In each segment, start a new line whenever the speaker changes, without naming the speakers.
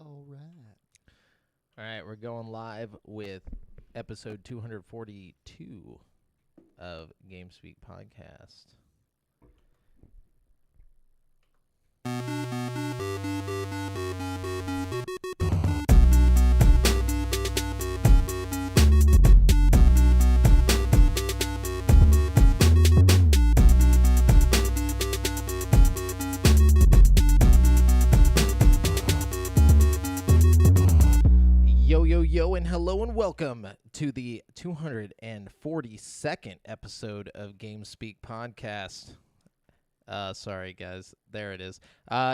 All right.
All right, we're going live with episode 242 of GameSpeak Podcast. Yo, and hello and welcome to the 242nd episode of GameSpeak Podcast. Sorry, guys. There it is.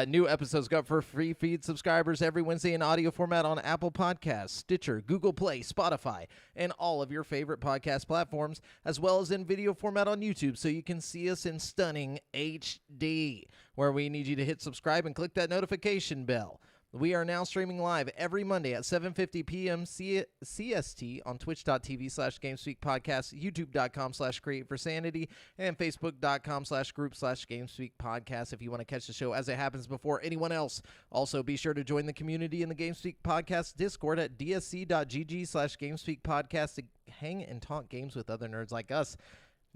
New episodes go up for free feed subscribers every Wednesday in audio format on Apple Podcasts, Stitcher, Google Play, Spotify, and all of your favorite podcast platforms, as well as in video format on YouTube, so you can see us in stunning HD, where we need you to hit subscribe and click that notification bell. We are now streaming live every Monday at 7:50 p.m. CST on twitch.tv/GameSpeakPodcast, youtube.com/CreateForSanity, and facebook.com/group/GameSpeakPodcast if you want to catch the show as it happens before anyone else. Also, be sure to join the community in the GameSpeak Podcast Discord at dsc.gg/GameSpeakPodcast to hang and talk games with other nerds like us.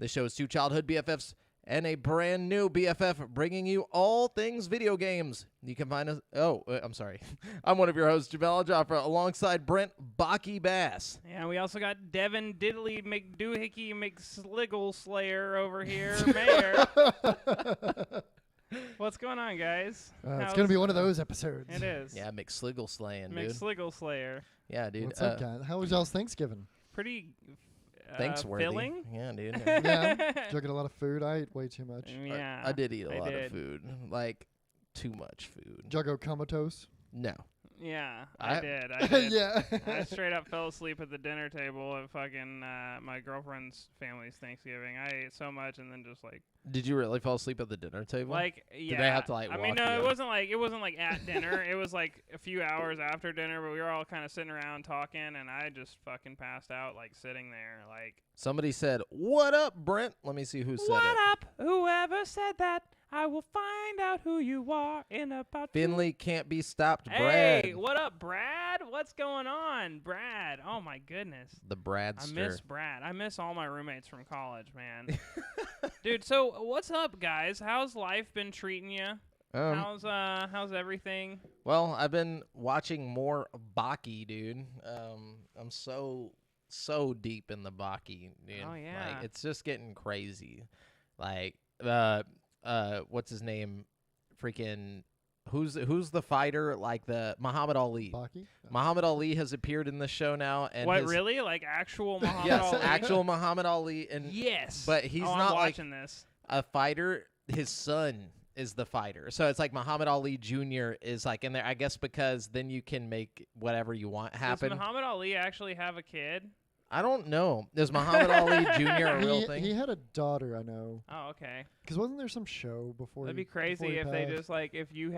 This show is two childhood BFFs and a brand new BFF bringing you all things video games. You can find us... I'm sorry. I'm one of your hosts, Jamel Jaffa, alongside Brent Baki Bass.
Yeah, we also got Devin Diddley McDoohickey McSliggle Slayer over here, Mayor. What's going on, guys?
It's going to be one of those episodes.
It is.
Yeah, McSliggle slaying, dude.
McSliggle Slayer.
Yeah, dude.
What's up, guys? How was y'all's Thanksgiving?
Pretty...
Thanks-worthy.
filling?
Yeah, dude.
Yeah. Did you get a lot of food? I ate way too much.
Yeah.
I did eat a lot of food. Like, too much food.
Did y'all go comatose?
No.
Yeah,
I
I did.
Yeah.
I straight up fell asleep at the dinner table at fucking my girlfriend's family's Thanksgiving. I ate so much and then just like...
Did you really fall asleep at the dinner table?
Like, yeah.
Did they have to, like,
I mean,
walk
no,
you
it
up?
wasn't like at dinner. It was like a few hours after dinner, but we were all kind of sitting around talking, and I just fucking passed out, like, sitting there, like...
Somebody said, "What up, Brent?" Let me see who said it.
What up? Whoever said that, I will find out who you are in about...
Finley can't be stopped,
Hey,
Brad.
what up, Brad? What's going on? Brad. Oh, my goodness.
The Bradster.
I miss Brad. I miss all my roommates from college, man. Dude, so what's up, guys? How's life been treating you? How's everything?
Well, I've been watching more Baki, dude. I'm so deep in the Baki, dude.
Oh, yeah.
Like, it's just getting crazy. Like, what's his name? Freaking, who's the fighter? Like the Muhammad Ali.
Baki?
Muhammad Ali has appeared in the show now, and
What, really? Like actual Muhammad
yes,
Ali?
actual Muhammad Ali, and
Yes.
but he's
I'm
not like
watching this.
a fighter. His son is the fighter, so it's like Muhammad Ali Jr. is like in there, I guess, because then you can make whatever you want happen.
Does Muhammad Ali actually have a kid?
I don't know. Is Muhammad Ali Jr. a real thing?
He had a daughter, I know.
Oh, okay.
Because wasn't there some show before?
That'd be
before
crazy
he
if they
passed?
just like if you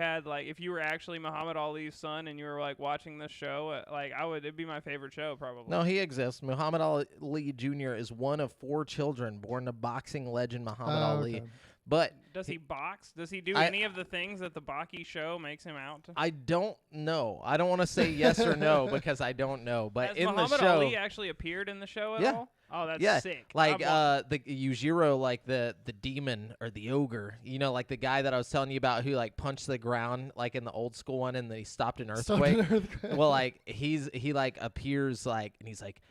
were actually Muhammad Ali's son and you were like watching this show, it'd be my favorite show probably.
No, he exists. Muhammad Ali Jr. is one of 4 children born to boxing legend Muhammad Ali.
Okay.
But
Does he box? Does he do any of the things that the Baki show makes him out to?
I don't know. I don't want to say yes or no because I don't know. But
Has
in
Muhammad
the show,
Ali actually appeared in the show at
Yeah.
all? Oh, that's sick.
Like
I've
the Yujiro, like the demon or the ogre, you know, like the guy that I was telling you about who like punched the ground like in the old school one and then he stopped an earthquake. Well, like he like appears like and he's like,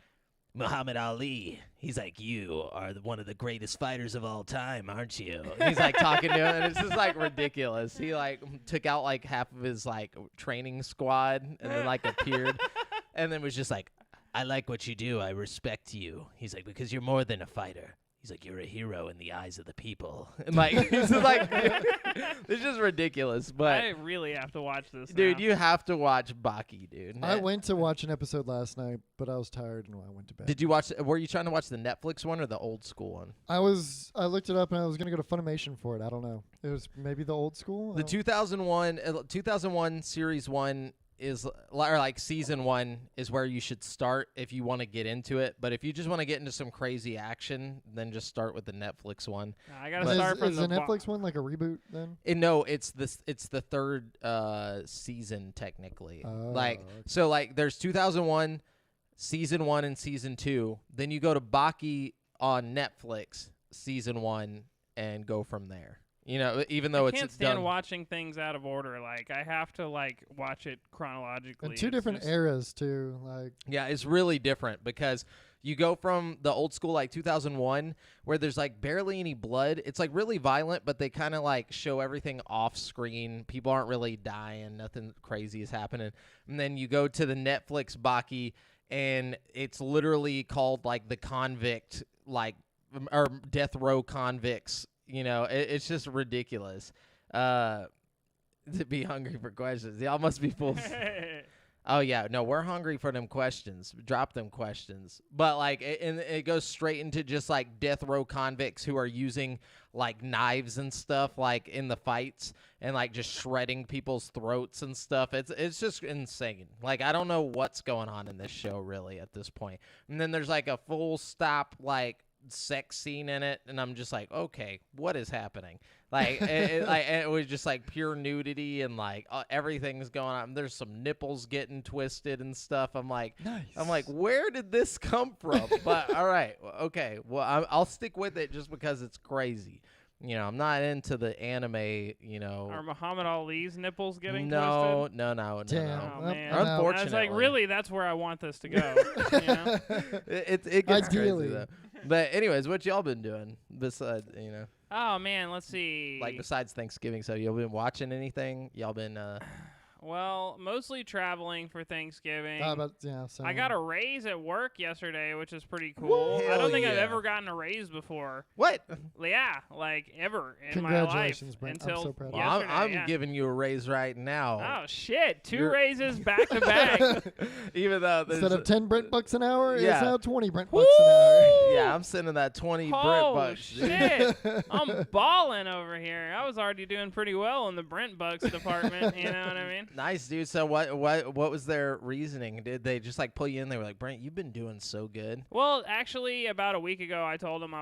Muhammad Ali, he's like, you are one of the greatest fighters of all time, aren't you? And he's like talking to him, and it's just like ridiculous. He like took out like half of his like training squad, and then like appeared, and then was just like, I like what you do. I respect you. He's like, because you're more than a fighter. He's like, you're a hero in the eyes of the people. And like, it's just like, it's just ridiculous. But
I really have to watch this.
dude,
now.
you have to watch Baki, dude.
I went to watch an episode last night, but I was tired and I went to bed.
Did you watch? Were you trying to watch the Netflix one or the old school one?
I looked it up and I was going to go to Funimation for it. I don't know. It was maybe the old school?
The 2001 Series 1 is or like season 1 is where you should start if you want to get into it. But if you just want to get into some crazy action, then just start with the Netflix one.
I gotta start from
is the Netflix one like a reboot then?
No, it's the third season technically.
Oh,
like
okay.
so like there's 2001, season 1 and season 2. Then you go to Baki on Netflix, season 1, and go from there. You know, even though
I
it's
can't stand
done.
watching things out of order. Like I have to like watch it chronologically.
And two
It's
different
just-
eras too. Like
Yeah, it's really different because you go from the old school like 2001 where there's like barely any blood. It's like really violent, but they kind of like show everything off screen. People aren't really dying. Nothing crazy is happening. And then you go to the Netflix Baki and it's literally called like the convict, like, or death row convicts. You know, it's just ridiculous. To be hungry for questions. Y'all must be full. Oh, yeah. No, we're hungry for them questions. Drop them questions. But, like, it goes straight into just, like, death row convicts who are using, like, knives and stuff, like, in the fights and, like, just shredding people's throats and stuff. It's just insane. Like, I don't know what's going on in this show, really, at this point. And then there's, like, a full stop, like, sex scene in it, and I'm just like, okay, what is happening? Like, it was just like pure nudity and like everything's going on. There's some nipples getting twisted and stuff. I'm like,
nice.
where did this come from? But all right, okay, well, I'll stick with it just because it's crazy. You know, I'm not into the anime. You know,
Are Muhammad Ali's nipples getting
no,
twisted?
no.
Damn.
Oh,
Well,
man.
I'm out.
Unfortunately,
I was like, really? That's where I want this to go. you know?
it gets
Ideally.
crazy though. But anyways, what y'all been doing besides, you know?
Oh man, let's see.
Like besides Thanksgiving, so y'all been watching anything? Y'all been
Well, mostly traveling for Thanksgiving.
So
I got a raise at work yesterday, which is pretty cool. I
Hell
don't think I've
yeah.
ever gotten a raise before.
what?
Yeah, like ever in my life.
Congratulations, Brent. I'm
Until
so proud of you.
Well,
yesterday,
I'm
yeah.
giving you a raise right now.
Oh shit! 2
You're-
raises back to back.
Even though there's
Instead of 10 Brent bucks an hour,
Yeah.
it's now 20 Brent bucks an hour.
yeah, I'm sending that 20 Brent
Oh
bucks. dude.
shit! I'm balling over here. I was already doing pretty well in the Brent Bucks department. You know what I mean?
Nice, dude. So what was their reasoning? Did they just like pull you in? They were like, Brent, you've been doing so good.
Well, actually, about a week ago, I told them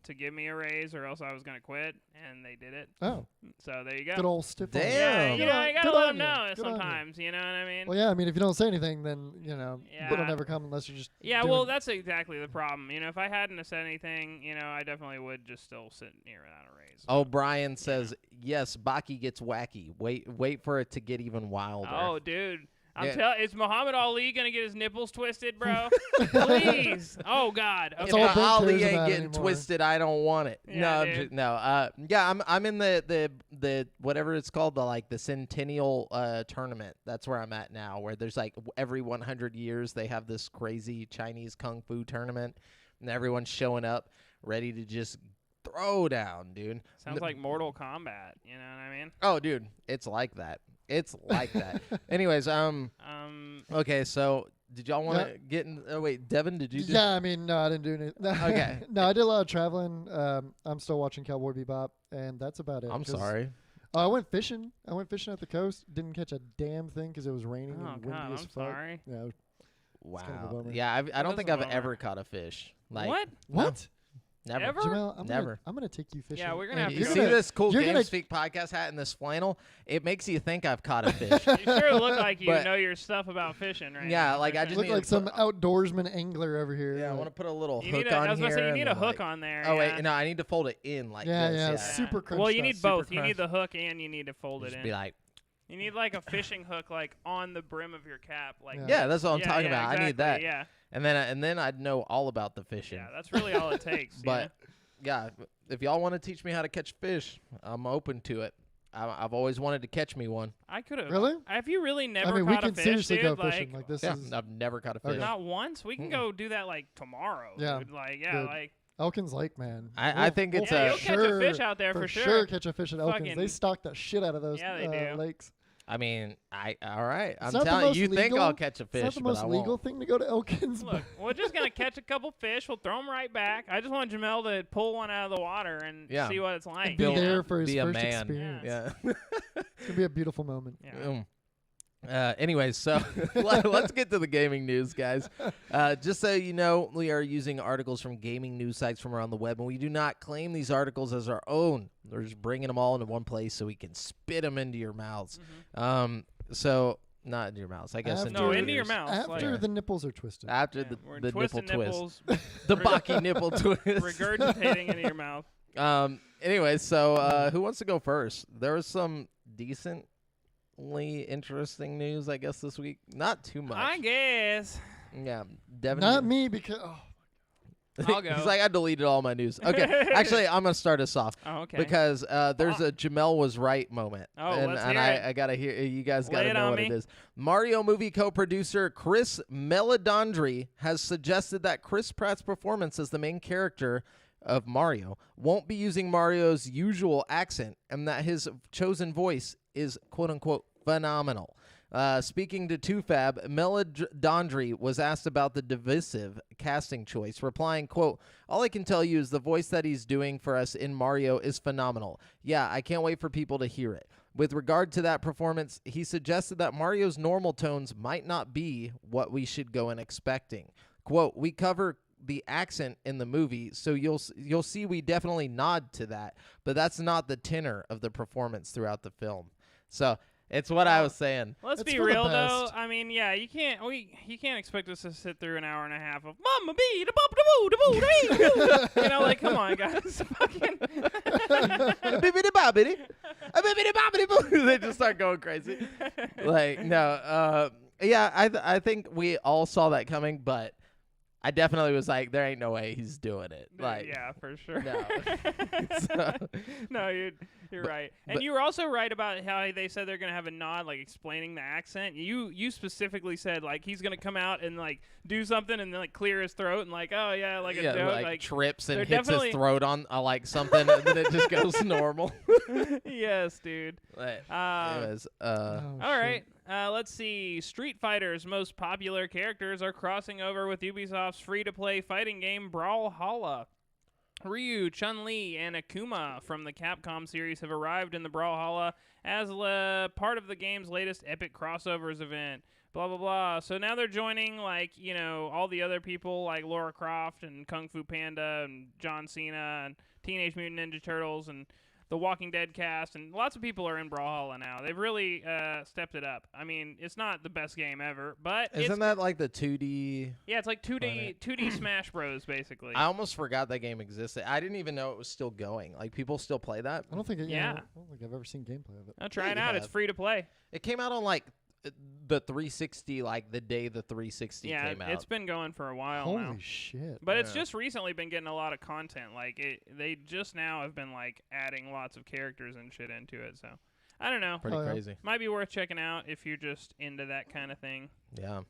to give me a raise or else I was gonna quit, and they did it.
Oh,
So there you go.
good old stiff arm.
Damn.
Yeah, you know, I gotta let them know
Good on you.
sometimes. You know what I mean?
Well, yeah, I mean, if you don't say anything, then, it'll
Yeah.
never come unless you're just
Yeah,
doing
well, that's exactly the problem. You know, if I hadn't have said anything, I definitely would just still sit here without a raise.
Oh, Brian says, yes, Baki gets wacky. Wait for it to get even wilder.
Oh, dude.
Yeah.
Is Muhammad Ali gonna get his nipples twisted, bro? Please. Oh God.
That's
If
Okay.
all
the
Brent
Ali
cares
ain't
about
getting
anymore.
twisted, I don't want it.
Yeah,
no, I'm
dude.
just, no. Yeah, I'm in the whatever it's called, the Centennial tournament. That's where I'm at now. Where there's like every 100 years they have this crazy Chinese kung fu tournament, and everyone's showing up ready to just throw down, dude.
Sounds like Mortal Kombat. You know what I mean?
Oh, dude, it's like that. It's like that. Anyways, okay, so did y'all want to get in? Oh wait, Devin, did you?
Yeah, I mean, no, I didn't do anything.
Okay.
No, I did a lot of traveling. I'm still watching Cowboy Bebop, and that's about it.
I'm
'cause,
sorry.
I went fishing. I went fishing at the coast. Didn't catch a damn thing because it was raining
Oh
and windy
God,
as
I'm
fuck.
sorry.
Yeah.
Wow.
kind of a bummer.
Yeah, I don't
is
think
a
I've
bummer.
ever caught a fish. Like
What?
What?
Never.
Ever?
Jamel,
Never.
I'm gonna take you fishing.
Yeah, we're gonna
and
have to
You
you're
see
gonna-
this cool
you're
Game
gonna-
Speak podcast hat and this flannel? It makes you think I've caught a fish.
You sure look like you
But-
know your stuff about fishing, right?
Yeah,
now,
like,
for
I
sure.
just
look
need
like
to
some
put-
outdoorsman angler over here.
Yeah, I
like-
want to put a little
You
hook
need a,
on
I was
here.
gonna say you
and
need a
then,
hook
like-
on there.
Oh
yeah.
wait, no, I need to fold it in like
Yeah,
this.
yeah,
Yeah,
super crunch
Well, you
stuff,
need
super
both. You
crunch.
need the hook and you need to fold it
Just
in.
be like,
You need like a fishing hook, like on the brim of your cap, like.
Yeah.
yeah, that's what I'm
Yeah,
talking
yeah,
about. I need that,
exactly, Yeah,
and then I'd know all about the fishing.
yeah, that's really all it takes. you
But
know?
yeah, if y'all want to teach me how to catch fish, I'm open to it. I've always wanted to catch me one.
I could have.
Really?
Have you really never
I mean, we
caught a
can
fish,
seriously
dude?
go fishing. Like this
Yeah,
is
I've never caught a fish.
Okay.
Not once. We can
Mm-mm.
go do that like tomorrow.
Yeah,
Dude. Like yeah,
good.
like
Elkins Lake, man.
I think it's
yeah,
a-
you'll catch a fish out there for
sure. Catch a fish at Elkins.
Fucking-
They stock the shit out of those
Yeah, they do.
lakes.
I mean, all right. I'm
not the
telling
most
you, think
legal-
I'll catch a
It's
fish,
not the
but
most
I
legal
won't.
thing to go to Elkins.
Look, we're just gonna catch a couple fish. We'll throw them right back. I just want Jamel to pull one out of the water and
Yeah.
see what it's like.
Be
you know?
there for his
Be a
first
man.
experience.
Yeah.
It's gonna be a beautiful moment.
Yeah.
Anyways, so let's get to the gaming news, guys. Just so you know, we are using articles from gaming news sites from around the web, and we do not claim these articles as our own. We're just bringing them all into one place so we can spit them into your mouths. So not into your mouths, I guess.
No, into your mouth.
After the nipples are twisted.
After the nipple
nipples,
twist. The Baki nipple twist.
Regurgitating into your mouth.
Anyway, so who wants to go first? There was some decently interesting news, I guess, this week. Not too much.
I guess.
Yeah, Devin.
Not me, because...
I'll go.
He's like, I deleted all my news. Okay, actually, I'm gonna start us off.
Oh, okay.
Because there's a Jamel was right moment.
Oh,
and,
let's
and
hear it.
I gotta hear. You guys
Lay
gotta
it
know
on
what
me.
it is. Mario movie co-producer Chris Meledandri has suggested that Chris Pratt's performance as the main character of Mario won't be using Mario's usual accent, and that his chosen voice is quote unquote phenomenal. Speaking to 2Fab, Meledandri was asked about the divisive casting choice, replying, quote, "All I can tell you is the voice that he's doing for us in Mario is phenomenal. Yeah, I can't wait for people to hear it." With regard to that performance, he suggested that Mario's normal tones might not be what we should go in expecting. Quote, "We cover the accent in the movie, so you'll see we definitely nod to that, but that's not the tenor of the performance throughout the film." So it's what I was saying.
Let's
It's
be
for the
real though.
best.
I mean, yeah, you can't expect us to sit through an hour and a half of "Mama Bee da bop da boo da boo da bee." You know, like, come on, guys. Fucking.
Bibbidi-bobbidi. Bibbidi-bobbidi-boo. They just start going crazy. Like, no, yeah, I think we all saw that coming, but I definitely was like, there ain't no way he's doing it. Like,
Yeah, for sure.
no. So-
No, you're right. And you were also right about how they said they're gonna have a nod, like explaining the accent. You specifically said like he's gonna come out and like do something and then like clear his throat and like, oh yeah, like a joke,
like trips and
they're
hits his
definitely-
throat on like something, and then it just goes normal.
Yes, dude.
Like,
Anyways,
Oh,
all right. Let's see. Street Fighter's most popular characters are crossing over with Ubisoft's free-to-play fighting game Brawlhalla. Ryu, Chun-Li, and Akuma from the Capcom series have arrived in the Brawlhalla as part of the game's latest epic crossovers event. Blah, blah, blah. So now they're joining, like, you know, all the other people like Lara Croft and Kung Fu Panda and John Cena and Teenage Mutant Ninja Turtles and the Walking Dead cast, and lots of people are in Brawlhalla now. They've really stepped it up. I mean, it's not the best game ever, but
isn't that like the 2D?
yeah, it's like 2D Smash Bros. Basically.
I almost forgot that game existed. I didn't even know it was still going. Like, people still play that?
I don't think
Yeah.
I don't think I've ever seen gameplay of it.
I'll try
Yeah,
it
you
out. It's
have.
free to play.
It came out on like the 360, like the day the 360
Yeah,
came out.
it's been going for a while
Holy
now.
shit.
But it's
Yeah.
just recently been getting a lot of content. Like they just now have been like adding lots of characters and shit into it. So I don't know.
Pretty
Oh, yeah.
crazy.
Might be worth checking out if you're just into that kind of thing.
Yeah.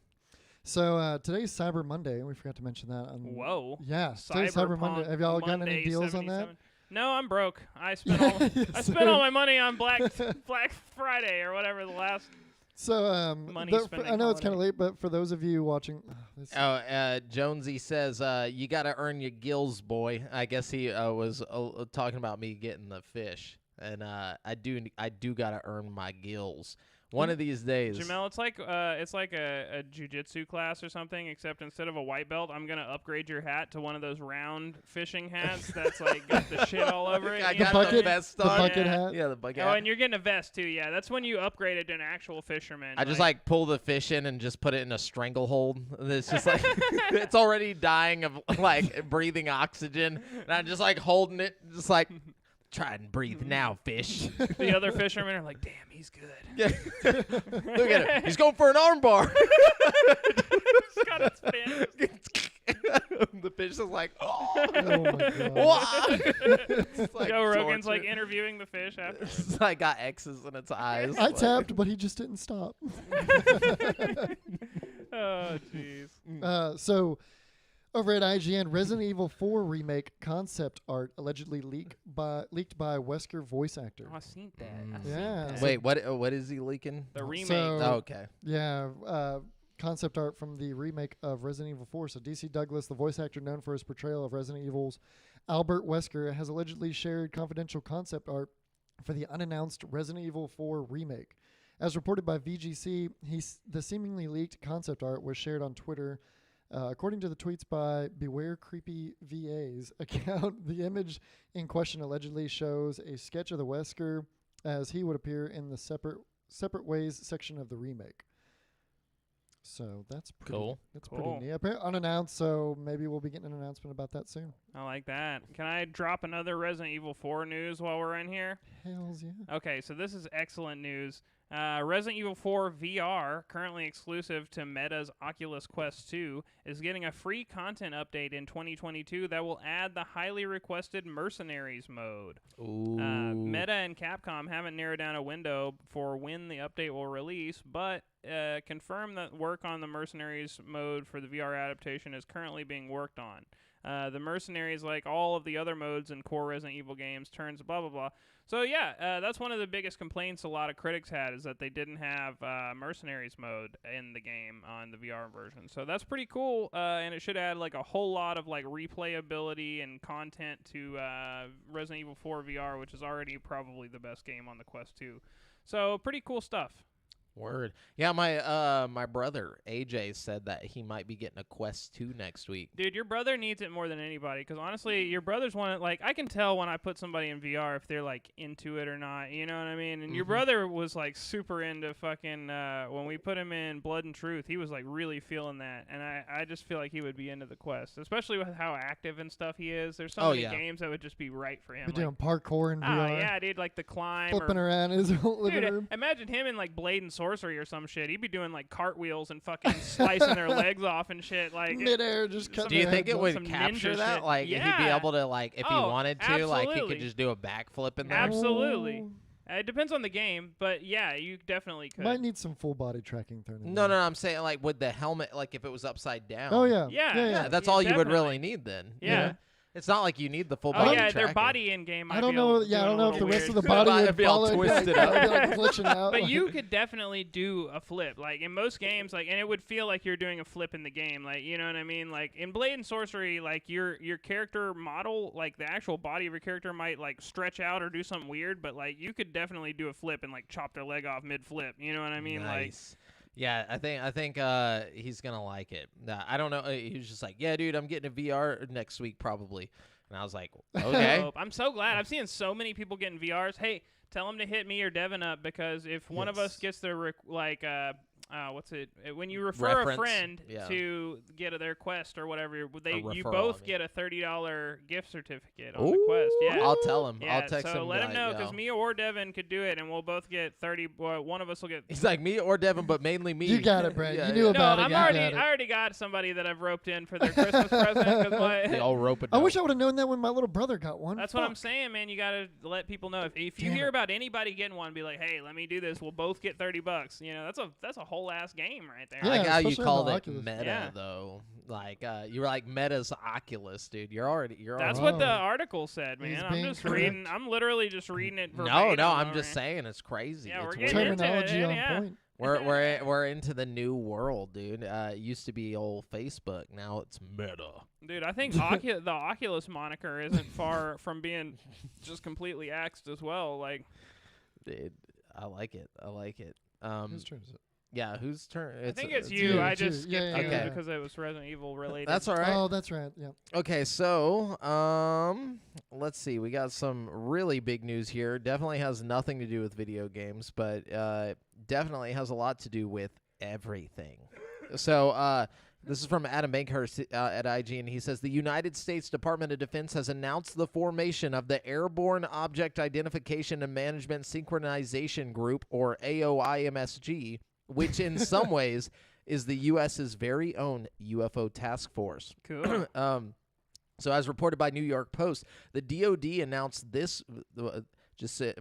So today's Cyber Monday, and we forgot to mention that.
Whoa.
Yeah, today's Cyber Monday. Have y'all gotten any
Monday
deals on that?
77. No, I'm broke. I spent all I spent all my money on Black Friday or whatever the last.
So
Money
I
spending
know it's kind of
holiday.
late, but for those of you watching,
Jonesy says, you got to earn your gills, boy. I guess he was talking about me getting the fish. And I do got to earn my gills. One of these days.
Jamel, it's like a jiu-jitsu class or something, except instead of a white belt, I'm gonna upgrade your hat to one of those round fishing hats that's like got the shit all over it.
I
you
got
know?
the
bucket,
vest
the
on.
bucket
Yeah.
hat.
Yeah, the bucket
Oh,
hat.
and you're getting a vest too. Yeah, that's when you upgrade it to an actual fisherman.
I just like pull the fish in and just put it in a stranglehold. It's just like it's already dying of like breathing oxygen, and I'm just like holding it, just like try and breathe now, fish.
the other fishermen are like, damn, he's good.
Yeah. Look at him. He's going for an arm bar.
It's got its fin.
The fish is like,
Oh my god.
Wah! It's like
Joe Rogan's
torture.
like interviewing the fish after.
It's like got X's in its eyes.
I
Like-
tapped, but he just didn't stop.
Oh, jeez.
So, over at IGN, Resident Evil 4 remake concept art allegedly leaked by Wesker voice actor.
Oh, I've seen that.
Mm.
I've seen
Yeah.
that.
Wait, what is he leaking?
The remake.
So-
Oh, okay.
Yeah, concept art from the remake of Resident Evil 4. So DC Douglas, the voice actor known for his portrayal of Resident Evil's Albert Wesker, has allegedly shared confidential concept art for the unannounced Resident Evil 4 remake. As reported by VGC, the seemingly leaked concept art was shared on Twitter. According to the tweets by Beware Creepy VA's account, the image in question allegedly shows a sketch of the Wesker as he would appear in the separate ways section of the remake. So that's pretty
Cool.
That's
Cool.
pretty neat. Unannounced, so maybe we'll be getting an announcement about that soon.
I like that. Can I drop another Resident Evil 4 news while we're in here?
Hells yeah.
Okay, so this is excellent news. Resident Evil 4 VR, currently exclusive to Meta's Oculus Quest 2, is getting a free content update in 2022 that will add the highly requested Mercenaries mode.
Ooh.
Meta and Capcom haven't narrowed down a window for when the update will release, but confirmed that work on the Mercenaries mode for the VR adaptation is currently being worked on. The Mercenaries, like all of the other modes in core Resident Evil games, turns blah, blah, blah. So, yeah, that's one of the biggest complaints a lot of critics had, is that they didn't have Mercenaries mode in the game on the VR version. So that's pretty cool, and it should add, like, a whole lot of, like, replayability and content to Resident Evil 4 VR, which is already probably the best game on the Quest 2. So, pretty cool stuff.
Word. Yeah, my brother AJ said that he might be getting a Quest 2 next week.
Dude, your brother needs it more than anybody, because honestly, your brother's one. Like, I can tell when I put somebody in VR if they're like into it or not. You know what I mean? And your brother was like super into fucking. When we put him in Blood and Truth, he was like really feeling that, and I just feel like he would be into the Quest, especially with how active and stuff he is. There's so many games that would just be right for him.
Be doing parkour in VR.
Oh yeah, dude, like the climb,
flipping around his living room.
Imagine him in like Blade and Sorcery or some shit. He'd be doing like cartwheels and fucking slicing their legs off and shit. Like
midair, just cutting.
Do you think it would
some
capture
ninja
that?
shit.
Like,
Yeah.
he'd be able to, like, if he wanted to, like, he
absolutely.
could just do a backflip in there?
Absolutely. It depends on the game, but yeah, you definitely could.
Might need some full body tracking thrown in
No,
there.
I'm saying, like, with the helmet, like, if it was upside down.
Oh yeah.
Yeah.
That's
Yeah,
all you would
definitely.
really need then.
Yeah.
It's not like you need the full
Oh
body
yeah,
tracking.
their body in game.
I don't know. Yeah, I don't know if the rest of the
The
body
body
would
would be all
follow.
twisted
yeah,
up.
it'd be like glitching out.
But
like-
you could definitely do a flip, like in most games, like, and it would feel like you're doing a flip in the game, like, you know what I mean? Like in Blade and Sorcery, like your character model, like the actual body of your character might like stretch out or do something weird, but like you could definitely do a flip and like chop their leg off mid flip. You know what I mean?
Nice. Yeah, I think he's gonna like it. I don't know. He was just like, yeah, dude, I'm getting a VR next week probably. And I was like,
Like,
okay.
dope. I'm so glad. I've seen so many people getting VRs. Hey, tell them to hit me or Devin up, because if one of us gets the what's it? When you refer
Reference.
a friend
Yeah.
to get their Quest or whatever, you
referral,
both
I mean.
get a $30 gift certificate on the Quest. Yeah.
I'll tell him.
Yeah,
I'll text
so
him.
let him know,
because
because me or Devin could do it, and we'll both get 30. Well, one of us will get.
he's like me or Devin, but mainly me.
You got it, Brad.
Yeah,
You knew
yeah.
about
No,
it.
I already got somebody that I've roped in for their Christmas present. 'Cause
They all rope it.
I wish I would have known that when my little brother got one.
That's what I'm
Fuck.
saying, man. You gotta let people know. If you
Damn
hear
it.
about anybody getting one, be like, hey, let me do this. We'll both get $30. You know, that's a whole ass game right there.
Yeah,
like how you
especially on
called
the
it
Oculus.
meta
Yeah.
though. Like you were like Meta's Oculus, dude. You're already.
That's
Oh.
what the article said,
He's
man. I'm
being
just
correct.
reading. I'm literally just reading it
No,
verbatim.
I'm
all
just
right?
saying it's crazy.
Yeah,
it's
we're
weird.
getting into
Terminology
it,
on
yeah.
point.
We're into the new world, dude. It used to be old Facebook. Now it's Meta.
Dude, I think the Oculus moniker isn't far from being just completely axed as well. Like,
Dude, I like it.
Whose turn is it?
Yeah, whose turn?
I think it's
it's
you.
you,
I
it's
just
you. Yeah,
skipped
yeah,
you
yeah.
because it was Resident Evil related.
That's all right.
Oh, that's right. Yeah.
Okay, so let's see. We got some really big news here. Definitely has nothing to do with video games, but definitely has a lot to do with everything. So this is from Adam Bankhurst at IG, and he says the United States Department of Defense has announced the formation of the Airborne Object Identification and Management Synchronization Group, or AOIMSG, which in some ways is the U.S.'s very own UFO task force.
cool.
So as reported by New York Post, the DoD announced this,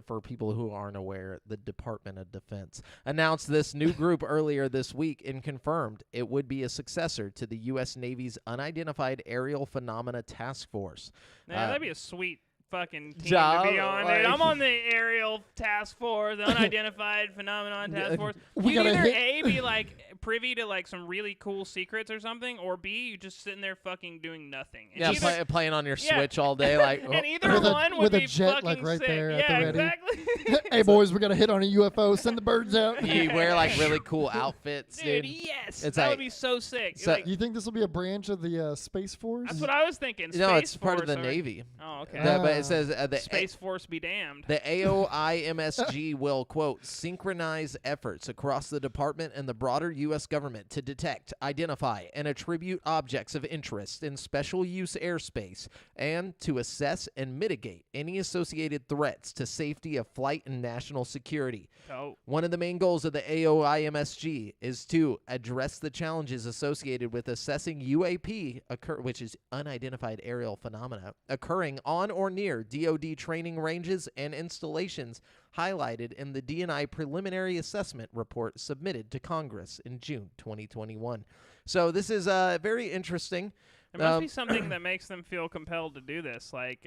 for people who aren't aware, the Department of Defense announced this new group earlier this week and confirmed it would be a successor to the U.S. Navy's Unidentified Aerial Phenomena Task Force.
Man, that'd be a sweet fucking team
job,
to be on, dude.
like-
I'm on the aerial task force, the unidentified phenomenon task force.
We
You'd
gotta
either
hit-
A, be like privy to like some really cool secrets or something, or B, you just sitting there fucking doing nothing. And
Yeah, playing on your Switch all day, like.
And either one would
with
be
a jet
fucking
like right
sick.
there
Yeah,
at the ready.
exactly.
Hey boys, we got to hit on a UFO. Send the birds out.
You wear like really cool outfits, dude.
Yes,
It's
that
like-
would be so sick.
So-
Like,
You think this will be a branch of the Space Force?
that's what I was thinking.
No,
Space
it's part of the
Force, or-
Navy.
Oh, okay.
But it says the
Space Force be damned.
The AOIMSG will, quote, synchronize efforts across the department and the broader U.S. government to detect, identify, and attribute objects of interest in special use airspace and to assess and mitigate any associated threats to safety of flight and national security.
Oh.
One of the main goals of the AOIMSG is to address the challenges associated with assessing UAP, which is unidentified aerial phenomena, occurring on or near DoD training ranges and installations highlighted in the D&I preliminary assessment report submitted to Congress in June 2021. So this is very interesting.
There must be something that makes them feel compelled to do this. Like,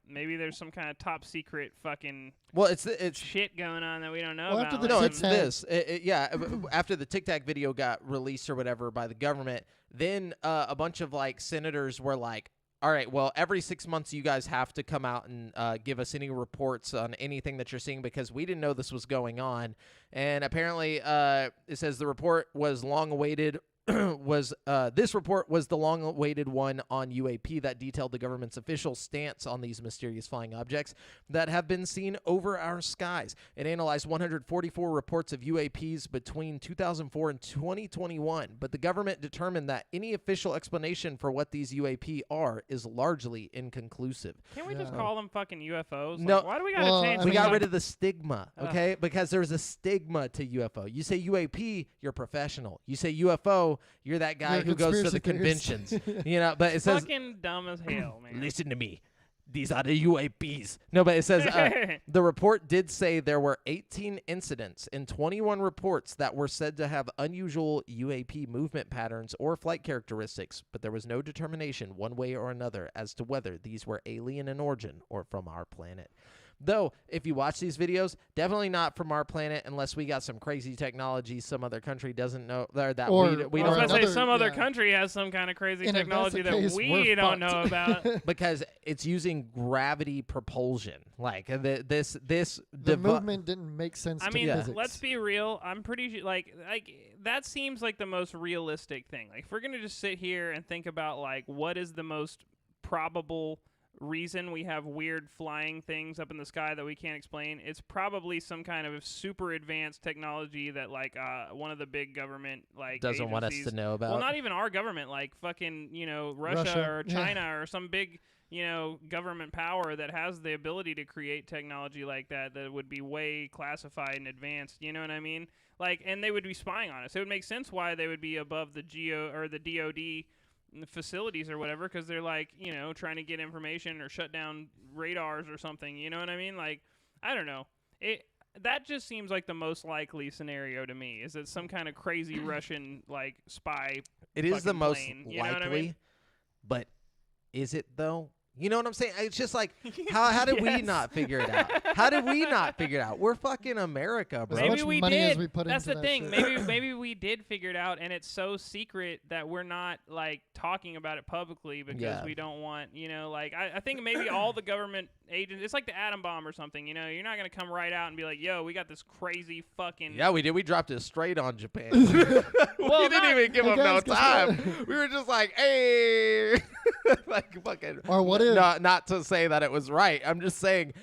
maybe there's some kind of top secret fucking
It's
shit going on that we don't know
Well,
about.
after the
no,
Like,
it's this. After the Tic Tac video got released or whatever by the government, then a bunch of like senators were like, all right, well, every 6 months you guys have to come out and give us any reports on anything that you're seeing because we didn't know this was going on. And apparently it says the report was long-awaited. This report was the long-awaited one on UAP that detailed the government's official stance on these mysterious flying objects that have been seen over our skies. It analyzed 144 reports of UAPs between 2004 and 2021, but the government determined that any official explanation for what these UAP are is largely inconclusive.
can't we just call them fucking UFOs?
No.
Like, why do we gotta change?
We
I
got
mean-
rid of the stigma, okay? Because there's a stigma to UFO. You say UAP, you're professional. You say UFO, you're that guy
You're a
who goes to the
conspiracy theorist.
conventions. But it says,
fucking dumb as hell, man.
listen to me. These are the UAPs. No, but it says the report did say there were 18 incidents and 21 reports that were said to have unusual UAP movement patterns or flight characteristics, but there was no determination one way or another as to whether these were alien in origin or from our planet. Though, if you watch these videos, definitely not from our planet unless we got some crazy technology some other country doesn't know, or that
Or-
we
I
don't
was
know.
gonna say
another-
some other
yeah.
country has some kind of crazy
And if that's
technology
the
that
case,
we
we're
don't
fucked.
know about.
Because it's using gravity propulsion. Like, this
The movement didn't make sense
I
to
mean,
physics.
let's be real. I'm pretty sure, like that seems like the most realistic thing. Like, if we're gonna just sit here and think about like what is the most probable reason we have weird flying things up in the sky that we can't explain, it's probably some kind of super advanced technology that like one of the big government like
doesn't want us
agencies-
to know about.
Well, not even our government, like fucking Russia
Russia,
or
yeah.
China or some big government power that has the ability to create technology like that would be way classified and advanced. You know what I mean? Like, and they would be spying on us. It would make sense why they would be above the the DoD facilities or whatever, because they're like trying to get information or shut down radars or something. You know what I mean? Like, I don't know. That just seems like the most likely scenario to me. Is that some kind of crazy Russian like spy?
It is the
fucking
most
plane, you know what I
likely,
mean?
but is it though? You know what I'm saying? It's just like, how did we
Yes.
not figure it out? How did we not figure it out? We're fucking America, bro.
As
Maybe
much
we
money
did.
as we put
That's
into
the
that
thing.
shit.
Maybe we did figure it out, and it's so secret that we're not like talking about it publicly because
Yeah.
we don't want, like I think maybe all the government agents. It's like the atom bomb or something. You're not gonna come right out and be like, "Yo, we got this crazy fucking."
Yeah, we did. We dropped it straight on Japan.
Well,
we didn't
not-
even give
Hey,
them no
guys, guess
time.
what?
We were just like, hey, like fucking.
Or what if-
Not to say that it was right. I'm just saying,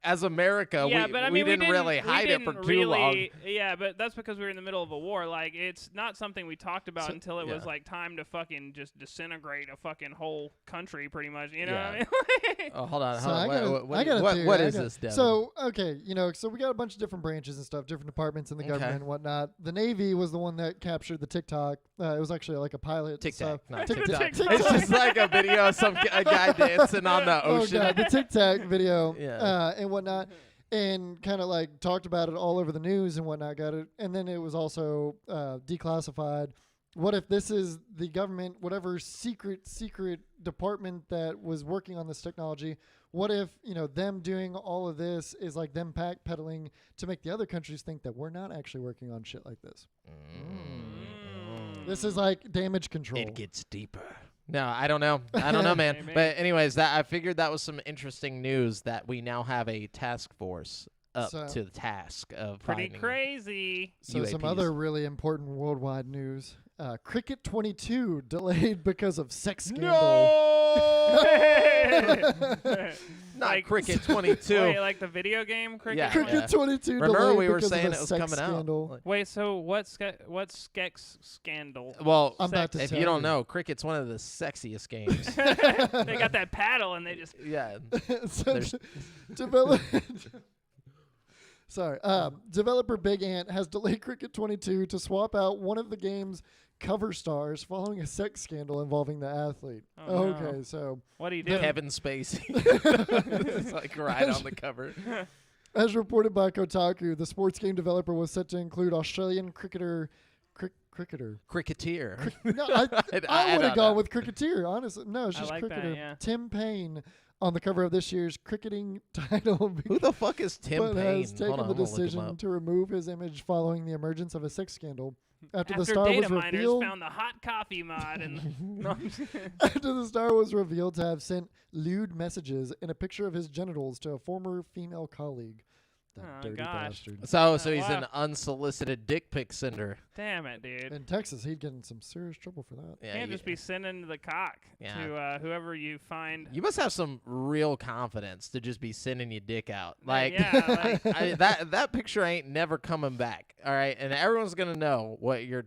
as America,
Yeah,
we,
but I mean,
we didn't really hide it for too long.
Yeah, but that's because we were in the middle of a war. Like, it's not something we talked about
So-
until it was
yeah.
like time to fucking just disintegrate a fucking whole country, pretty much. You know
Yeah.
what I mean?
Oh, hold on.
So
Hold on.
I got a
What
theory.
what
I
is
got-
this, Devin?
So okay, so we got a bunch of different branches and stuff, different departments in the
Okay.
government and whatnot. The Navy was the one that captured the TikTok. It was actually like a pilot. and
Tic
stuff.
Tac, not
Tic
TikTok.
Tac.
It's just like a video of a guy dancing on the
Oh
ocean.
god, the Tic Tac video
Yeah.
and whatnot, and kind of like talked about it all over the news and whatnot. Got it, and then it was also declassified. What if this is the government, whatever secret department that was working on this technology? What if them doing all of this is like them backpedaling to make the other countries think that we're not actually working on shit like this? This is like damage control.
It gets deeper. No, I don't know. I don't know, man.
Maybe.
But anyways, I figured that was some interesting news that we now have a task force up to the task of
Pretty
finding
crazy.
So some
UAPs.
other really important worldwide news. Cricket 22 delayed because of sex scandal.
Not
Like-
Cricket 22.
Wait, like the video game Cricket?
Yeah.
Cricket 22
Remember
delayed
we were
because
saying
of a
it was
sex
coming
scandal.
out?
Wait, so what's Skex scandal?
Well,
I'm about to
if
tell
you don't know, Cricket's one of the sexiest games.
They got that paddle and they just.
Yeah.
So
There's-
developer Big Ant has delayed Cricket 22 to swap out one of the game's cover stars following a sex scandal involving the athlete.
Oh, no.
Okay, so
What do you do?
Kevin Spacey. It's like right on the cover.
as reported by Kotaku, the sports game developer was set to include Australian cricketer.
Cricketeer.
No, I would
don't
have
know.
gone with cricketeer. Honestly, no, it's
I
just
like that,
cricketer.
yeah.
Tim Payne on the cover of this year's cricketing title.
Who the fuck is Tim
but
Payne?
has taken
Hold on,
the
I'm gonna look him
decision
up.
to remove his image following the emergence of a sex scandal. After the
After
star
data
was
miners
revealed,
found the hot coffee mod and no, I'm just kidding.
after the star was revealed to have sent lewd messages and a picture of his genitals to a former female colleague. That
Oh,
dirty
gosh.
bastard.
So he's
wow.
an unsolicited dick pic sender.
Damn it, dude.
In Texas, he'd get in some serious trouble for that.
Yeah,
Can't just be sending the cock
Yeah.
to whoever you find.
You must have some real confidence to just be sending your dick out.
Yeah,
Like,
yeah, like-
that picture ain't never coming back. All right, and everyone's gonna know what your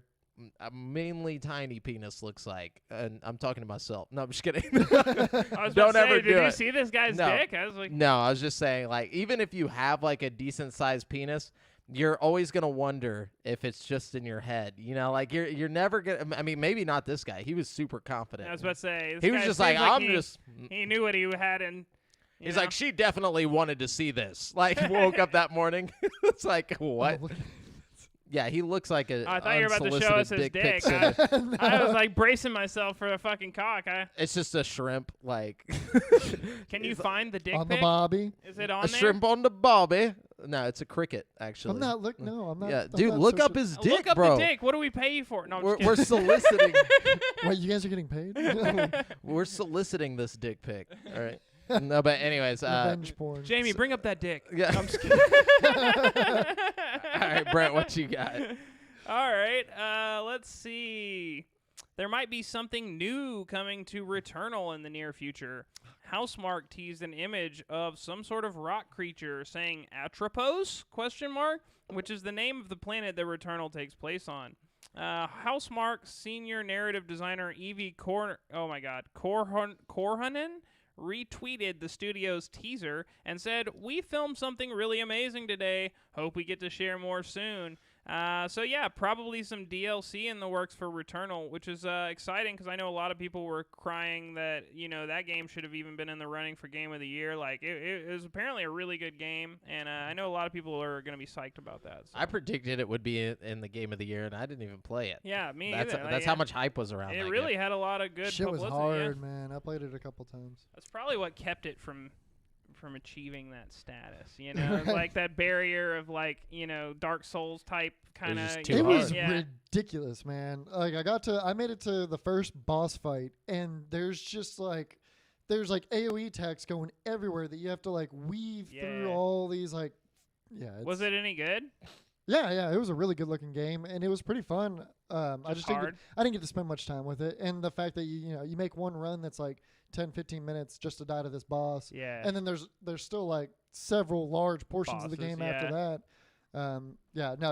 mainly tiny penis looks like. And I'm talking to myself. No, I'm just kidding.
I was
Don't
about to say,
ever
did
do
you
it.
see this guy's
No.
dick? I was like,
No, I was just saying, like, even if you have like a decent sized penis, you're always gonna wonder if it's just in your head. You know, like you're never gonna. I mean, maybe not this guy. He was super confident.
I was about to say, this
he was
guy
just
seems
like, I'm
he,
just.
He knew what he had in.
He's
know?
like, she definitely wanted to see this. Like, woke up that morning. It's like, what?
Oh, look-
Yeah, he looks like a.
Oh, I thought you were about to show us his
unsolicited
dick.
pic sender.
I was like bracing myself for the fucking cock.
It's just a shrimp, like
Can you find the dick
on the
pic?
Bobby.
Is it on
a
there?
shrimp on the bobby. No, it's a cricket, actually.
I'm not look. No, I'm not.
Yeah,
I'm
dude,
not
look up
searching-
his dick,
Look up
bro.
the dick. What do we pay you for? No, I'm just
We're
kidding.
soliciting.
Wait, you guys are getting paid?
We're soliciting this dick pic. All right. No, but anyways,
Revenge porn.
Jamie, bring up that dick.
yeah.
I'm just kidding.
All right, Brent, what you got?
All right, let's see. There might be something new coming to Returnal in the near future. Housemark teased an image of some sort of rock creature saying Atropos, which is the name of the planet that Returnal takes place on. Housemark senior narrative designer Evie Korhonen retweeted the studio's teaser and said, "We filmed something really amazing today. Hope we get to share more soon." So yeah, probably some DLC in the works for Returnal, which is exciting because I know a lot of people were crying that that game should have even been in the running for Game of the Year. Like it was apparently a really good game, and I know a lot of people are going to be psyched about that. So.
I predicted it would be in the game of the year, and I didn't even play it.
Yeah, me
That's
either.
that's how much hype was around.
It
that
really
game.
had a lot of good
Shit was
publicity.
hard,
Yeah.
man. I played it a couple times.
That's probably what kept it from achieving that status, like that barrier of Dark Souls type kind of.
just too
It
hard.
was
Yeah.
ridiculous, man. Like I made it to the first boss fight, and there's AOE text going everywhere that you have to weave through
Yeah.
all these
Was it any good?
Yeah, it was a really good looking game, and it was pretty fun. I
Just
didn't
hard?
I didn't get to spend much time with it, and the fact that you make one run that's like 10-15 minutes just to die to this boss,
Yeah.
and then there's still several large portions of the
Bosses,
game after that.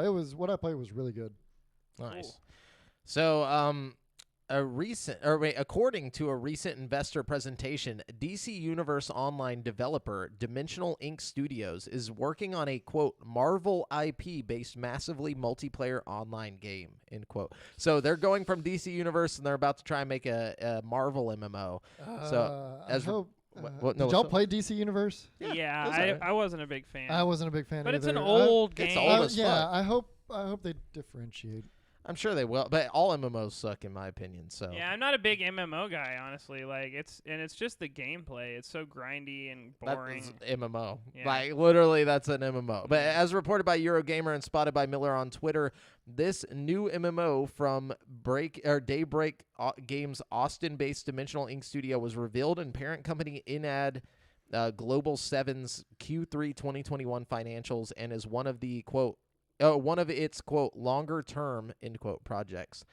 It was what I played was really good.
Nice.
Cool.
So, according to a recent investor presentation, DC Universe Online developer Dimensional Ink Studios is working on a quote Marvel IP based massively multiplayer online game end quote. So they're going from DC Universe and they're about to try and make a Marvel MMO. So
I
as
hope.
what- no,
did y'all
so-
play DC Universe?
Yeah,
those are-
I wasn't a big fan.
I wasn't a big fan.
but it's an
either.
old game.
It's old as
yeah,
fuck.
I hope they differentiate.
I'm sure they will, but all MMOs suck in my opinion. So
Yeah, I'm not a big MMO guy, honestly. Like it's just the gameplay. It's so grindy and boring.
That's MMO.
Yeah.
Like literally, that's an MMO. But as reported by Eurogamer and spotted by Miller on Twitter, this new MMO from Daybreak Games Austin-based Dimensional Ink Studio was revealed in parent company Inad Global 7's Q3 2021 financials and is one of the one of its quote longer term end quote projects.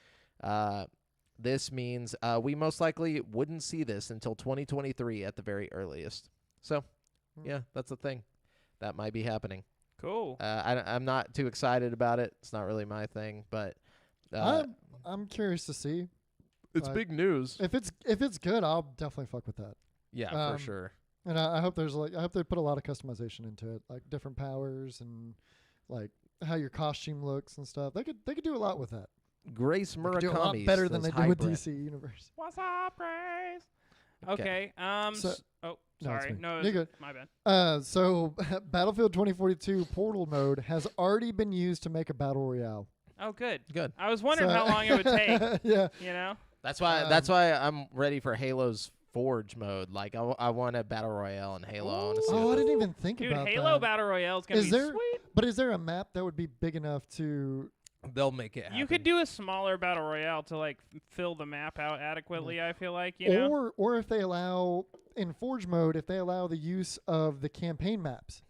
This means we most likely wouldn't see this until 2023 at the very earliest. So, yeah, that's the thing that might be happening.
Cool.
I'm not too excited about it. It's not really my thing, but
I'm curious to see.
it's big news.
If it's good, I'll definitely fuck with that.
Yeah, for sure.
And I hope I hope they put a lot of customization into it, like different powers and like how your costume looks and stuff. They could do a lot with that.
Grace
They
Murakami
could do a lot better than they do with
hybrid.
DC Universe.
What's up, Grace? Okay.
So-
Sorry.
me.
No,
You're good.
my bad.
So Battlefield 2042 Portal mode has already been used to make a battle royale.
Oh, good.
Good.
I was wondering
So-
how long it would take.
Yeah.
You know?
That's why I'm ready for Halo's Forge mode. Like I want a battle royale in Halo. I wanna see
Oh,
what-
I didn't even think
Dude,
about
Halo
that.
Battle Royale is gonna
Is
be
there-
sweet.
But is there a map that would be big enough to?
They'll make it happen.
You could do a smaller Battle Royale to like fill the map out adequately. I feel like you know.
Or if they allow in Forge mode, if they allow the use of the campaign maps,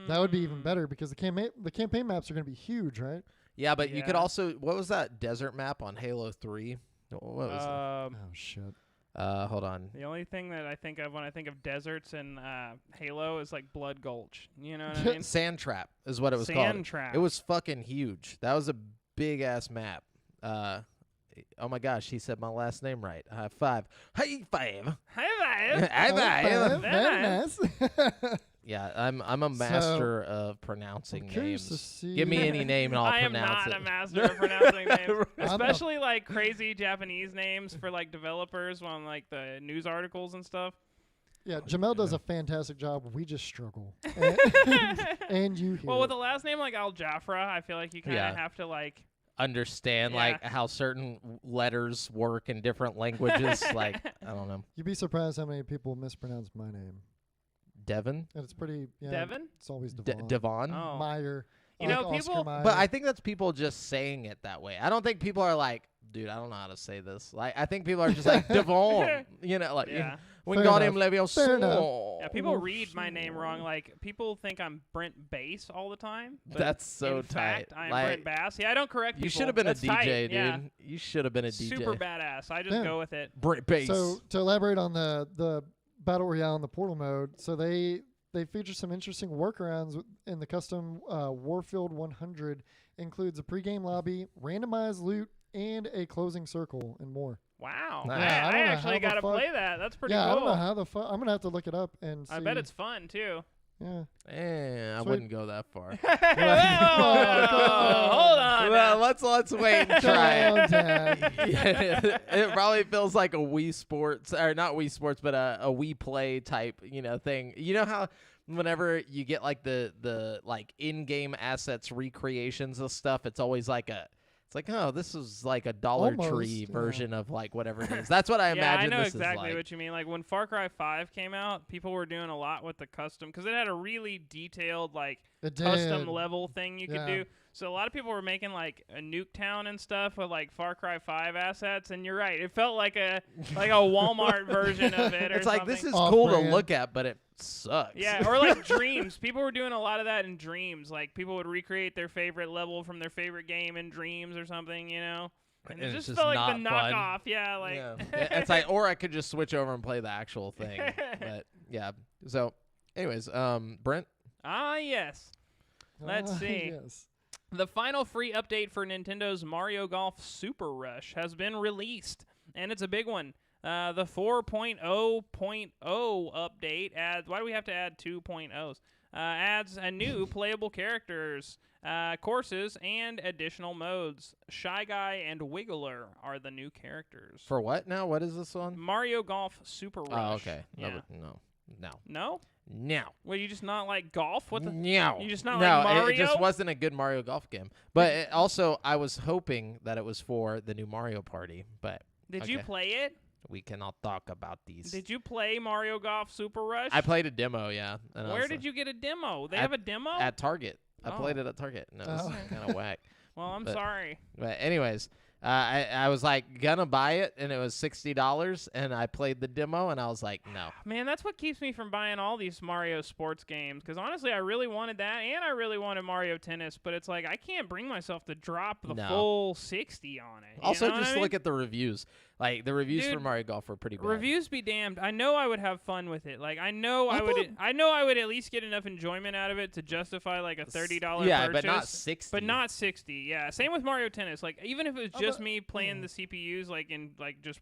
that would be even better because the campaign maps are going to be huge, right?
Yeah, but you could
Yeah.
also. What was that desert map on Halo 3? What was it?
Oh shit!
Hold on.
The only thing that I think of when I think of deserts and Halo is like Blood Gulch. You know what I mean?
Sand Trap is what it was
Sand
called.
Trap.
It was fucking huge. That was a big ass map. Oh my gosh, he said my last name right. High five. High five.
High five.
High five.
Very nice.
Yeah, I'm a master of pronouncing
I'm curious to
names.
see.
Give me any name and I'll
I am
pronounce
not
it.
a master of pronouncing names,
I'm
especially like crazy Japanese names for like developers on like the news articles and stuff.
Yeah, Jamel does a fantastic job. We just struggle. And you hear
Well, with
it.
a last name like Al Jafra, I feel like you kind of
Yeah.
have to like.
Understand
Yeah.
like how certain letters work in different languages. Like I don't know.
You'd be surprised how many people mispronounce my name.
Devon?
And it's pretty. Yeah,
Devon?
It's always Devon.
Devon?
Oh.
Meyer.
You
like
know,
Oscar
people-
Meyer.
But I think that's people just saying it that way. I don't think people are like, dude, I don't know how to say this. Like, I think people are just like, Devon. You know, like,
Yeah.
we
Fair
got
enough.
him Leviosa.
Fair enough.
Yeah, people read my name wrong. Like people think I'm Brent Bass all the time. But
That's so
in
tight.
fact, I'm
Like,
Brent Bass. Yeah, I don't correct people.
you should have been
That's
a DJ,
tight.
dude.
Yeah.
You should have been a DJ.
Super badass. I just
Yeah.
go with it.
Brent Bass.
So to elaborate on the battle royale in the Portal mode, so they feature some interesting workarounds in the custom Warfield 100. Includes a pregame lobby, randomized loot, and a closing circle, and more.
Wow.
Nice.
Yeah, I
I
don't know
actually
how the
got to
fuck-
play that. That's pretty
Yeah, I
cool.
don't know how the fuck. I'm gonna have to look it up and see.
I bet it's fun too.
Yeah.
I
Sweet.
wouldn't go that far.
Hold on.
Well, let's wait and try it.
Calm down.
Yeah, it probably feels like a Wii Sports, or not Wii Sports, but a Wii Play type, thing. You know how whenever you get like the like in-game assets recreations of stuff, it's always like it's like, oh, this is like a Dollar
Almost,
Tree
yeah.
version of like whatever it is. That's what I
Yeah,
imagine
I know
this
exactly
is like.
what you mean. Like when Far Cry 5 came out, people were doing a lot with the custom because it had a really detailed like
It
custom
did.
level thing you could
Yeah.
do. So a lot of people were making like a Nuketown and stuff with like Far Cry 5 assets, and you're right, it felt like a Walmart version of it.
It's
or
like
something.
this is cool to
Off-brand.
look at, but it sucks.
Yeah, or like Dreams. People were doing a lot of that in Dreams. Like people would recreate their favorite level from their favorite game in Dreams or something, And
And
it
it's
just
just
felt like the
not fun.
knockoff. Yeah, like
Yeah. It's like, or I could just switch over and play the actual thing. But yeah. So, anyways, Brent.
yes. Let's see.
Yes.
The final free update for Nintendo's Mario Golf Super Rush has been released, and it's a big one. The 4.0.0 update adds. Why do we have to add 2.0s? Adds a new playable characters, courses, and additional modes. Shy Guy and Wiggler are the new characters.
For what now? What is this one?
Mario Golf Super Rush.
Oh, okay.
Yeah.
No. No.
No?
No.
Well, you just not like golf? What the?
No.
You just not
no,
like Mario?
it just wasn't a good Mario Golf game. But also, I was hoping that it was for the new Mario Party. But
Did you play it?
We cannot talk about these.
Did you play Mario Golf Super Rush?
I played a demo, yeah. And
Where did you get a demo? They have a demo?
At Target. I
Oh.
played it at Target. No, it's kind of whack.
Well, I'm sorry.
But anyways, I was like gonna buy it, and it was $60, and I played the demo, and I was like, no.
Man, that's what keeps me from buying all these Mario sports games. Because honestly, I really wanted that, and I really wanted Mario Tennis. But it's like I can't bring myself to drop the full 60 on it.
Also, just look at the reviews. Like the reviews
Dude,
for Mario Golf were pretty bad.
Reviews be damned. I know I would have fun with it. Like I know I would at least get enough enjoyment out of it to justify like a $30 purchase.
Yeah, but not 60.
But not 60. Yeah, same with Mario Tennis. Like even if it was just me playing the CPUs, like in like just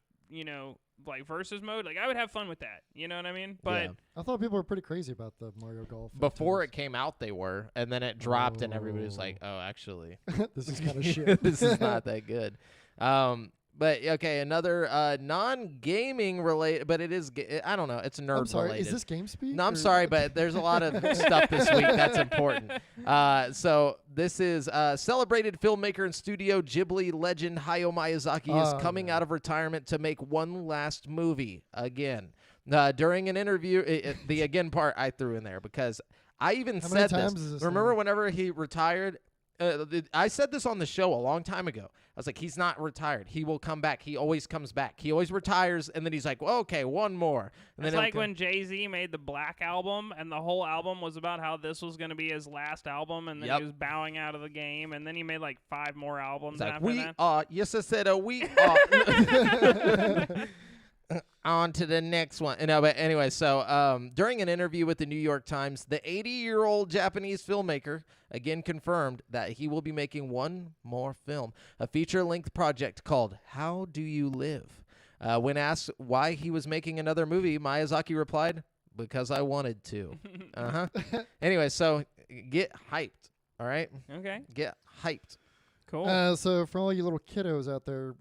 like versus mode, like I would have fun with that. You know what I mean? But
I thought people were pretty crazy about the Mario Golf.
Before it came out, they were, and then it dropped, and everybody was like, "Oh, actually,
this is kind of shit.
This is not that good." But okay, another non-gaming related, but it is. I don't know. It's nerd
I'm sorry.
related.
Is this GameSpeak?
No, I'm sorry, but there's a lot of stuff this week that's important. So this is celebrated filmmaker and studio Ghibli legend Hayao Miyazaki is coming out of retirement to make one last movie again. During an interview, the again part I threw in there because I even said this. Remember whenever he retired? I said this on the show a long time ago. I was like, he's not retired. He will come back. He always comes back. He always retires, and then he's like, well, okay, one more. And
it's like when Jay-Z made the Black Album, and the whole album was about how this was going to be his last album, and then he was bowing out of the game, and then he made like 5 more albums after that.
Yes, I said we on to the next one. No, but anyway, so during an interview with the New York Times, the 80-year-old Japanese filmmaker again confirmed that he will be making one more film, a feature-length project called How Do You Live? When asked why he was making another movie, Miyazaki replied, because I wanted to. Anyway, so get hyped, all right?
Okay.
Get hyped.
Cool.
So for all you little kiddos out there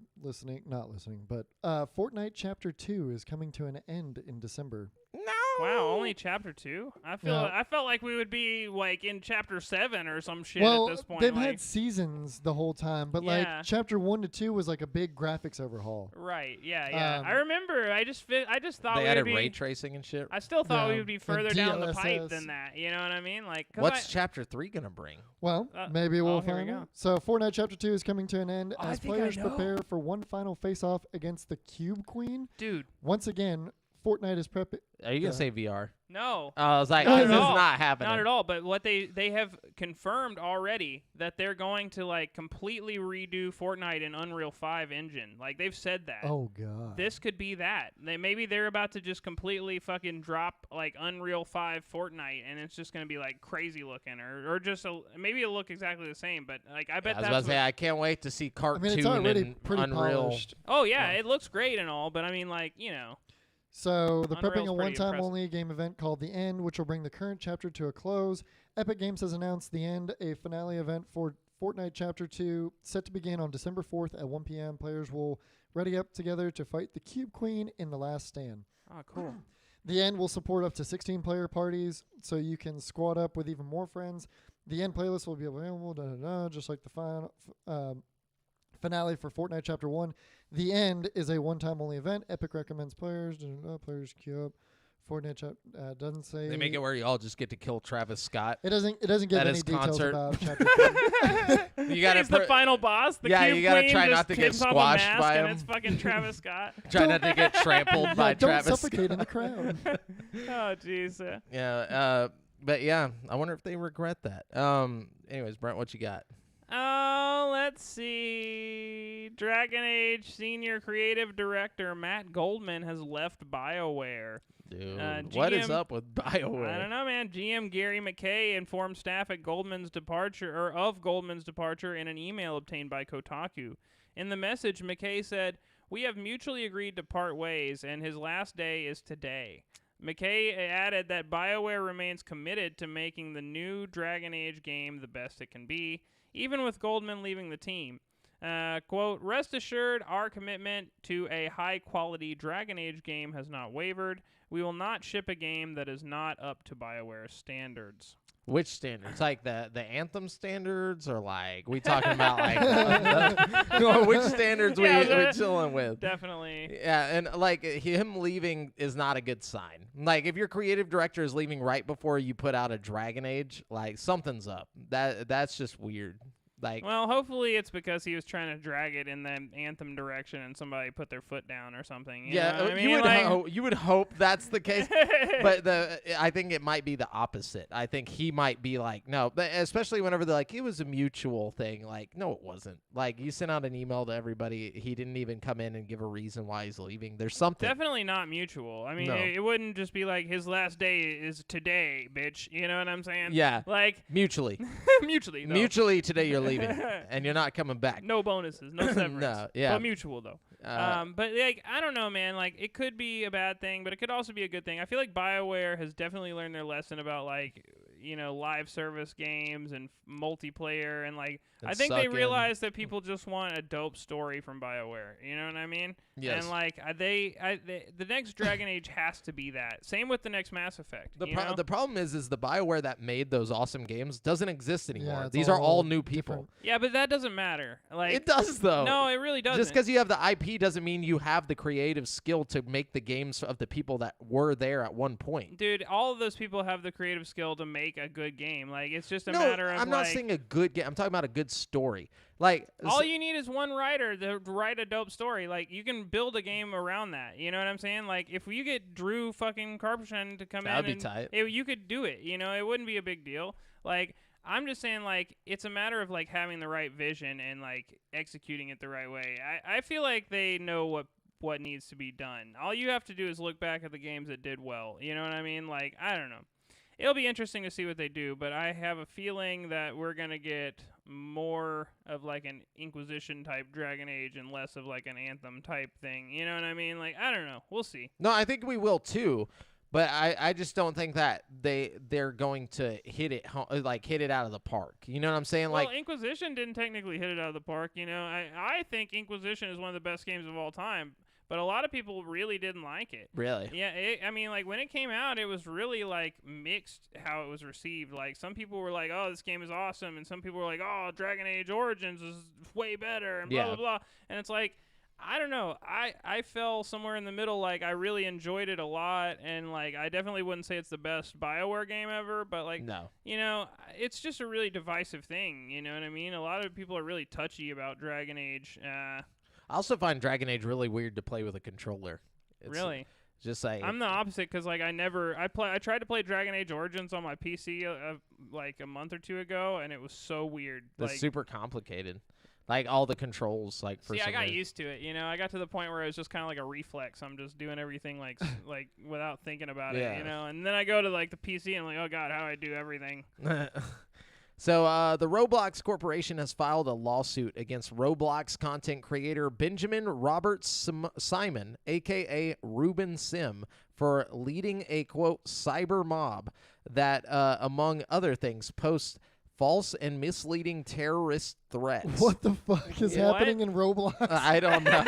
not listening, but Fortnite Chapter 2 is coming to an end in December.
No.
Wow, only Chapter 2? I felt like we would be like in Chapter 7 or some shit
at
this point.
They've had seasons the whole time, but like Chapter 1 to 2 was like a big graphics overhaul.
Right. Yeah. I remember. I just thought
they added ray tracing and shit.
I still thought we would be further down the pipe than that. You know what I mean? Like,
what's Chapter 3 gonna bring?
Well, maybe we'll find out. So Fortnite Chapter 2 is coming to an end as players prepare for one final face-off against the Cube Queen.
Dude.
Once again, Fortnite is prepping.
Are you gonna say VR?
No.
I was like, this is not happening.
Not at all. But what they have confirmed already that they're going to like completely redo Fortnite in Unreal 5 engine. Like they've said that.
Oh god.
This could be that. Maybe they're about to just completely fucking drop like Unreal 5 Fortnite, and it's just gonna be like crazy looking, or just maybe it'll look exactly the same. But like I bet
I was about to say I can't wait to see cartoon
it's already
and
pretty
Unreal.
Polished.
Oh yeah, it looks great and all, but I mean like
So they're prepping
Unreal's
a
pretty
one-time
impressive.
only game event called The End, which will bring the current chapter to a close. Epic Games has announced The End, a finale event for Fortnite Chapter 2, set to begin on December 4th at 1 p.m. Players will ready up together to fight the Cube Queen in the last stand.
Oh, cool.
The End will support up to 16-player parties, so you can squad up with even more friends. The End playlist will be available, just like the final finale for Fortnite Chapter 1. The End is a one-time only event. Epic recommends players. Players queue up. Fortnite doesn't say.
They make it where you all just get to kill Travis Scott.
It doesn't give
at
any
his
details
concert.
about Chapter 2.
You gotta
He's the final boss. The Cube
you gotta
Queen
try
just
not to get
takes off a
squashed
mask
by
and
him.
it's fucking Travis Scott.
Try not to get trampled by
Don't
Travis.
suffocate in the crowd.
Oh, jeez.
Yeah, but yeah, I wonder if they regret that. Anyways, Brent, what you got?
Oh, let's see. Dragon Age senior creative director Matt Goldman has left BioWare.
Dude, what is up with BioWare?
I don't know, man. GM Gary McKay informed staff of Goldman's departure in an email obtained by Kotaku. In the message, McKay said, "We have mutually agreed to part ways, and his last day is today." McKay added that BioWare remains committed to making the new Dragon Age game the best it can be, even with Goldman leaving the team. Quote, rest assured, our commitment to a high-quality Dragon Age game has not wavered. We will not ship a game that is not up to BioWare's standards.
Which standards? Like the Anthem standards, or like we talking about like which standards we chilling with?
Definitely.
Yeah, and like him leaving is not a good sign. Like if your creative director is leaving right before you put out a Dragon Age, like something's up. That's just weird. Like,
well, hopefully it's because he was trying to drag it in the Anthem direction and somebody put their foot down or something. You know what I mean?
You would hope that's the case. But I think it might be the opposite. I think he might be like, no, but especially whenever they're like, it was a mutual thing. Like, no, it wasn't. Like, you sent out an email to everybody. He didn't even come in and give a reason why he's leaving. There's something.
Definitely not mutual. I mean, it wouldn't just be like his last day is today, bitch. You know what I'm saying?
Yeah.
Like,
mutually.
Mutually, though.
Mutually today you're leaving and you're not coming back.
No bonuses, no severance.
No, yeah.
But mutual, though. But like, I don't know, man. Like, it could be a bad thing, but it could also be a good thing. I feel like BioWare has definitely learned their lesson about, like, you know, live service games and multiplayer, and like, I think they realize that people just want a dope story from BioWare. You know what I mean?
Yes.
And like, the next Dragon Age has to be that. Same with the next Mass Effect.
The problem is the BioWare that made those awesome games doesn't exist anymore.
Yeah,
these are all new people.
different.
Yeah, but that doesn't matter. Like,
It does though.
No, it really doesn't.
Just because you have the IP doesn't mean you have the creative skill to make the games of the people that were there at one point.
Dude, all of those people have the creative skill to make a good game. Like, it's just a
No,
matter of
I'm not saying a good game. I'm talking about a good story. Like,
all you need is one writer to write a dope story. Like, you can build a game around that. You know what I'm saying? Like, if you get Drew fucking Carpenter to come
that'd
in,
be tight.
you could do it. You know, it wouldn't be a big deal. Like, I'm just saying, like, it's a matter of like having the right vision and like executing it the right way. I feel like they know what needs to be done. All you have to do is look back at the games that did well. You know what I mean? Like, I don't know. It'll be interesting to see what they do, but I have a feeling that we're going to get more of like an Inquisition type Dragon Age and less of like an Anthem type thing. You know what I mean? Like, I don't know. We'll see.
No, I think we will too, but I just don't think that they're going to hit it out of the park. You know what I'm saying?
Well,
like,
Inquisition didn't technically hit it out of the park. You know, I think Inquisition is one of the best games of all time. But a lot of people really didn't like it.
Really?
Yeah, I mean, like, when it came out, it was really, like, mixed how it was received. Like, some people were like, oh, this game is awesome, and some people were like, oh, Dragon Age Origins is way better, and blah, blah, blah. And it's like, I don't know. I fell somewhere in the middle. Like, I really enjoyed it a lot, and, like, I definitely wouldn't say it's the best BioWare game ever, but, like,
no.
You know, it's just a really divisive thing, you know what I mean? A lot of people are really touchy about Dragon Age.
I also find Dragon Age really weird to play with a controller.
Really?
Just like,
I'm the opposite because like I tried to play Dragon Age Origins on my PC like a month or two ago, and it was so weird.
It's
like,
super complicated. Like all the controls, like for
I got
reason.
used to it. You know, I got to the point where it was just kind of like a reflex. I'm just doing everything like like without thinking about it. You know, and then I go to like the PC and I'm like, oh god, how do I do everything?
So the Roblox Corporation has filed a lawsuit against Roblox content creator Benjamin Robert Simon, a.k.a. Ruben Sim, for leading a, quote, cyber mob that, among other things, posts false and misleading terrorist threats.
What the fuck is happening in Roblox?
I don't know.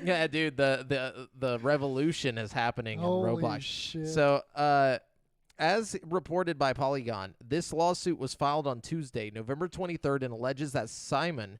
Yeah, dude, the revolution is happening
Holy
in Roblox.
Shit.
So, as reported by Polygon, this lawsuit was filed on Tuesday, November 23rd, and alleges that Simon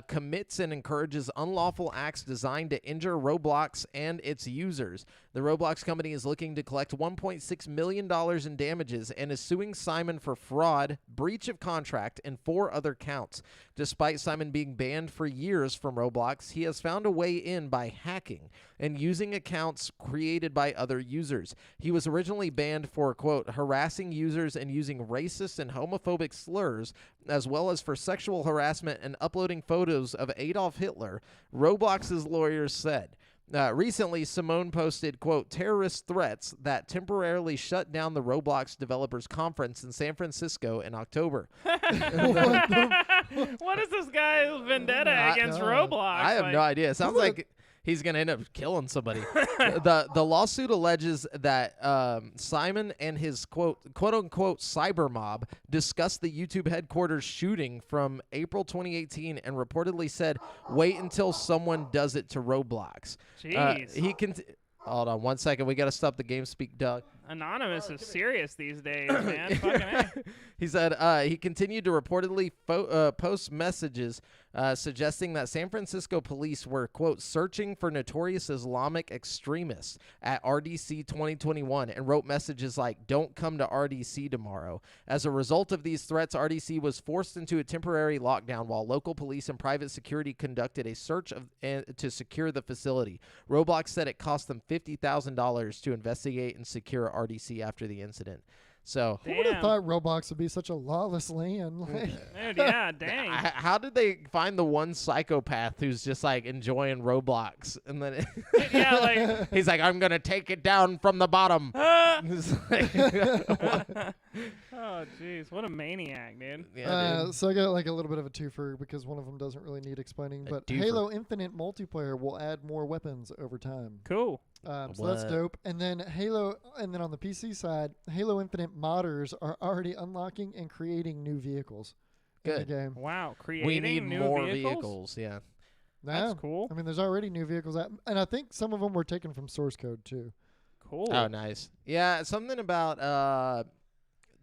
commits and encourages unlawful acts designed to injure Roblox and its users. The Roblox company is looking to collect $1.6 million in damages and is suing Simon for fraud, breach of contract, and 4 other counts. Despite Simon being banned for years from Roblox, he has found a way in by hacking and using accounts created by other users. He was originally banned for, quote, harassing users and using racist and homophobic slurs, as well as for sexual harassment and uploading photos of Adolf Hitler, Roblox's lawyers said. Recently, Simone posted, quote, terrorist threats that temporarily shut down the Roblox Developers Conference in San Francisco in October.
What is this guy's vendetta against Roblox?
I have no idea. It sounds like he's gonna end up killing somebody. The lawsuit alleges that Simon and his quote unquote cyber mob discussed the YouTube headquarters shooting from April 2018 and reportedly said, "Wait until someone does it to Roblox."
Jeez.
Hold on 1 second. We got to stop the game speak, Doug.
Anonymous is serious these days, man. Fucking A.
He said he continued to reportedly post messages suggesting that San Francisco police were, quote, searching for notorious Islamic extremists at RDC 2021 and wrote messages like, "Don't come to RDC tomorrow." As a result of these threats, RDC was forced into a temporary lockdown while local police and private security conducted a search to secure the facility. Roblox said it cost them $50,000 to investigate and secure RDC after the incident. So
who would have thought Roblox would be such a lawless land?
Dude, yeah, dang.
How did they find the one psychopath who's just like enjoying Roblox and then
yeah, like
he's like, "I'm gonna take it down from the bottom." It's like,
oh, jeez, what a maniac, dude.
yeah,
So I got like a little bit of a twofer because one of them doesn't really need explaining. But
twofer.
Halo Infinite multiplayer will add more weapons over time.
Cool.
So that's dope. And then on the PC side, Halo Infinite modders are already unlocking and creating new vehicles in the game.
Wow, creating
we need
new
more
vehicles?
Yeah.
That's cool.
I mean, there's already new vehicles out, and I think some of them were taken from source code too.
Cool.
Oh, nice. Yeah, something about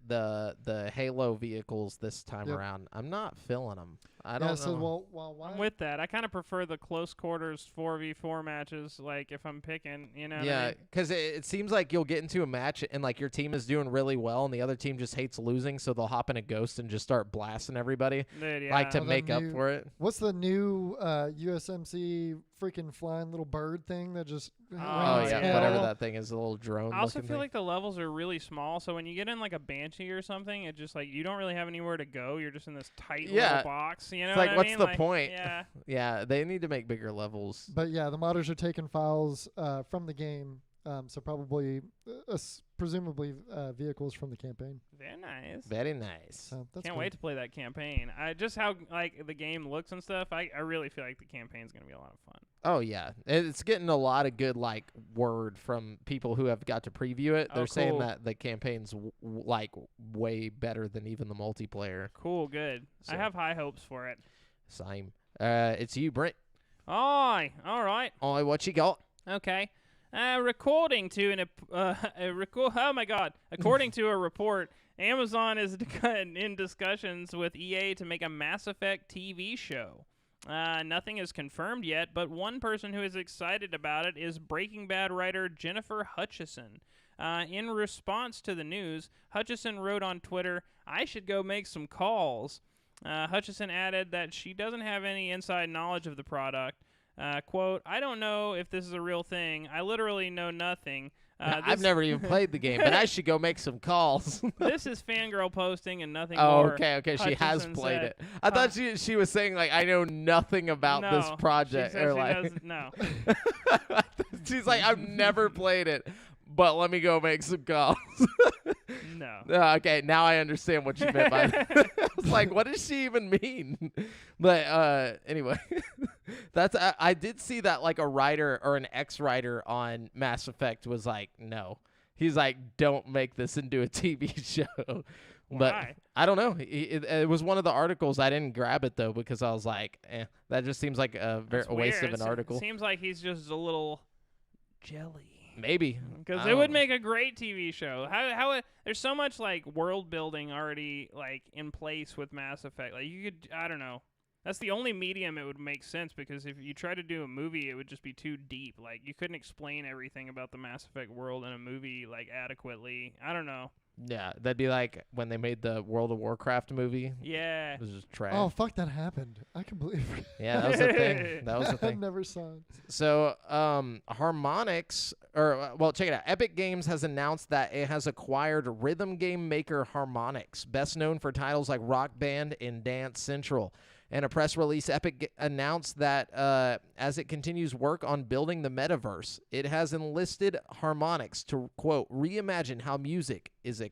the Halo vehicles this time around. I'm not feeling them. I don't know.
So, why?
I'm with that. I kind of prefer the close quarters 4v4 matches, like if I'm picking, you know.
Yeah, because it seems like you'll get into a match and like your team is doing really well and the other team just hates losing, so they'll hop in a ghost and just start blasting everybody,
Dude, yeah.
like to make up for it.
What's the new USMC freaking flying little bird thing that just?
Oh yeah, whatever that thing is, a little drone.
I also feel
thing.
like the levels are really small, so when you get in like a Banshee or something, it just like you don't really have anywhere to go. You're just in this tight little box. You know,
it's like,
what
what's
I mean?
the
Like,
point?
Yeah.
Yeah, they need to make bigger levels.
But yeah, the modders are taking files from the game, so probably, presumably, vehicles from the campaign.
Very nice.
Very nice.
So that's
Can't
cool.
wait to play that campaign. Just how like the game looks and stuff. I really feel like the campaign's gonna be a lot of fun.
Oh yeah, it's getting a lot of good like word from people who have got to preview it. They're saying
cool.
that the campaign's like way better than even the multiplayer.
Cool, good.
So.
I have high hopes for it.
Same. It's you, Brent.
Aye, all right.
Oh, what you got?
Okay. According to a report, Amazon is in discussions with EA to make a Mass Effect TV show. Nothing is confirmed yet, but one person who is excited about it is Breaking Bad writer Jennifer Hutchison. In response to the news, Hutchison wrote on Twitter, "I should go make some calls." Hutchison added that she doesn't have any inside knowledge of the product. Quote, "I don't know if this is a real thing. I literally know nothing.
I've never even played the game, but I should go make some calls."
This is fangirl posting and nothing
Oh,
more.
okay. She has
Hutchison
played
said,
it. I thought she was saying like, "I know nothing about
no,
this project."
She said
or
she
like,
doesn't know.
She's like, "I've never played it, but let me go make some calls."
No.
Okay, now I understand what you meant by that. I was like, what does she even mean? But anyway, that's I did see that like a writer or an ex-writer on Mass Effect was like, no. He's like, don't make this into a TV show. But
Why?
I don't know. It was one of the articles. I didn't grab it though because I was like, that just seems like a waste of an article.
It seems like he's just a little jelly.
Maybe.
Because it would make a great TV show. There's so much like world building already like in place with Mass Effect. Like you could, I don't know. That's the only medium it would make sense because if you try to do a movie, it would just be too deep. Like you couldn't explain everything about the Mass Effect world in a movie like adequately. I don't know.
Yeah, that'd be like when they made the World of Warcraft movie.
Yeah.
It was just trash.
Oh fuck, that happened. I can believe it.
Yeah, that was the thing. That was the
I
thing.
never saw it.
So, Harmonix, check it out. Epic Games has announced that it has acquired rhythm game maker Harmonix, best known for titles like Rock Band and Dance Central. In a press release, Epic announced that as it continues work on building the metaverse, it has enlisted Harmonix to, quote, reimagine how music is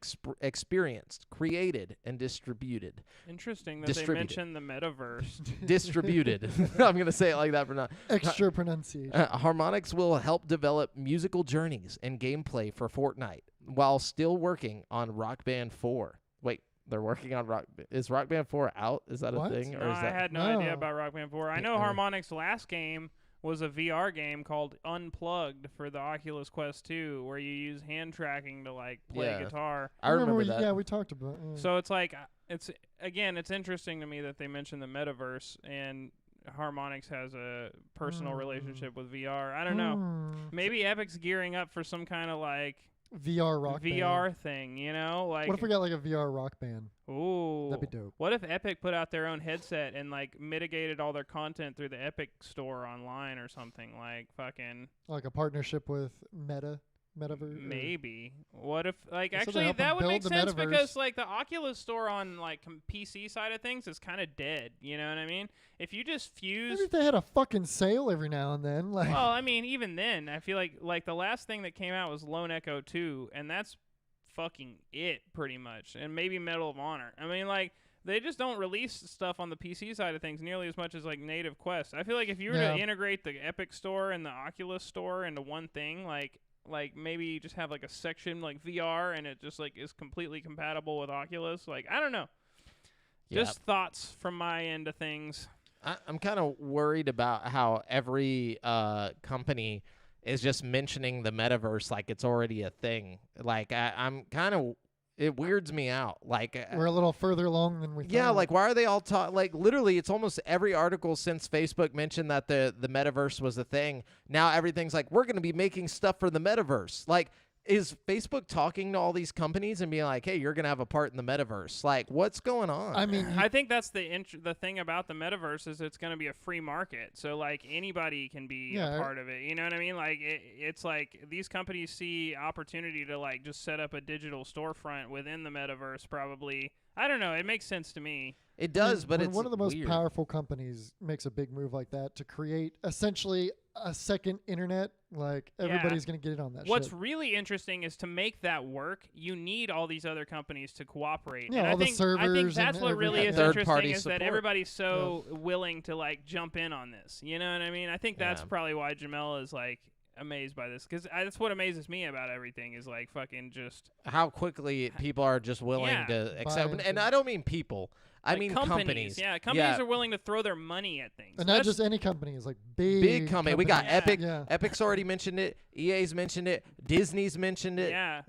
experienced, created, and distributed.
Interesting that they mentioned the metaverse.
Distributed. I'm going to say it like that for now.
Extra pronunciation.
Harmonix will help develop musical journeys and gameplay for Fortnite while still working on Rock Band 4. Wait. They're working on Is Rock Band 4 out? Is that a thing?
No,
or is that
I had no idea about Rock Band 4. I know Harmonix's last game was a VR game called Unplugged for the Oculus Quest 2, where you use hand tracking to like play guitar.
I remember that.
Yeah, we talked about it. Yeah.
So it's like it's interesting to me that they mentioned the metaverse, and Harmonix has a personal relationship with VR. I don't know. Maybe Epic's gearing up for some kind of like
VR
band thing, you know? Like,
what if we got like a VR rock band?
Ooh.
That'd be dope.
What if Epic put out their own headset and like mitigated all their content through the Epic store online or something, like fucking
like a partnership with Metaverse?
Maybe. What if like
So
actually that would make
the
sense
metaverse.
because like the Oculus store on like PC side of things is kind of dead, you know what I mean? If you just fuse
Maybe if they had a fucking sale every now and then, like.
Well, I mean, even then, I feel like the last thing that came out was Lone Echo 2, and that's fucking it, pretty much. And maybe Medal of Honor. I mean, like, they just don't release stuff on the PC side of things nearly as much as, like, native Quest. I feel like if you were to integrate the Epic store and the Oculus store into one thing, like maybe you just have, like, a section, like, VR, and it just, like, is completely compatible with Oculus. Like, I don't know.
Yep.
Just thoughts from my end of things.
I'm kind of worried about how every company is just mentioning the metaverse like it's already a thing. Like I'm kind of, it weirds me out. Like
we're a little further along than we thought.
Yeah, like why are they all like literally it's almost every article since Facebook mentioned that the metaverse was a thing. Now everything's like we're going to be making stuff for the metaverse. Like is Facebook talking to all these companies and being like, hey, you're going to have a part in the metaverse? Like, what's going on?
I mean,
I think that's the thing about the metaverse is it's going to be a free market. So, like, anybody can be a part of it. You know what I mean? Like, it's like these companies see opportunity to, like, just set up a digital storefront within the metaverse probably. I don't know. It makes sense to me.
It does, but
when
it's
one of the most
weird.
powerful companies makes a big move like that to create essentially a second internet, like everybody's going to get in on that
What's
shit.
really interesting is to make that work, you need all these other companies to cooperate.
Yeah,
and
all the servers
I think that's
and
what really is
everything.
interesting
Third-party
is
support.
that everybody's so willing to like jump in on this. You know what I mean? I think that's probably why Jamel is like amazed by this because that's what amazes me about everything is like fucking just
how quickly people are just willing to accept. And I don't mean people. I mean companies.
Yeah, companies are willing to throw their money at things.
And not just any company. It's like big
company. We got Epic.
Yeah.
Epic's already mentioned it. EA's mentioned it. Disney's mentioned it.
Yeah.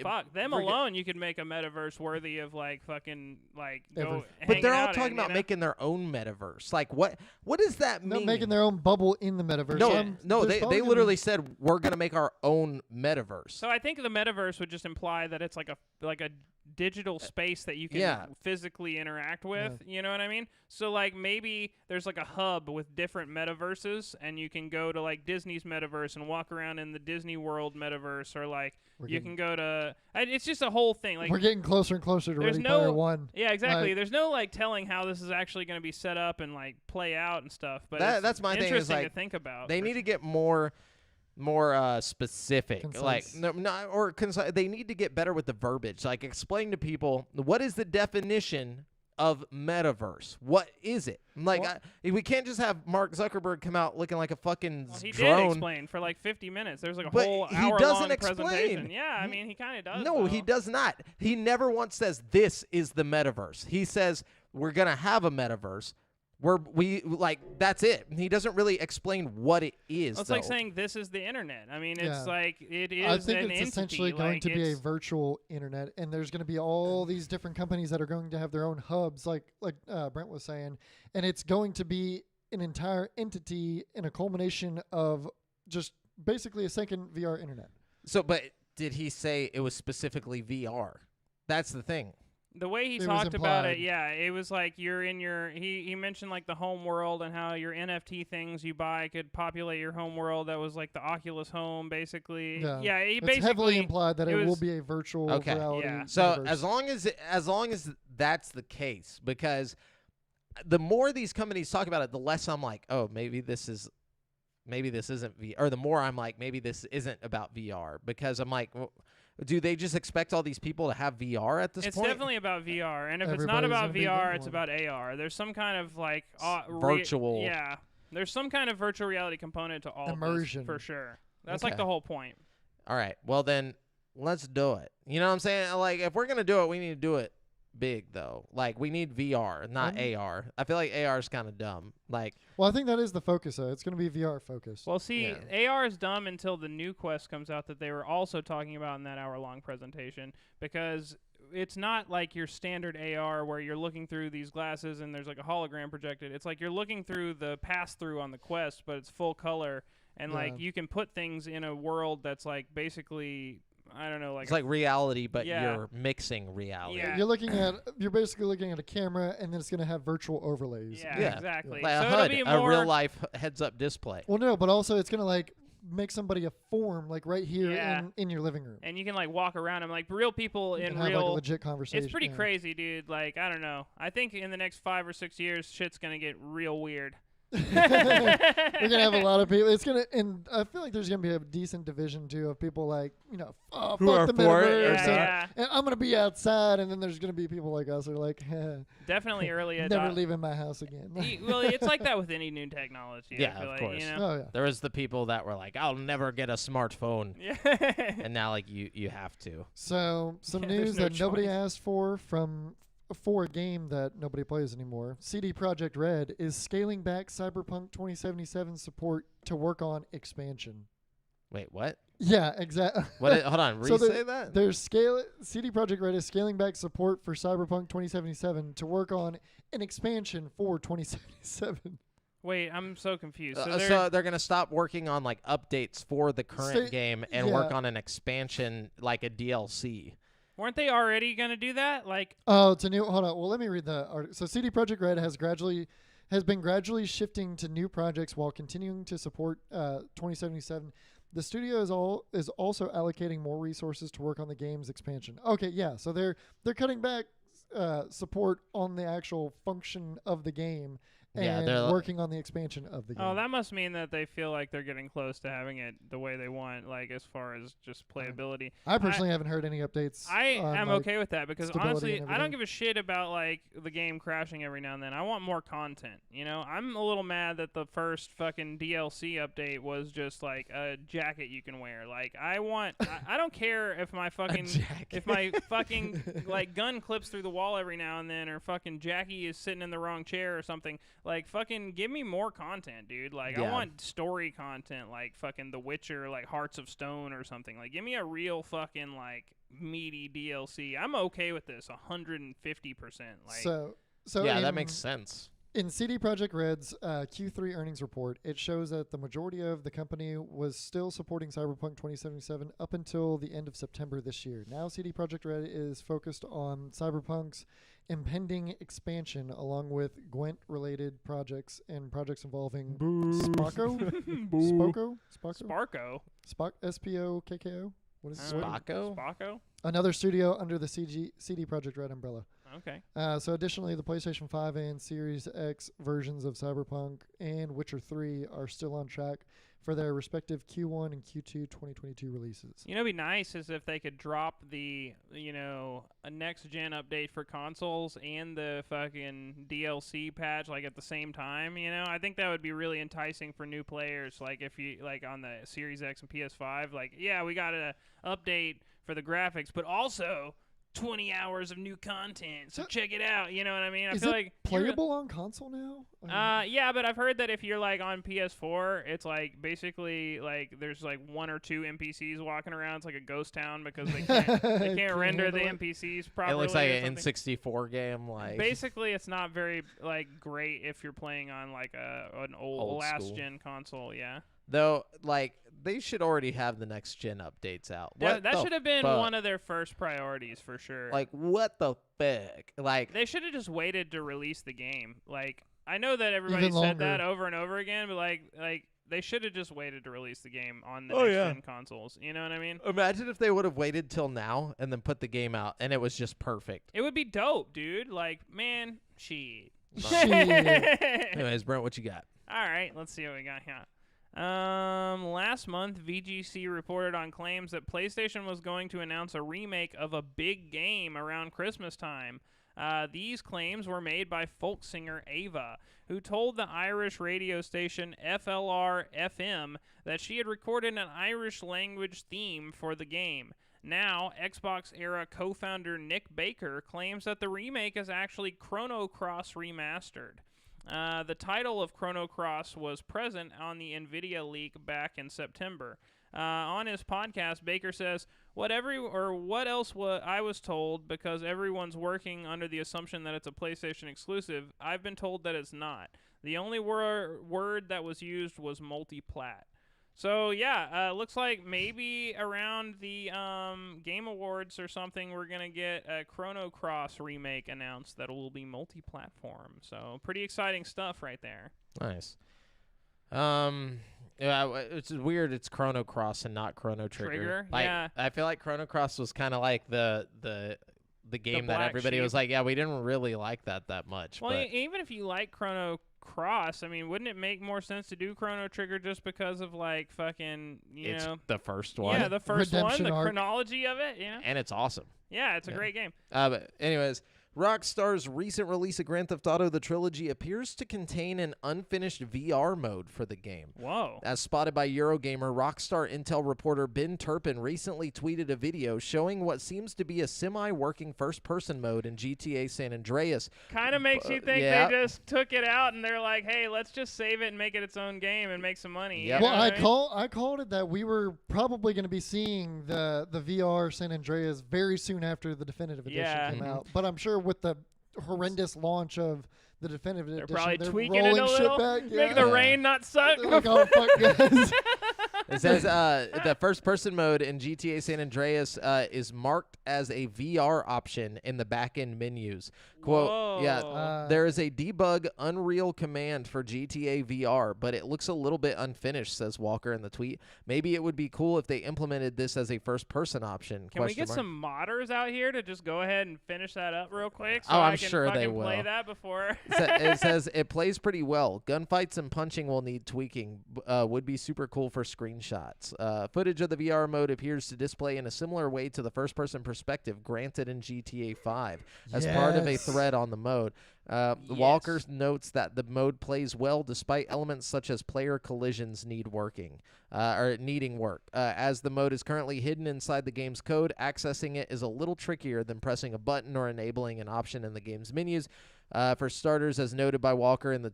Fuck them alone. You could make a metaverse worthy of like fucking like go.
But they're all talking about making their own metaverse. Like what does that mean?
No, making their own bubble in the metaverse.
No, they literally said we're gonna make our own metaverse.
So I think the metaverse would just imply that it's like a digital space that you can physically interact with. You know what I mean? So like maybe there's like a hub with different metaverses and you can go to like Disney's metaverse and walk around in the Disney World metaverse or like you can go to it's just a whole thing. Like
we're getting closer and closer to Ready Player One.
Yeah, exactly. There's no like telling how this is actually going to be set up and like play out and stuff, but
that's my thing is like
to think about.
They need to get more specific,
concise.
like they need to get better with the verbiage. Like explain to people what is the definition of metaverse. What is it? Like we can't just have Mark Zuckerberg come out looking like a fucking
he
drone.
did explain for like 50 minutes. There's like a
But
whole
he
hour
doesn't
long
explain.
presentation. Yeah, I mean he kind of does.
No,
though.
he does not. He never once says this is the metaverse. He says we're gonna have a metaverse. That's it. He doesn't really explain what it is.
It's like saying this is the internet. I mean, it's like it is.
I think
an
it's
entity.
essentially going to be a
it's-
virtual internet, and there's going to be all these different companies that are going to have their own hubs, like Brent was saying, and it's going to be an entire entity and a culmination of just basically a second VR internet.
So, but did he say it was specifically VR? That's the thing.
The way he
It was
talked about it,
implied.
it was like you're in your. He mentioned like the home world and how your NFT things you buy could populate your home world. That was like the Oculus Home, basically. Yeah, he
it's
basically
heavily implied that it will
was-
be a virtual reality.
Yeah.
So
universe.
as long as that's the case, because the more these companies talk about it, the less I'm like, oh, maybe this isn't VR. Or the more I'm like, maybe this isn't about VR, because I'm like, well, do they just expect all these people to have VR at this point?
It's definitely about VR, and if it's not
Everybody's
about
gonna be
VR,
getting
it's
one.
about AR. There's some kind of like
virtual.
yeah, there's some kind of virtual reality component to all
Immersion.
of this, for sure. That's like
Okay.
the whole point.
All right. Well, then let's do it. You know what I'm saying? Like, if we're going to do it, we need to do it big, though. Like, we need VR, not AR. I feel like AR is kind of dumb. Like,
Well, I think that is the focus, though. It's going to be VR focused.
Well, see,
Yeah.
AR is dumb until the new Quest comes out that they were also talking about in that hour-long presentation, because it's not like your standard AR where you're looking through these glasses and there's like a hologram projected. It's like you're looking through the pass-through on the Quest, but it's full color, and like
Yeah.
you can put things in a world that's like basically, I don't know, like
it's like reality, but
Yeah.
you're mixing reality.
Yeah.
You're basically looking at a camera, and then it's going to have virtual overlays.
yeah,
Yeah.
exactly.
Like
So
a
it'll
HUD,
be
a
more
real-life heads-up display.
Well, no, but also it's going to like make somebody a form like right here
Yeah.
in your living room.
and you can like walk around them like real people
You
in
can have
real.
like a legit conversation.
It's pretty
yeah.
crazy, dude. Like, I don't know. I think in the next 5 or 6 years, shit's gonna get real weird.
We're gonna have a lot of people. It's gonna, and I feel like there's gonna be a decent division too of people like, you know, oh,
Who are
fuck the
for it,
metaverse,
Yeah, yeah.
and I'm gonna be outside, and then there's gonna be people like us who are like,
Definitely early
never
adopters.
leaving my house again.
Well, it's like that with any new technology.
Yeah,
I feel
of
like,
course.
You know?
Oh yeah.
There was the people that were like, I'll never get a smartphone.
Yeah.
And now, like, you have to.
So some
Yeah, there's
news
no
that nobody
choice.
asked for a game that nobody plays anymore. CD Projekt Red is scaling back Cyberpunk 2077 support to work on expansion.
Wait, what?
Yeah, exactly.
Hold on,
So
re-say that?
CD Projekt Red is scaling back support for Cyberpunk 2077 to work on an expansion for 2077.
Wait, I'm so confused.
So they're going to stop working on, like, updates for the current game and work
yeah.
on an expansion, like a DLC.
weren't they already gonna do that? Like,
Oh, it's a new. Hold on. Well, let me read the article. So CD Projekt Red has been gradually shifting to new projects while continuing to support 2077. The studio is also allocating more resources to work on the game's expansion. Okay, yeah. So they're cutting back support on the actual function of the game
Yeah,
and
they're
working on the expansion of the game.
oh, that must mean that they feel like they're getting close to having it the way they want, like as far as just playability.
I personally haven't heard any updates.
I
on,
am
like,
okay with that because
stability
honestly,
and
I don't
everything.
give a shit about like the game crashing every now and then. I want more content. You know, I'm a little mad that the first fucking DLC update was just like a jacket you can wear. Like, I don't care if my fucking if my fucking like gun clips through the wall every now and then, or fucking Jackie is sitting in the wrong chair or something. Like, fucking give me more content, dude. Like, I
Yeah.
want story content, like fucking The Witcher, like Hearts of Stone or something. Like, give me a real fucking like meaty DLC. I'm okay with this 150%. Like,
so
yeah, that
in-
makes sense.
In CD Projekt Red's Q3 earnings report, it shows that the majority of the company was still supporting Cyberpunk 2077 up until the end of September this year. Now CD Projekt Red is focused on Cyberpunk's impending expansion along with Gwent-related projects and projects involving Spocko? Spocko?
Sparko.
S-P-O-K-K-O? What is it?
Spocko?
Spocko?
Another studio under the CD Projekt Red umbrella.
Okay.
So additionally, the PlayStation 5 and Series X versions of Cyberpunk and Witcher 3 are still on track for their respective Q1 and Q2 2022 releases.
You know, it'd be nice is if they could drop the, you know, a next-gen update for consoles and the fucking DLC patch, like, at the same time, you know? I think that would be really enticing for new players. Like, if you, like, on the Series X and PS5, like, yeah, we got an update for the graphics, but also 20 hours of new content, so check it out, you know what I mean? I
Is
feel
it
like
playable on console now?
yeah, but I've heard that if you're like on PS4, it's like basically like there's like 1 or 2 NPCs walking around. It's like a ghost town because they can't render the
handle it.
NPCs
It
properly.
looks like
or
an
something.
N64 game. Like,
Basically, it's not very like great if you're playing on like an
Old
last
school.
gen console. Yeah,
though, like, they should already have the next gen updates out.
that
What
should have been
fuck?
one of their first priorities for sure.
Like, what the fuck? Like,
They should have just waited to release the game. Like, I know that everybody
Even
said that
longer.
over and over again, but like they should have just waited to release the game on the
Oh,
next
yeah.
gen consoles. You know what I mean?
imagine if they would have waited till now and then put the game out and it was just perfect.
It would be dope, dude. Like, man, shit.
Anyways, Brent, what you got?
All right, let's see what we got here. Last month, VGC reported on claims that PlayStation was going to announce a remake of a big game around Christmas time. These claims were made by folk singer Ava, who told the Irish radio station FLR-FM that she had recorded an Irish language theme for the game. Now, Xbox-era co-founder Nick Baker claims that the remake is actually Chrono Cross remastered. The title of Chrono Cross was present on the NVIDIA leak back in September. On his podcast, Baker says, what else I was told, because everyone's working under the assumption that it's a PlayStation exclusive, I've been told that it's not. The only word that was used was multi-plat. So, yeah, looks like maybe around the Game Awards or something, we're going to get a Chrono Cross remake announced that will be multi-platform. So, pretty exciting stuff right there.
Nice. Yeah, it's weird it's Chrono Cross and not Chrono Trigger. Like,
yeah.
I feel like Chrono Cross was kind of like the game that everybody was like, yeah, we didn't really like that much.
Well,
but
even if you like Chrono Cross, I mean, wouldn't it make more sense to do Chrono Trigger just because of like fucking,
it's
know,
the first one.
Yeah, the first
Redemption
one, the
arc.
chronology of it, yeah.
And it's awesome.
Yeah, it's a great game.
But anyways, Rockstar's recent release of Grand Theft Auto: The Trilogy appears to contain an unfinished VR mode for the game.
Whoa.
As spotted by Eurogamer, Rockstar Intel reporter Ben Turpin recently tweeted a video showing what seems to be a semi-working first-person mode in GTA San Andreas.
Kind of makes you think
yeah.
they just took it out and they're like, hey, let's just save it and make it its own game and make some money.
Yep.
You know
Well,
what I mean?
I called it that we were probably going to be seeing the VR San Andreas very soon after the definitive edition
Yeah.
came out. But I'm sure with the horrendous launch of the definitive
They're
edition,
probably
they're
tweaking it
rolling
a
shit
little,
back.
make
Yeah.
the rain not suck.
They're like, oh, fuck, guys.
It says the first-person mode in GTA San Andreas is marked as a VR option in the back-end menus. Quote,
Whoa.
yeah, there is a debug Unreal command for GTA VR, but it looks a little bit unfinished, says Walker in the tweet. Maybe it would be cool if they implemented this as a first-person option.
Can we get some modders out here to just go ahead and finish that up real quick so
Oh, I'm
I can
sure they
fucking play
will.
that before?
It says it plays pretty well. Gunfights and punching will need tweaking. Would be super cool for screenshots. Footage of the VR mode appears to display in a similar way to the first-person perspective granted in GTA 5 as part of a thread on the mode. Walker notes that the mode plays well despite elements such as player collisions needing work. As the mode is currently hidden inside the game's code, accessing it is a little trickier than pressing a button or enabling an option in the game's menus. For starters, as noted by Walker in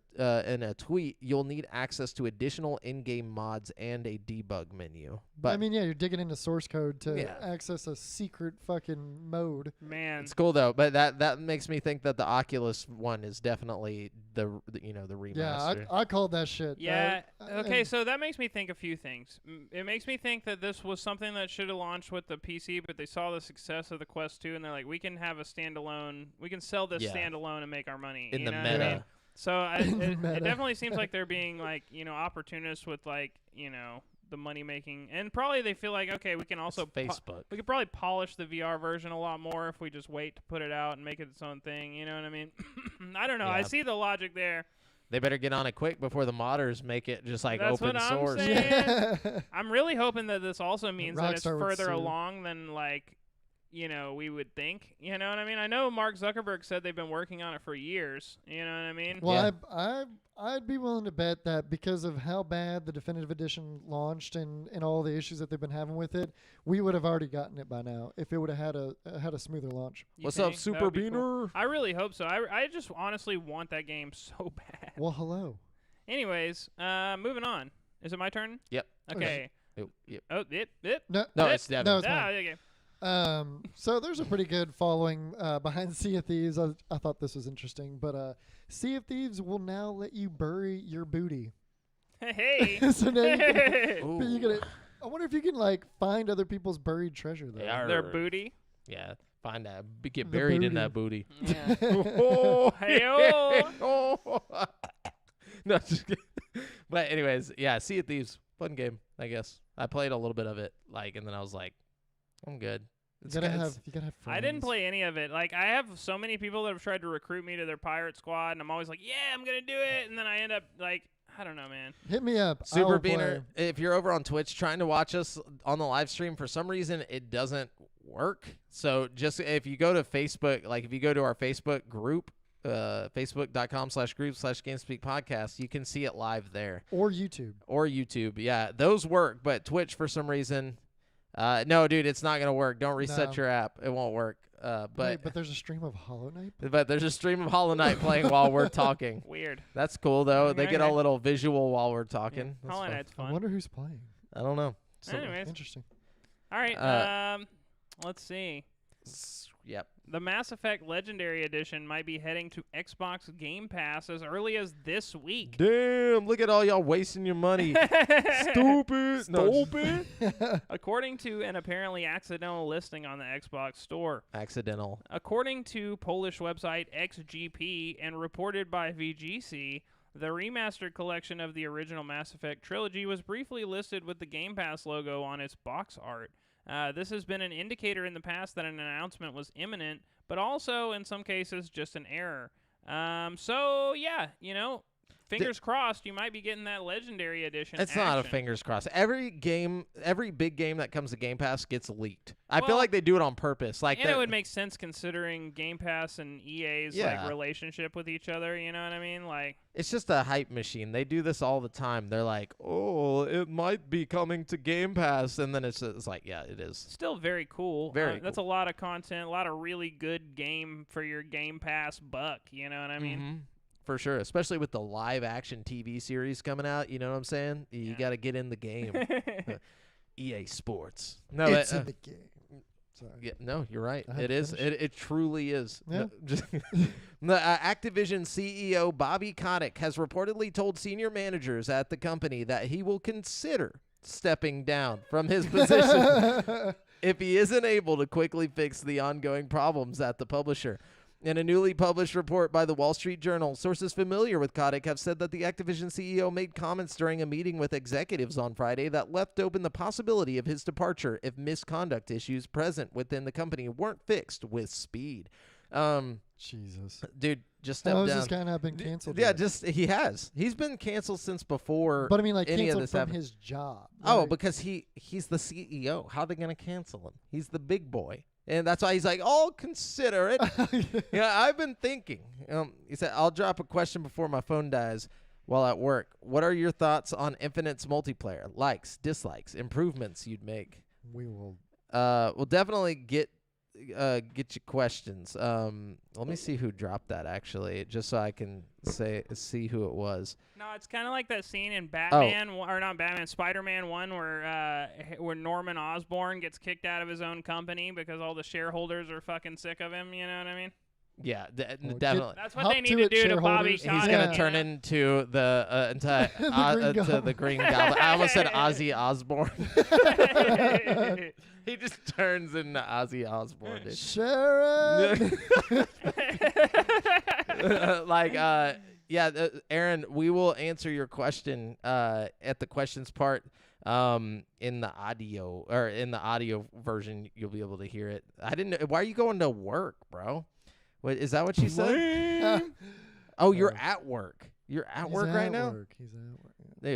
a tweet, you'll need access to additional in-game mods and a debug menu. But
I mean, yeah, you're digging into source code to
Yeah.
access a secret fucking mode.
Man.
it's cool though. But that makes me think that the Oculus one is definitely the remaster.
Yeah, I called that shit.
Yeah. Okay,
and-
so that makes me think a few things. It makes me think that this was something that should have launched with the PC, but they saw the success of the Quest 2, and they're like, we can have a standalone. We can sell this
Yeah.
standalone and make our money.
In
you
the
know what I
meta.
mean? So
In the
it
meta.
definitely seems like they're being like, opportunists with like, the money making, and probably they feel like, okay, we can also
Facebook.
we could probably polish the VR version a lot more if we just wait to put it out and make it its own thing. You know what I mean? I don't know. I
Yeah.
see the logic there.
They better get on it quick before the modders make it just like
That's
open
what I'm
source.
saying. I'm really hoping that this also means that it's
Rockstar would
further
sue.
along than like, we would think. You know what I mean? I know Mark Zuckerberg said they've been working on it for years. You know what I mean?
Well, I'd be willing to bet that because of how bad the definitive edition launched and all the issues that they've been having with it, we would have already gotten it by now if it would have had a smoother launch.
You
What's
think?
up,
That
Super
would be cool.
Beaner?
I really hope so. I just honestly want that game so bad.
Well, hello.
Anyways, moving on. Is it my turn?
Yep.
Okay.
Yep.
Oh, it.
No,
No,
It-
it's Devin.
no, it's
Ah,
mine.
okay.
So there's a pretty good following behind Sea of Thieves. I thought this was interesting, but Sea of Thieves will now let you bury your booty.
Hey.
So now you can,
Ooh.
but you can, I wonder if you can like find other people's buried treasure though.
Yeah.
Their booty.
Yeah, find that. Get
The
buried in
booty.
that booty.
Yeah.
Oh,
Hey-o.
No, just kidding. But anyways, yeah, Sea of Thieves, fun game, I guess. I played a little bit of it, and then I was like, I'm good. It's
You gotta
good.
have friends.
I didn't play any of it. Like, I have so many people that have tried to recruit me to their pirate squad, and I'm always like, yeah, I'm gonna do it, and then I end up like, I don't know, man.
Hit me up.
Super
I'll
Beaner,
play.
if you're over on Twitch trying to watch us on the live stream, for some reason it doesn't work. So just if you go to Facebook, like if you go to our Facebook group, facebook.com/group/GameSpeak podcast, you can see it live there.
Or YouTube.
Yeah, those work, but Twitch for some reason, no, dude, it's not gonna work. Don't reset your app; it won't work.
But there's a stream of Hollow Knight.
But there's a stream of Hollow Knight playing while we're talking.
Weird.
That's cool though. They get a
Okay.
little visual while we're talking.
Yeah. Hollow
That's
Knight's
I
fun.
wonder who's playing.
fun. I don't know.
Anyways,
Interesting.
all right. Let's see.
Yep.
The Mass Effect Legendary Edition might be heading to Xbox Game Pass as early as this week.
Damn! Look at all y'all wasting your money. Stupid.
Stupid. According to an apparently accidental listing on the Xbox Store.
Accidental.
According to Polish website XGP and reported by VGC, the remastered collection of the original Mass Effect trilogy was briefly listed with the Game Pass logo on its box art. This has been an indicator in the past that an announcement was imminent, but also, in some cases, just an error. So, yeah, fingers crossed, you might be getting that Legendary Edition
It's
action.
not a fingers crossed. Every big game that comes to Game Pass gets leaked. I feel
Well,
like they do it on purpose. Like
And it would make sense considering Game Pass and EA's relationship with each other, you know what I mean? Like,
it's just a hype machine. They do this all the time. They're like, oh, it might be coming to Game Pass. And then it's like, yeah, it is.
still very cool.
Very
That's a lot of content, a lot of really good game for your Game Pass buck, you know what I mean?
Mhm. For sure, especially with the live action TV series coming out. You know what I'm saying? You got to get in the game. EA Sports. No,
It's in the game. Sorry.
Yeah, no, you're right.
I had
It
to
is.
finish.
It truly is.
Yeah.
The Activision CEO Bobby Kotick has reportedly told senior managers at the company that he will consider stepping down from his position if he isn't able to quickly fix the ongoing problems at the publisher. In a newly published report by the Wall Street Journal, sources familiar with Kotick have said that the Activision CEO made comments during a meeting with executives on Friday that left open the possibility of his departure if misconduct issues present within the company weren't fixed with speed.
Jesus.
Dude, just step
How has
down.
this guy not been canceled
Yeah,
yet?
he's been canceled since before.
But I mean, like,
any of
canceled
this
from
happened.
his job.
Oh,
Like,
because he's the CEO. How are they gonna cancel him? He's the big boy. And that's why he's like, I'll consider it. Yeah, I've been thinking. He said, I'll drop a question before my phone dies while at work. What are your thoughts on Infinite's multiplayer? Likes, dislikes, improvements you'd make?
we will.
We'll definitely get your questions. Let me see who dropped that, actually, just so I can see who it was.
No, it's kind of like that scene in Batman, or not Batman, Spider-Man 1 where Norman Osborn gets kicked out of his own company because all the shareholders are fucking sick of him, you know what I mean?
Yeah,
Well,
definitely.
That's what
Hop
they
to
need to
it,
do to Bobby
shareholders.
He's
Kotick.
gonna
Yeah.
turn into the
The
the
Green
Green Goblin. I almost said Ozzy Osbourne. He just turns into Ozzy Osbourne. Dude.
Sharon.
Aaron, we will answer your question at the questions part in the audio version. You'll be able to hear it. I didn't know. Why are you going to work, bro? What is that? What you said? Oh, you're at work. You're at
He's
work
at
right now,
work. He's at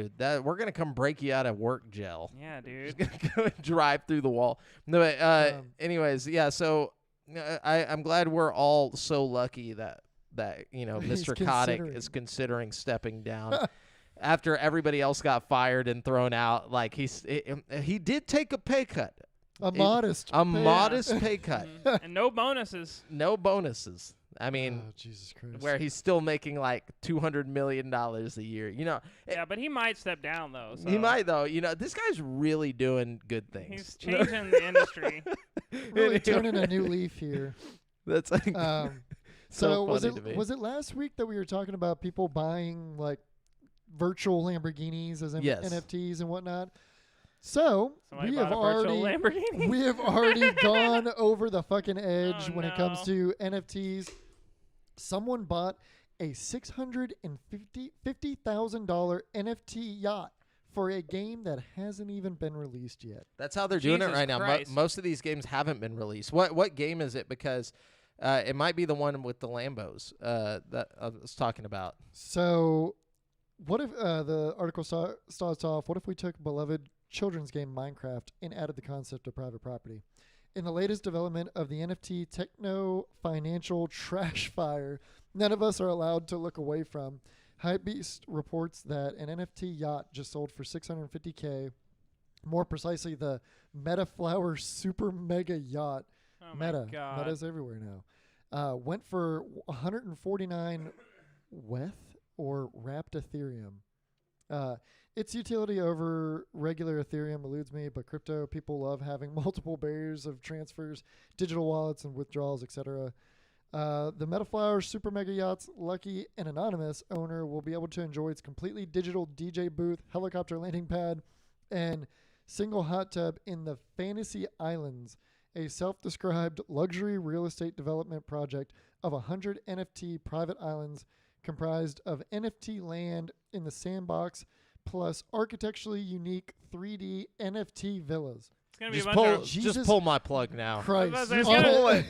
work.
dude. We're gonna come break you out of work jail.
Yeah, dude.
Just gonna go and drive through the wall. No, but, anyways, yeah. So I'm glad we're all so lucky that
He's
Mr. Kotick
considering.
is considering stepping down after everybody else got fired and thrown out. Like he did take a pay cut,
A modest.
a
pay.
modest pay cut,
And no bonuses.
no bonuses. I mean,
Oh, Jesus Christ.
where he's still making like $200 million a year.
Yeah, but he might step down, though. So
He might though. This guy's really doing good things.
He's changing the industry.
really turning a new leaf here.
That's like
So was
funny to me.
it last week that we were talking about people buying like virtual Lamborghinis as
Yes.
NFTs and whatnot? So
Somebody
we
bought
have
a virtual
already
Lamborghini.
gone over the fucking edge
Oh,
when it comes
no.
to NFTs. Someone bought a $650,000 NFT yacht for a game that hasn't even been released yet.
That's how they're doing it
Jesus
right now.
Christ.
Most of these games haven't been released. What game is it? Because it might be the one with the Lambos that I was talking about.
So, what if the article starts off, what if we took beloved children's game Minecraft and added the concept of private property? In the latest development of the NFT techno-financial trash fire none of us are allowed to look away from, Hypebeast reports that an NFT yacht just sold for $650K. More precisely, the Meta Flower Super Mega Yacht.
Oh my God.
Meta's everywhere now. Went for 149 WETH or wrapped Ethereum. Its utility over regular Ethereum eludes me, but crypto people love having multiple barriers of transfers, digital wallets, and withdrawals, etc. The Metaflower Super Mega Yacht's lucky and anonymous owner will be able to enjoy its completely digital DJ booth, helicopter landing pad, and single hot tub in the Fantasy Islands, a self-described luxury real estate development project of 100 NFT private islands comprised of NFT land in the sandbox plus architecturally unique 3D NFT villas.
It's gonna be a bunch of
Just pull my plug now.
Christ.
There's
Oh,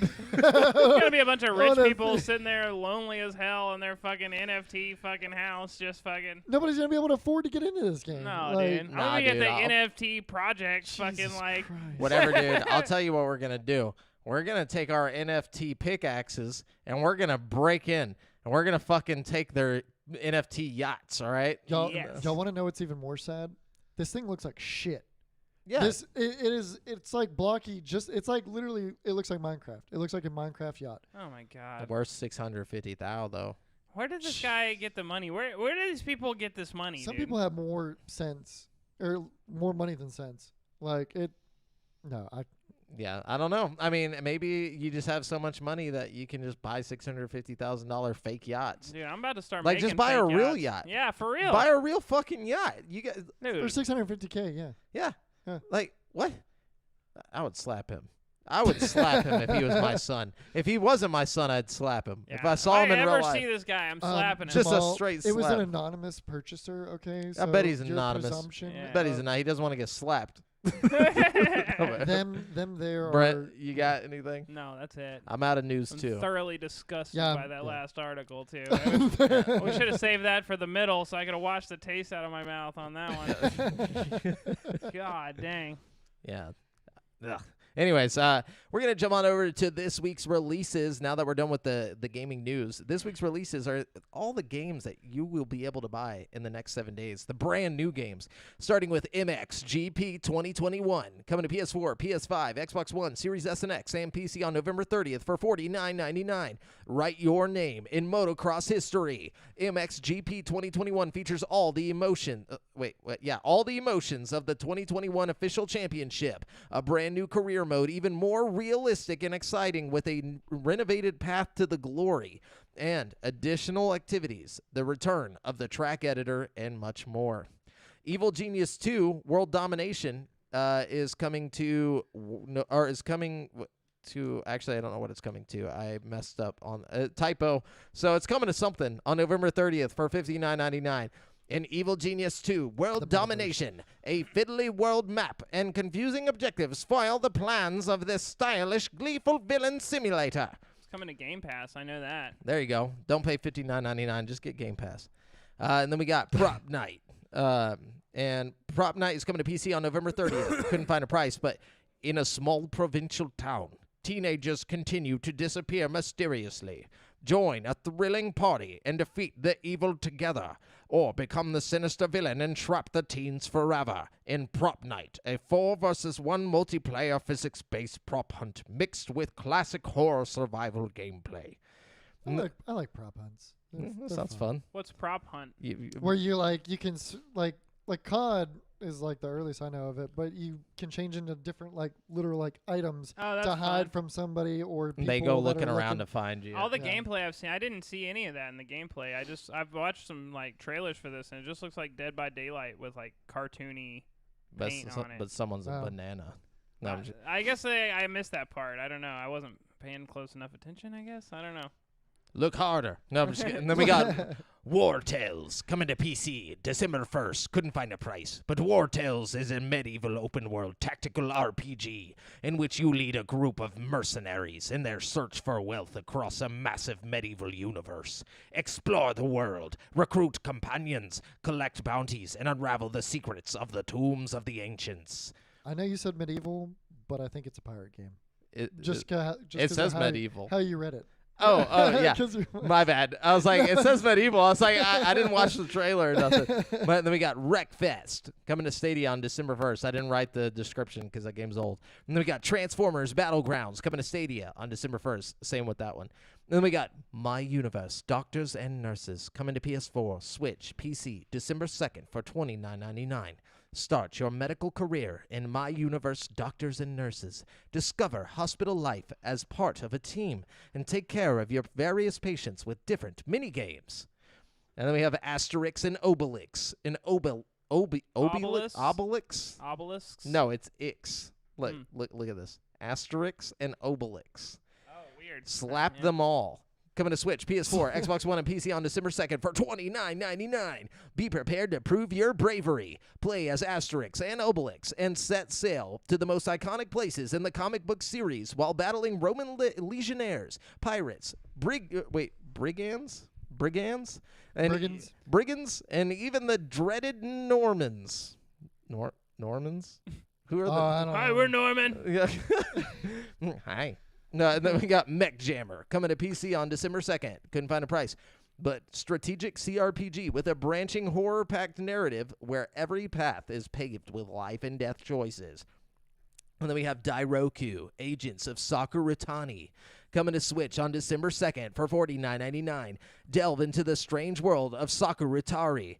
gonna be a bunch of rich
Oh,
people sitting there lonely as hell in their fucking NFT fucking house, just fucking.
Nobody's going to be able to afford to get into this game.
No,
Like,
dude.
Nah,
I'm gonna
dude,
get the
I'll-
NFT project fucking
Jesus
like.
Christ.
Whatever, dude. I'll tell you what we're going to do. We're going to take our NFT pickaxes and we're going to break in and we're going to fucking take their NFT yachts, all right?
Y'all,
Yes.
y'all want to know what's even more sad? This thing looks like shit.
Yeah.
It's like blocky. It's like literally. It looks like Minecraft. It looks like a Minecraft yacht.
Oh my God.
Worth 650,000 though.
Where did this guy get the money? Where do these people get this money?
Some
dude?
people have more sense or more money than sense. Like it. No,
Yeah, I don't know. I mean, maybe you just have so much money that you can just buy $650,000 fake yachts.
Dude, I'm about to start
Like,
making
just buy
fake
a real
yachts.
yacht.
Yeah, for real.
Buy a real fucking yacht. You got,
Dude.
for $650K. Yeah.
yeah.
Yeah.
Like what? I would slap him. I would slap him if he was my son. If he wasn't my son, I'd slap him.
Yeah.
If I saw him in real
ever
life,
see this guy, I'm slapping him.
Just a
Jamal,
straight
It was an
slap.
anonymous purchaser. Okay.
I
So
bet he's
your
anonymous.
presumption
Yeah.
I bet he's
of
not. He doesn't want to get slapped.
them there
Brett,
are.
you got anything?
No, that's it.
I'm out of news
I'm
too.
thoroughly disgusted
Yeah,
by that
yeah.
last article too. We should have saved that for the middle, so I could have washed the taste out of my mouth on that one. God dang.
Yeah. Ugh. Anyways, we're going to jump on over to this week's releases now that we're done with the gaming news. This week's releases are all the games that you will be able to buy in the next 7 days. The brand new games, starting with MXGP 2021, coming to PS4, PS5, Xbox One, Series S and X, and PC on November 30th for $49.99. Write your name in motocross history. MXGP 2021 features all the all the emotions of the 2021 official championship. A brand new career mode, even more realistic and exciting with a renovated path to the glory, and additional activities, the return of the track editor, and much more. Evil Genius 2 World Domination is coming to actually, I don't know what it's coming to. I messed up on a typo. So it's coming to something on November 30th for $59.99. In Evil Genius 2 World Domination, a fiddly world map and confusing objectives foil the plans of this stylish, gleeful villain simulator.
It's coming to Game Pass. I know that.
There you go. Don't pay $59.99. Just get Game Pass. And then we got Prop Night. And Prop Night is coming to PC on November 30th. Couldn't find a price, but in a small provincial town, teenagers continue to disappear mysteriously. Join a thrilling party and defeat the evil together, or become the sinister villain and trap the teens forever in Prop Night, a 4 versus 1 multiplayer physics-based prop hunt mixed with classic horror survival gameplay.
I like prop hunts.
That sounds fun.
What's Prop Hunt?
Where you can like COD is like the earliest I know of it, but you can change into different literal items
Oh, that's
to hide
fun.
from somebody or people
They go
that
looking
are
around to find you.
All the
Yeah.
gameplay I've seen, I didn't see any of that in the gameplay. I've watched some trailers for this, and it just looks like Dead by Daylight with cartoony
but,
paint on it.
but someone's a
Wow.
banana. No, I'm just,
I guess I missed that part. I don't know. I wasn't paying close enough attention, I guess. I don't know.
look harder. No, I'm just kidding. And then we got War Tales, coming to PC, December 1st. Couldn't find a price, but War Tales is a medieval open-world tactical RPG in which you lead a group of mercenaries in their search for wealth across a massive medieval universe. Explore the world, recruit companions, collect bounties, and unravel the secrets of the tombs of the ancients.
I know you said medieval, but I think it's a pirate game.
It
Says
medieval.
How you read it.
Oh, yeah. My bad. I was like, it says medieval. I was like, I didn't watch the trailer or nothing. But then we got Wreckfest coming to Stadia on December 1st. I didn't write the description because that game's old. And then we got Transformers Battlegrounds coming to Stadia on December 1st. Same with that one. Then we got My Universe Doctors and Nurses coming to PS4, Switch, PC, December 2nd for $29.99. Start your medical career in My Universe Doctors and Nurses. Discover hospital life as part of a team and take care of your various patients with different mini-games. And then we have Asterix and Obelix. Obelix?
Obelisks?
No, it's Ix. Look at this. Asterix and Obelix.
Oh, weird.
Slap them all. Coming to Switch, PS4, Xbox One, and PC on December 2nd for $29.99. Be prepared to prove your bravery. Play as Asterix and Obelix and set sail to the most iconic places in the comic book series while battling Roman legionnaires, pirates, brigands, and even the dreaded Normans. Normans? Who are
Hi, we're Norman.
Yeah. Hi. No, and then we got Mech Jammer coming to PC on December 2nd. Couldn't find a price. But strategic CRPG with a branching horror-packed narrative where every path is paved with life and death choices. And then we have Dairoku, Agents of Sakuratani, coming to Switch on December 2nd for $49.99. Delve into the strange world of Sakuratari.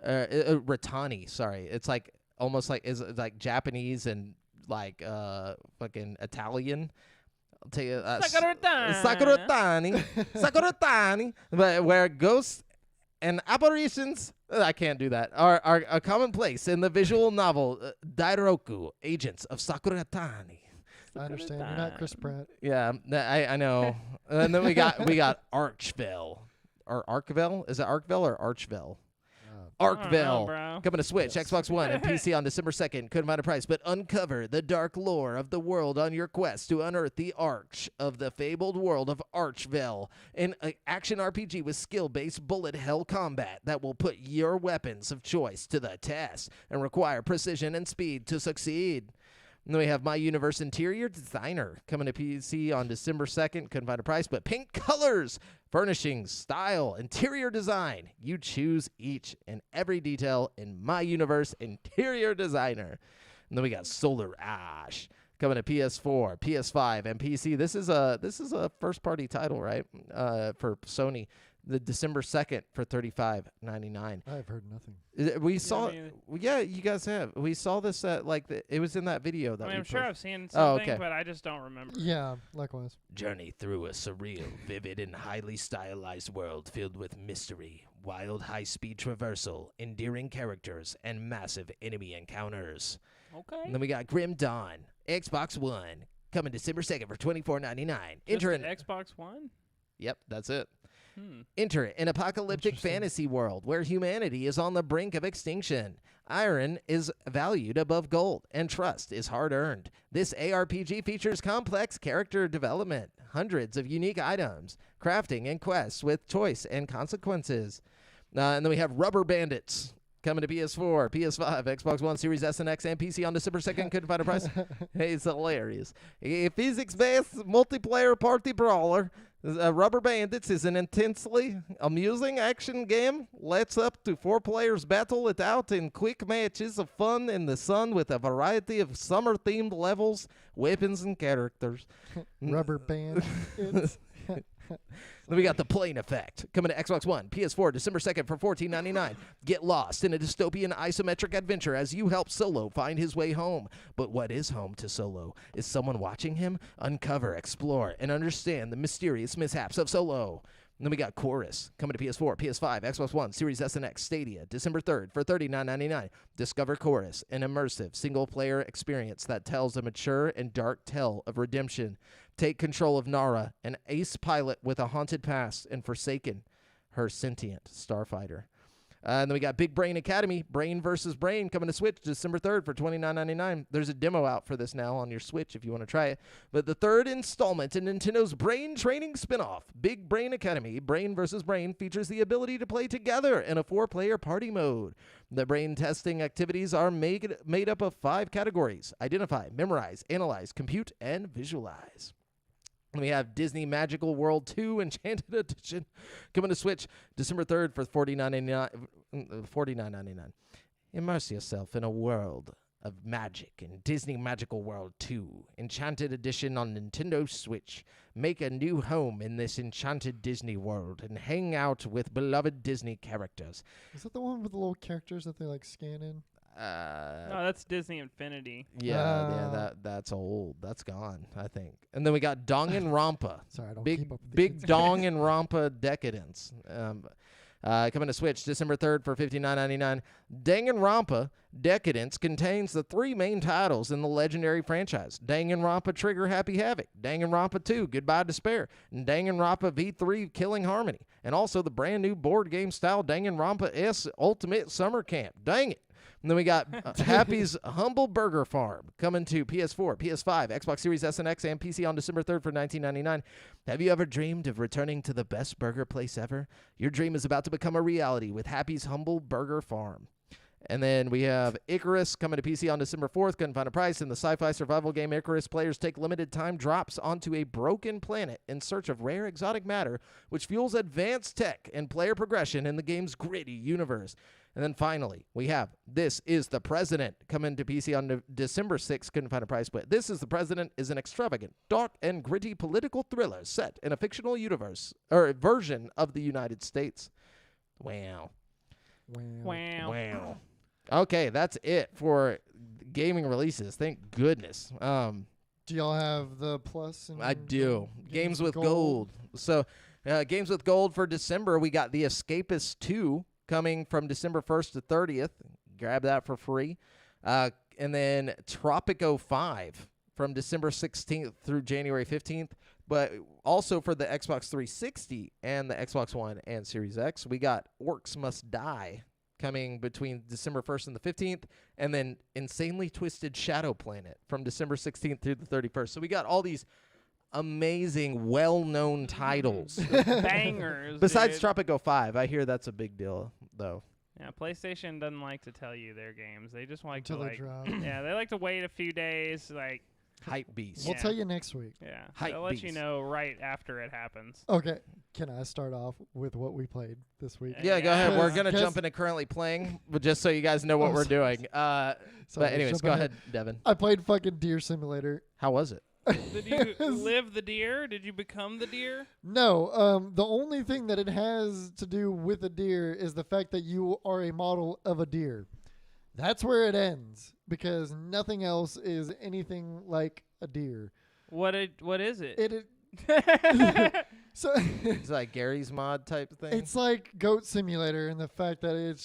Ratani, sorry. It's like almost like Japanese and like fucking Italian. I'll tell you, Sakuratani, but where ghosts and apparitions, I can't do that, are a commonplace in the visual novel Dairoku, Agents of Sakuratani.
I understand. You're not Chris Pratt.
Yeah, I know. And then we got Archville. Or Arkville? Is it Arkville or Archville? Arkville, coming to Switch, Xbox One, and PC on December 2nd. Couldn't find a price, but uncover the dark lore of the world on your quest to unearth the arch of the fabled world of Archville, an action RPG with skill-based bullet hell combat that will put your weapons of choice to the test and require precision and speed to succeed. And then we have My Universe Interior Designer coming to PC on December 2nd. Couldn't find a price, but paint colors, furnishings, style, interior design. You choose each and every detail in My Universe Interior Designer. And then we got Solar Ash coming to PS4, PS5, and PC. This is a first-party title, right? For Sony. The December 2nd for $35.99.
I've heard nothing.
We saw, yeah, you guys have. We saw this at it was in that video that
I'm sure I've seen
something,
but I just don't remember.
Yeah, likewise.
Journey through a surreal, vivid, and highly stylized world filled with mystery, wild high-speed traversal, endearing characters, and massive enemy encounters.
Okay.
And then we got Grim Dawn, Xbox One, coming December 2nd for $24.99.
Enter an Xbox One?
Yep, that's it. Enter an apocalyptic fantasy world where humanity is on the brink of extinction. Iron is valued above gold, and trust is hard-earned. This ARPG features complex character development, hundreds of unique items, crafting, and quests with choice and consequences. And then we have Rubber Bandits coming to PS4, PS5, Xbox One, Series S and X, and PC on December 2nd. Couldn't find a price. Hey, it's hilarious. A physics-based multiplayer party brawler. Rubber Bandits is an intensely amusing action game. Lets up to 4 players battle it out in quick matches of fun in the sun with a variety of summer-themed levels, weapons, and characters.
Rubber Bandits.
Then we got The Plane Effect coming to Xbox One, PS4, December 2nd for $14.99. Get lost in a dystopian isometric adventure as you help Solo find his way home. But what is home to Solo? Is someone watching him? Uncover, explore, and understand the mysterious mishaps of Solo. And then we got Chorus coming to PS4, PS5, Xbox One, Series S and X, Stadia, December 3rd for $39.99. Discover Chorus, an immersive single-player experience that tells a mature and dark tale of redemption. Take control of Nara, an ace pilot with a haunted past and forsaken her sentient starfighter. And then we got Big Brain Academy, Brain versus Brain, coming to Switch December 3rd for $29.99. There's a demo out for this now on your Switch if you want to try it. But the third installment in Nintendo's brain training spinoff, Big Brain Academy, Brain versus Brain, features the ability to play together in a 4-player party mode. The brain testing activities are made up of 5 categories: identify, memorize, analyze, compute, and visualize. We have Disney Magical World 2 Enchanted Edition coming to Switch December 3rd for $49.99. Immerse yourself in a world of magic in Disney Magical World 2 Enchanted Edition on Nintendo Switch. Make a new home in this enchanted Disney world and hang out with beloved Disney characters.
Is that the one with the little characters that they like scan in?
No, that's Disney Infinity.
That's old. That's gone, I think. And then we got Danganronpa.
Sorry, I don't
big
keep up with the
big
kids.
Danganronpa Decadence. Coming to Switch December 3rd for $59.99. Danganronpa Decadence contains the 3 main titles in the legendary franchise: Danganronpa Trigger Happy Havoc, Danganronpa 2 Goodbye Despair, and Danganronpa V3 Killing Harmony, and also the brand new board game style Danganronpa S Ultimate Summer Camp. Dang it. And then we got Happy's Humble Burger Farm coming to PS4, PS5, Xbox Series S and X, and PC on December 3rd for $19.99. Have you ever dreamed of returning to the best burger place ever? Your dream is about to become a reality with Happy's Humble Burger Farm. And then we have Icarus coming to PC on December 4th. Couldn't find a price. In the sci-fi survival game Icarus, players take limited time drops onto a broken planet in search of rare exotic matter, which fuels advanced tech and player progression in the game's gritty universe. And then finally, we have This Is the President coming to PC on December 6th. Couldn't find a price, but This Is the President is an extravagant, dark, and gritty political thriller set in a fictional universe or a version of the United States. Wow.
Wow.
Okay, that's it for gaming releases. Thank goodness.
Do y'all have the plus?
I do. Games with Gold. So, Games with Gold for December, we got The Escapist 2 coming from December 1st to 30th. Grab that for free. And then Tropico 5 from December 16th through January 15th. But also for the Xbox 360 and the Xbox One and Series X, we got Orcs Must Die coming between December 1st and the 15th, and then Insanely Twisted Shadow Planet from December 16th through the 31st. So we got all these amazing, well-known titles.
Bangers.
Besides
dude.
Tropico 5, I hear that's a big deal, though.
Yeah, PlayStation doesn't like to tell you their games. They just like
Until
to
they
like.
drop.
Yeah, they like to wait a few days. Like,
Hype beast.
We'll
Yeah.
tell you next week.
yeah,
Hype
they'll let you
beast.
know right after it happens.
Okay. Can I start off with what we played this week?
Yeah, go ahead. We're
Yes.
going to
Guess-
jump into currently playing, but just so you guys know what
Oh,
we're
sorry.
doing.
Sorry,
But anyways,
jump
go
ahead.
ahead, Devin.
I played fucking Deer Simulator.
How was it?
Did you live the deer? Did you become the deer?
No, the only thing that it has to do with a deer is the fact that you are a model of a deer. That's where it ends because nothing else is anything like a deer.
What is it?
So
It's like Gary's Mod type thing.
it's like Goat Simulator and the fact that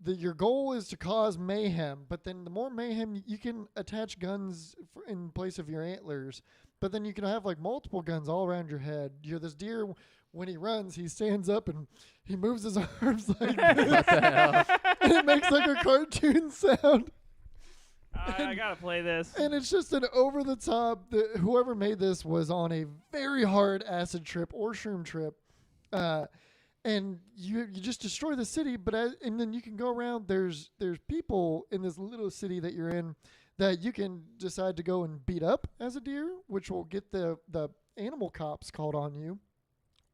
your goal is to cause mayhem, but then the more mayhem you can attach guns in place of your antlers, but then you can have like multiple guns all around your head. You're this deer. When he runs, he stands up and he moves his arms like this.
What the hell?
And it makes like a cartoon sound.
I gotta play this.
And it's just an over the top. Whoever made this was on a very hard acid trip or shroom trip. And you just destroy the city, and then you can go around. There's people in this little city that you're in that you can decide to go and beat up as a deer, which will get the animal cops called on you.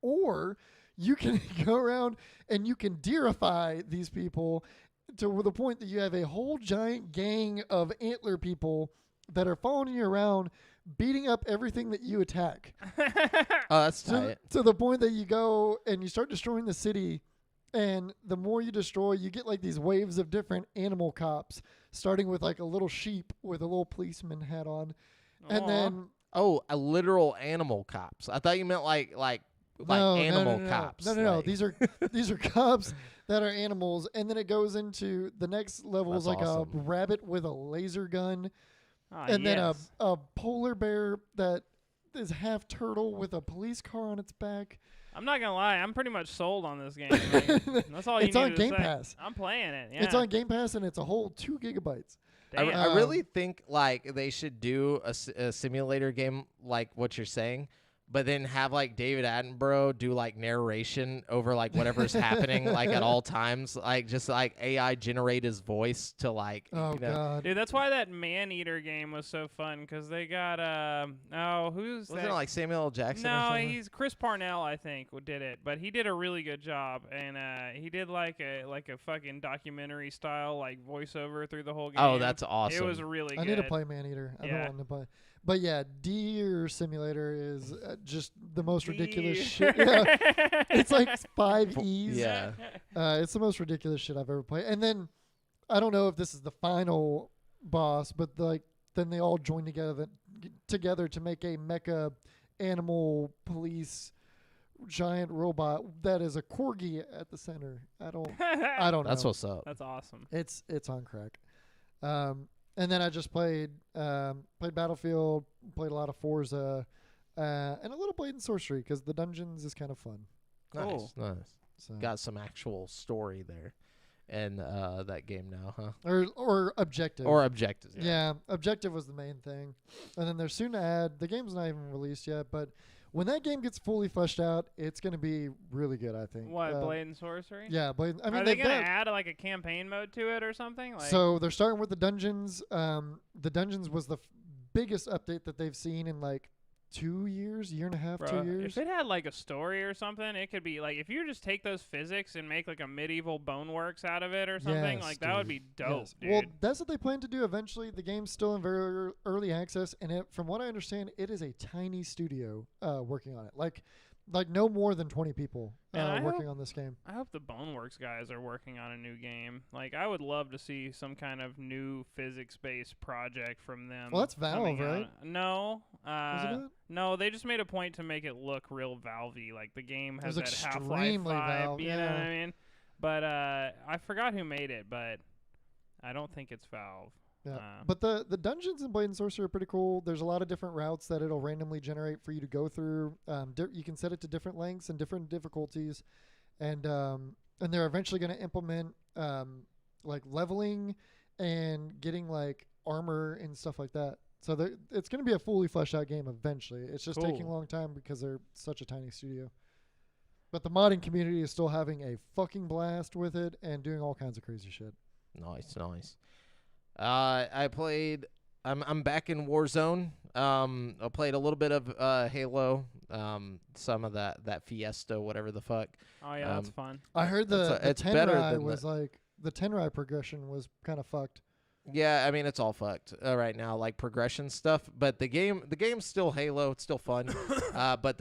Or you can go around and you can deerify these people to the point that you have a whole giant gang of antler people that are following you around, beating up everything that you attack.
Oh, that's tight.
To the point that you go and you start destroying the city, and the more you destroy, you get like these waves of different animal cops, starting with like a little sheep with a little policeman hat on, and
Aw.
then
Oh, a literal animal cops. I thought you meant like animal cops.
No.
Like-
These are cops that are animals, and then it goes into the next level is
That's
like
awesome.
a rabbit with a laser gun,
Ah,
and then
yes.
a polar bear that is half turtle with a police car on its back.
I'm not gonna lie, I'm pretty much sold on this game. Like, that's all you
It's on
need to
Game
say.
Pass.
I'm playing it. Yeah.
It's on Game Pass, and it's a whole 2 gigabytes.
Damn.
I really think like they should do a simulator game like what you're saying, but then have like David Attenborough do like narration over like whatever's happening like at all times, like just like AI generate his voice to like.
Oh,
you know.
God.
Dude, that's why that Man-Eater game was so fun, because they got who's
Wasn't
that?
it like Samuel L. Jackson? or
No,
something?
he's Chris Parnell, I think, did it, but he did a really good job, and he did like a fucking documentary style like voiceover through the whole game.
Oh, that's awesome.
It was really good.
I need to play Maneater. I've been
Yeah.
wanting to play. But yeah, Deer Simulator is just the most ridiculous
Deer.
shit. Yeah. It's like 5 E's.
Yeah.
It's the most ridiculous shit I've ever played. And then I don't know if this is the final boss, but then they all join together to make a mecha animal police giant robot that is a corgi at the center. I don't know.
That's what's up.
That's awesome.
It's on crack. And then I just played Battlefield, played a lot of Forza, and a little Blade and Sorcery because the dungeons is kind of fun.
Cool.
Nice.
So.
Got some actual story there, in that game now, huh?
Or objective.
Or objectives.
Yeah, objective was the main thing. And then they're soon to add, the game's not even released yet, but when that game gets fully fleshed out, it's going to be really good, I think.
What, Blade and Sorcery?
Yeah, Blade. I mean,
are they going to add like a campaign mode to it or something? Like,
so they're starting with the dungeons. The dungeons was the biggest update that they've seen in like 2 years, year and a half,
bro,
2 years.
if it had like a story or something, it could be like, if you just take those physics and make like a medieval Boneworks out of it or something,
Yes,
like that would
dude.
be dope,
Yes.
dude.
Well, that's what they plan to do eventually. The game's still in very early access, and from what I understand, it is a tiny studio working on it. Like no more than 20 people
And
working on this game.
I hope the Boneworks guys are working on a new game. Like, I would love to see some kind of new physics-based project from them.
Well, that's Valve,
coming out.
right?
No.
Was it not?
No, they just made a point to make it look real Valve-y. Like, the game has
It was
that Half-Life
extremely
vibe,
Valve,
you know
yeah.
what I mean? But I forgot who made it, but I don't think it's Valve.
Yeah, but the dungeons in Blade and Sorcery are pretty cool. There's a lot of different routes that it'll randomly generate for you to go through. You can set it to different lengths and different difficulties, and they're eventually going to implement like leveling and getting like armor and stuff like that. So it's going to be a fully fleshed out game eventually. It's just taking a
Cool.
long time because they're such a tiny studio. But the modding community is still having a fucking blast with it and doing all kinds of crazy shit.
Nice. I played. I'm back in Warzone. I played a little bit of Halo. Some of that Fiesta, whatever the fuck.
Oh, yeah, that's fun.
I heard
it's
the
better
Tenrai
than
was like the Tenrai progression was kind of fucked.
Yeah, I mean it's all fucked right now, like progression stuff. But the game's still Halo. It's still fun. But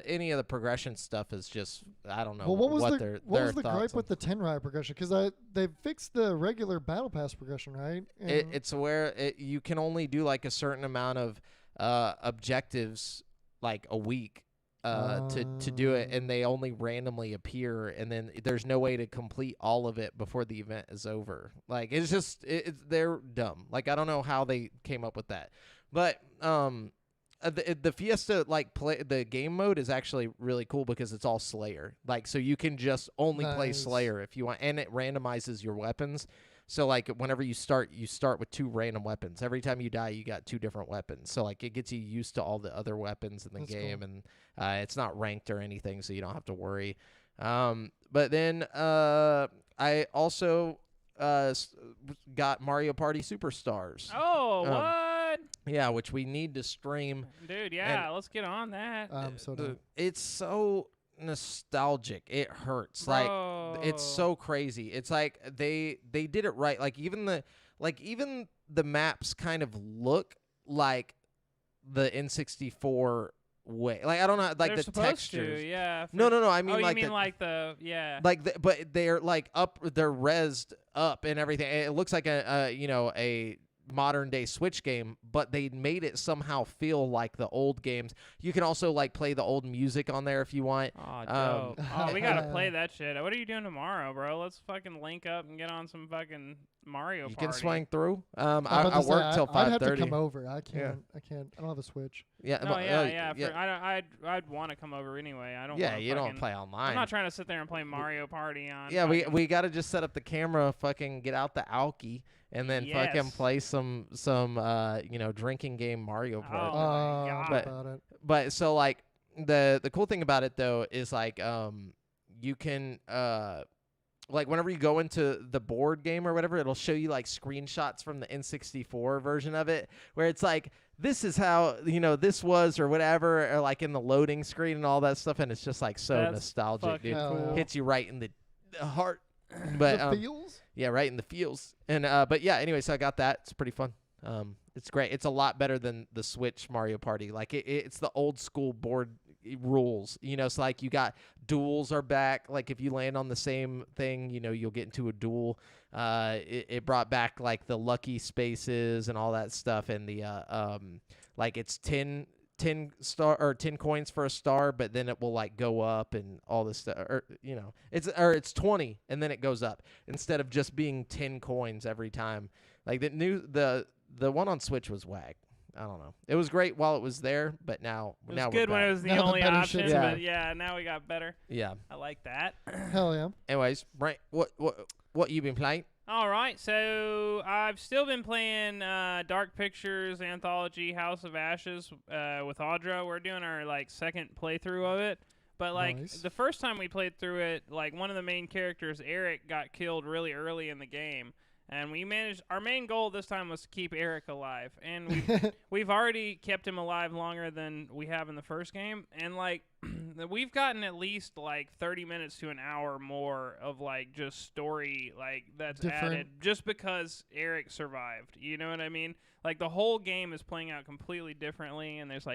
any of the progression stuff is just I don't know.
Well, what was the
their
gripe
thoughts
with the Tenrai progression? Because they fixed the regular Battle Pass progression, right?
It's where you can only do like a certain amount of objectives like a week to do it, and they only randomly appear, and then there's no way to complete all of it before the event is over. Like it's just they're dumb. Like I don't know how they came up with that, but the Fiesta the game mode is actually really cool because it's all Slayer. Like so you can just only play
Nice.
Slayer if you want, and it randomizes your weapons. So, like, whenever you start with 2 random weapons. Every time you die, you got 2 different weapons. So, like, it gets you used to all the other weapons in the
That's
game.
cool.
And it's not ranked or anything, so you don't have to worry. But then I also got Mario Party Superstars.
Oh, what?
Yeah, which we need to stream.
Dude, yeah, let's get on that.
so done.
It's so nostalgic. It hurts.
Bro.
Like it's so crazy. It's like they did it right. Like even the maps kind of look like the N64 way. Like I don't know, like
They're
the
supposed
textures.
to, yeah.
No. I mean,
oh,
like
you mean like the
but they're like up. They're rezzed up and everything. It looks like a modern day Switch game, but they made it somehow feel like the old games. You can also like play the old music on there if you want.
Oh, dope. Oh, we gotta play that shit. What are you doing tomorrow, bro? Let's fucking link up and get on some fucking Mario
You
Party.
can swing through.
I'm about
I
to say,
work till 5:30.
I'd have to come over. I can't. I don't have a Switch.
Yeah.
No, I'd want to come over anyway. I don't.
Yeah,
wanna
you don't play online.
I'm not trying to sit there and play Mario Party on.
Yeah, we got to just set up the camera, fucking get out the Alki, and then fucking play some drinking game Mario Party.
Oh my
God.
But so like the cool thing about it though is like you can like whenever you go into the board game or whatever, it'll show you like screenshots from the N64 version of it where it's like, this is how, this was or whatever, or like in the loading screen and all that stuff. And it's just like so nostalgic, dude.
Cool.
Hits you right in the heart. But
the feels?
Yeah, right in the feels. And but yeah, anyway, so I got that. It's pretty fun. It's great. It's a lot better than the Switch Mario Party. Like it's the old school board rules. So like you got duels are back. Like if you land on the same thing, you'll get into a duel. It brought back like the lucky spaces and all that stuff, and the like it's 10 coins for a star, but then it will like go up and all this stuff, or it's 20 and then it goes up instead of just being 10 coins every time. Like the one on Switch was whack. I don't know. It was great while it was there, but now
it was
now
good
we're
when
back.
it was the
Now the
only
better
option.
shit's
But
out.
yeah, now we got better.
Yeah.
I like that.
Hell yeah.
Anyways, right, what you been playing?
All right, so I've still been playing Dark Pictures Anthology House of Ashes with Audra. We're doing our second playthrough of it. But
Nice.
the first time we played through it, one of the main characters, Eric, got killed really early in the game. And we managed. Our main goal this time was to keep Eric alive, and we've already kept him alive longer than we have in the first game. And we've gotten at least 30 minutes to an hour more of just story that's
Different.
added just because Eric survived. You know what I mean? The whole game is playing out completely differently, and there's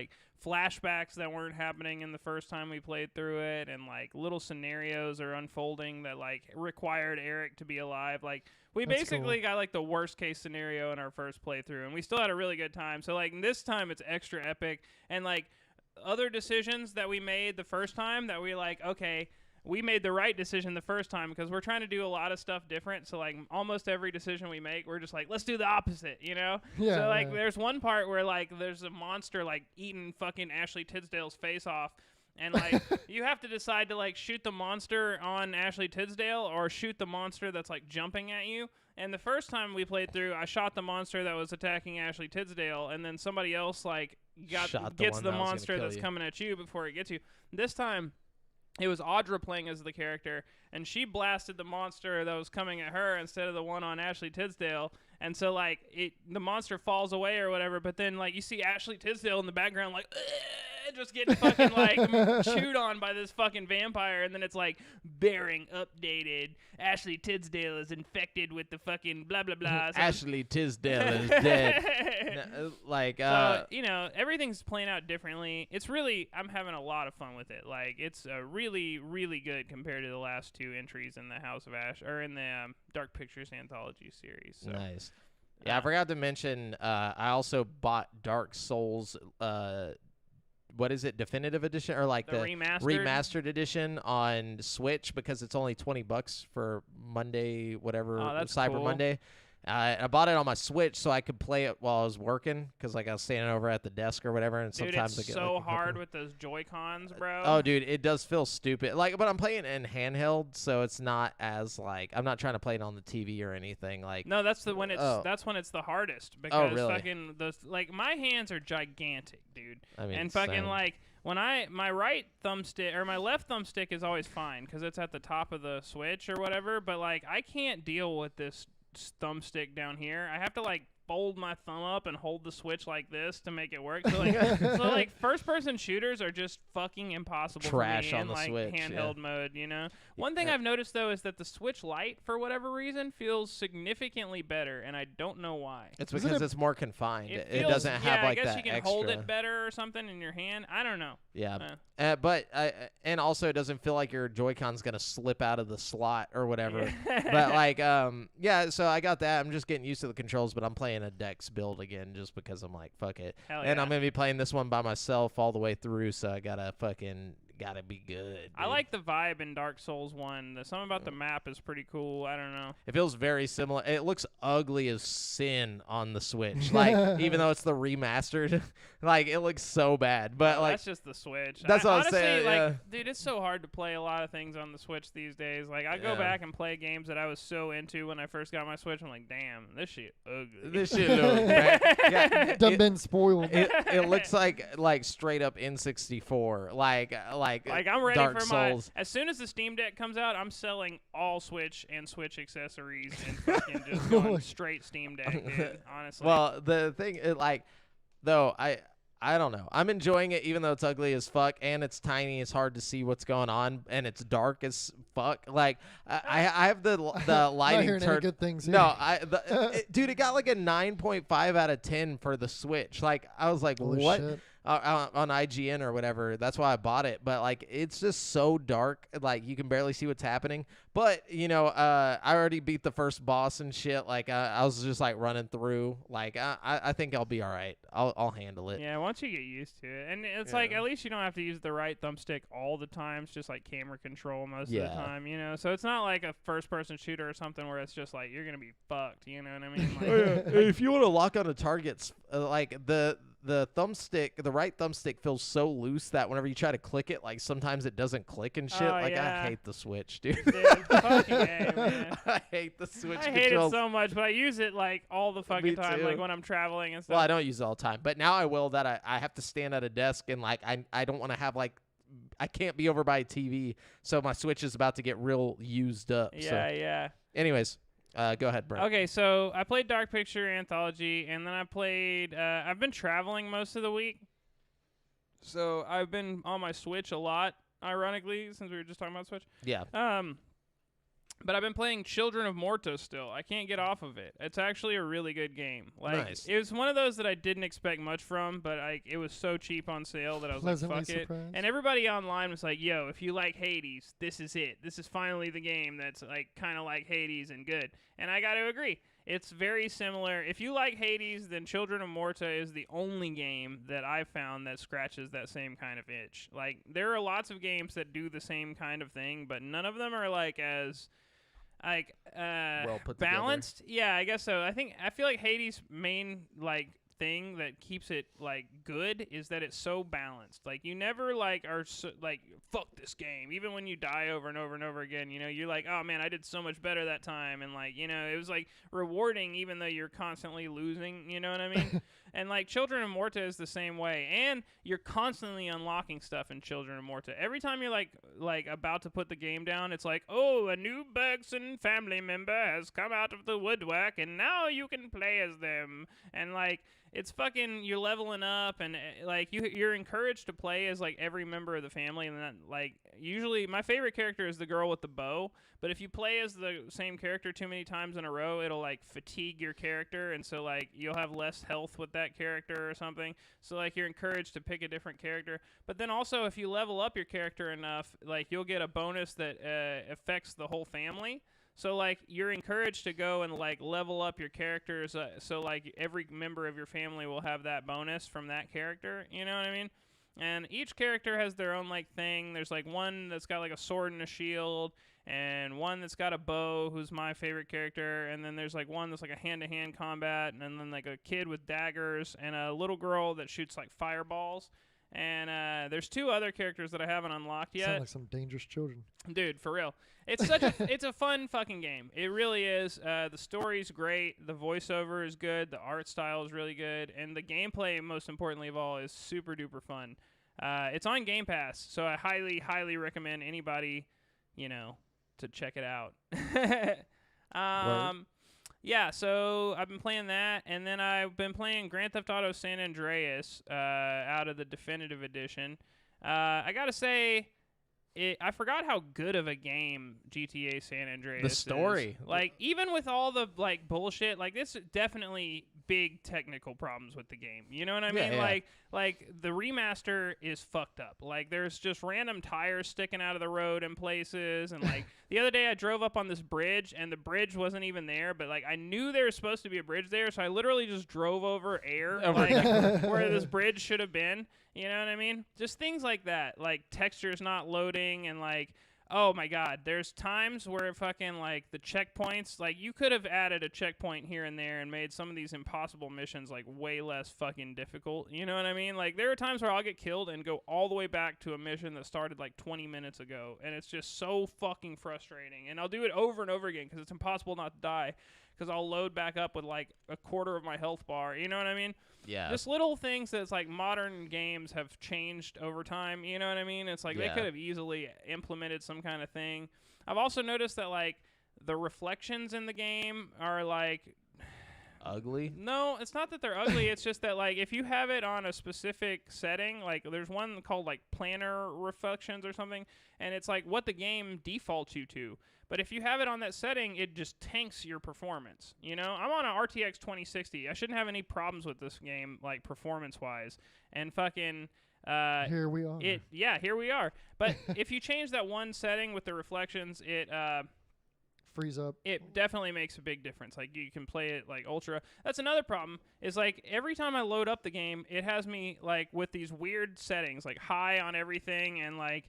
flashbacks that weren't happening in the first time we played through it, and little scenarios are unfolding that required Eric to be alive. We
That's
basically got the worst case scenario in our first playthrough, and we still had a really good time. So this time it's extra epic, and other decisions that we made the first time that we okay, we made the right decision the first time because we're trying to do a lot of stuff different. So almost every decision we make, we're just let's do the opposite,
Yeah.
So there's one part where there's a monster eating fucking Ashley Tisdale's face off. And you have to decide to shoot the monster on Ashley Tisdale or shoot the monster that's jumping at you. And the first time we played through, I shot the monster that was attacking Ashley Tisdale, and then somebody else gets the monster that's coming at you before it gets you. This time, it was Audra playing as the character, and she blasted the monster that was coming at her instead of the one on Ashley Tisdale. And so the monster falls away or whatever, but then you see Ashley Tisdale in the background just getting fucking chewed on by this fucking vampire, and then it's bearing updated. Ashley Tisdale is infected with the fucking blah blah blah. So
Ashley Tisdale is dead.
So, everything's playing out differently. I'm having a lot of fun with it. It's really, really good compared to the last two entries in the House of Ash, or in the Dark Pictures Anthology series. So.
Nice. Yeah, I forgot to mention, I also bought Dark Souls, what is it, Definitive Edition, or the remastered edition on Switch, because it's only $20 for Monday, whatever,
that's
Cyber
cool.
Monday. I bought it on my Switch so I could play it while I was working, because I was standing over at the desk or whatever, and sometimes
it's
I get
so hard with those Joy-Cons, bro.
Oh, dude, it does feel stupid. But I'm playing in handheld, so it's not as I'm not trying to play it on the TV or anything.
No, that's when it's the hardest, because fucking my hands are gigantic, dude.
I mean,
and fucking
same.
when my right thumbstick or my left thumbstick is always fine because it's at the top of the Switch or whatever, but I can't deal with this thumbstick down here. I have to fold my thumb up and hold the Switch like this to make it work. So first person shooters are just fucking impossible
Trash
for me
on
in
the Switch,
handheld mode, One thing I've noticed though is that the Switch Lite for whatever reason feels significantly better, and I don't know why.
It's because it's more confined. It
feels,
doesn't have
I guess
that
you can
extra.
hold it better or something in your hand. I don't know.
Yeah. But and also it doesn't feel like your Joy-Con's gonna slip out of the slot or whatever. But so I got that. I'm just getting used to the controls, but I'm playing a Dex build again just because I'm fuck it.
Hell
and
yeah.
I'm gonna be playing this one by myself all the way through, so I gotta fucking gotta be good. Dude.
I like the vibe in Dark Souls 1. Something about the map is pretty cool. I don't know.
It feels very similar. It looks ugly as sin on the Switch. Like, even though it's the remastered, like, it looks so bad. But, like,
that's just the Switch.
That's what
honestly,
I'm saying.
Like,
yeah.
dude, it's so hard to play a lot of things on the Switch these days. Like, I go back and play games that I was so into when I first got my Switch. I'm like, damn, this shit ugly.
This shit looks bad. Yeah,
Done been spoiled.
it looks like straight up N64. Like
I'm ready
Dark
for
Souls.
as soon as the Steam Deck comes out, I'm selling all Switch and Switch accessories and fucking just going straight Steam Deck, dude. Honestly.
Well, the thing, though, I don't know. I'm enjoying it even though it's ugly as fuck and it's tiny. It's hard to see what's going on and it's dark as fuck. Like I have the lighting
Not hearing any
turned.
good things here.
No, dude, it got like a 9.5 out of 10 for the Switch. Like I was like,
Holy
what?
shit.
On IGN or whatever. That's why I bought it. But like, it's just so dark. Like you can barely see what's happening. But you know, I already beat the first boss and shit. Like I was just like running through. Like I think I'll be all right. I'll handle it.
Yeah, once you get used to it, and it's like at least you don't have to use the right thumbstick all the time. It's just like camera control most of the time, you know. So it's not like a first-person shooter or something where it's just like you're gonna be fucked. You know what I mean? Like,
If you want to lock on a target, like the thumbstick, the right thumbstick feels so loose that whenever you try to click it, like sometimes it doesn't click and shit.
Oh,
like
yeah.
I hate the Switch, dude.
dude, fucking A, man.
I hate the Switch
I hate it
controls.
so much, but I use it like all the fucking
Me
time,
too.
like when I'm traveling and stuff.
Well, I don't use it all the time, but now I will. That I have to stand at a desk and like I don't want to have like I can't be over by a TV, so my Switch is about to get real used up.
Yeah.
Anyways, go ahead, Brent.
Okay, so I played Dark Picture Anthology, and then I played. I've been traveling most of the week, so I've been on my Switch a lot. Ironically, since we were just talking about Switch.
Yeah.
But I've been playing Children of Morta still. I can't get off of it. It's actually a really good game. Like
Nice.
it was one of those that I didn't expect much from, but it was so cheap on sale that I was
Pleasantly
like, fuck it.
surprised.
And everybody online was like, yo, if you like Hades, this is it. This is finally the game that's like kind of like Hades and good. And I got to agree. It's very similar. If you like Hades, then Children of Morta is the only game that I've found that scratches that same kind of itch. Like there are lots of games that do the same kind of thing, but none of them are like as
Well put
balanced. Together. Yeah, I guess so. I feel like Hades' main like thing that keeps it like good is that it's so balanced. Like you never like are so, like fuck this game. Even when you die over and over and over again, you know, you're like, oh man, I did so much better that time, and like, you know, it was like rewarding even though you're constantly losing. You know what I mean? And like Children of Morta is the same way, and you're constantly unlocking stuff in Children of Morta. Every time you're like about to put the game down, it's like, oh, a new Bergson family member has come out of the woodwork, and now you can play as them. And like it's fucking, you're leveling up, and like you're encouraged to play as like every member of the family. And that, like, usually my favorite character is the girl with the bow, but if you play as the same character too many times in a row, it'll like fatigue your character, and so like you'll have less health with that character or something. So like you're encouraged to pick a different character. But then also if you level up your character enough, like you'll get a bonus that affects the whole family. So, like, you're encouraged to go and, like, level up your characters so, like, every member of your family will have that bonus from that character. You know what I mean? And each character has their own, like, thing. There's, like, one that's got, like, a sword and a shield, and one that's got a bow, who's my favorite character, and then there's, like, one that's, like, a hand-to-hand combat, and then, like, a kid with daggers, and a little girl that shoots, like, fireballs. And there's two other characters that I haven't unlocked yet.
Sound like some dangerous children.
Dude, for real. It's it's a fun fucking game. It really is. The story's great. The voiceover is good. The art style is really good. And the gameplay, most importantly of all, is super duper fun. It's on Game Pass, so I highly, highly recommend anybody, you know, to check it out.
Right.
Yeah, so I've been playing that, and then I've been playing Grand Theft Auto San Andreas out of the Definitive Edition. I gotta say, I forgot how good of a game GTA San Andreas
The story.
is. Like, even with all the, like, bullshit, like, this definitely big technical problems with the game. You know what I mean?
Yeah.
Like the remaster is fucked up. Like there's just random tires sticking out of the road in places, and like the other day I drove up on this bridge and the bridge wasn't even there, but like I knew there was supposed to be a bridge there, so I literally just drove over air like, where this bridge should have been. You know what I mean? Just things like that, like textures not loading, and like, oh my god, there's times where fucking like the checkpoints, like you could have added a checkpoint here and there and made some of these impossible missions like way less fucking difficult. You know what I mean? Like there are times where I'll get killed and go all the way back to a mission that started like 20 minutes ago, and it's just so fucking frustrating. And I'll do it over and over again because it's impossible not to die, because I'll load back up with like a quarter of my health bar. You know what I mean?
Yeah.
Just little things that's like modern games have changed over time. You know what I mean? It's like they could have easily implemented some kind of thing. I've also noticed that like the reflections in the game are like
ugly.
No, it's not that they're ugly. It's just that like if you have it on a specific setting, like there's one called like planar reflections or something, and it's like what the game defaults you to. But if you have it on that setting, it just tanks your performance. You know, I'm on an RTX 2060. I shouldn't have any problems with this game, like performance-wise. And fucking
here we are.
Here we are. But if you change that one setting with the reflections, it
freeze up.
It definitely makes a big difference. Like you can play it like ultra. That's another problem. Is like every time I load up the game, it has me like with these weird settings, like high on everything, and like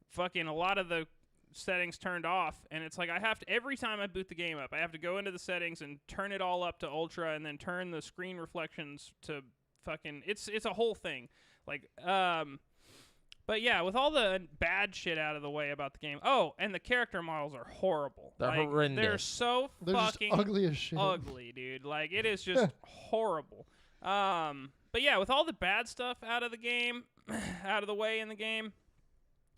fucking a lot of the settings turned off, and it's like I have to, every time I boot the game up, I have to go into the settings and turn it all up to ultra, and then turn the screen reflections to fucking, it's a whole thing. Like but yeah, with all the bad shit out of the way about the game. Oh, and the character models are horrible.
They're
like,
horrendous.
They're so
they're
fucking
just ugly as shit.
Ugly, dude. Like it is just horrible. But yeah, with all the bad stuff out of the game, out of the way in the game,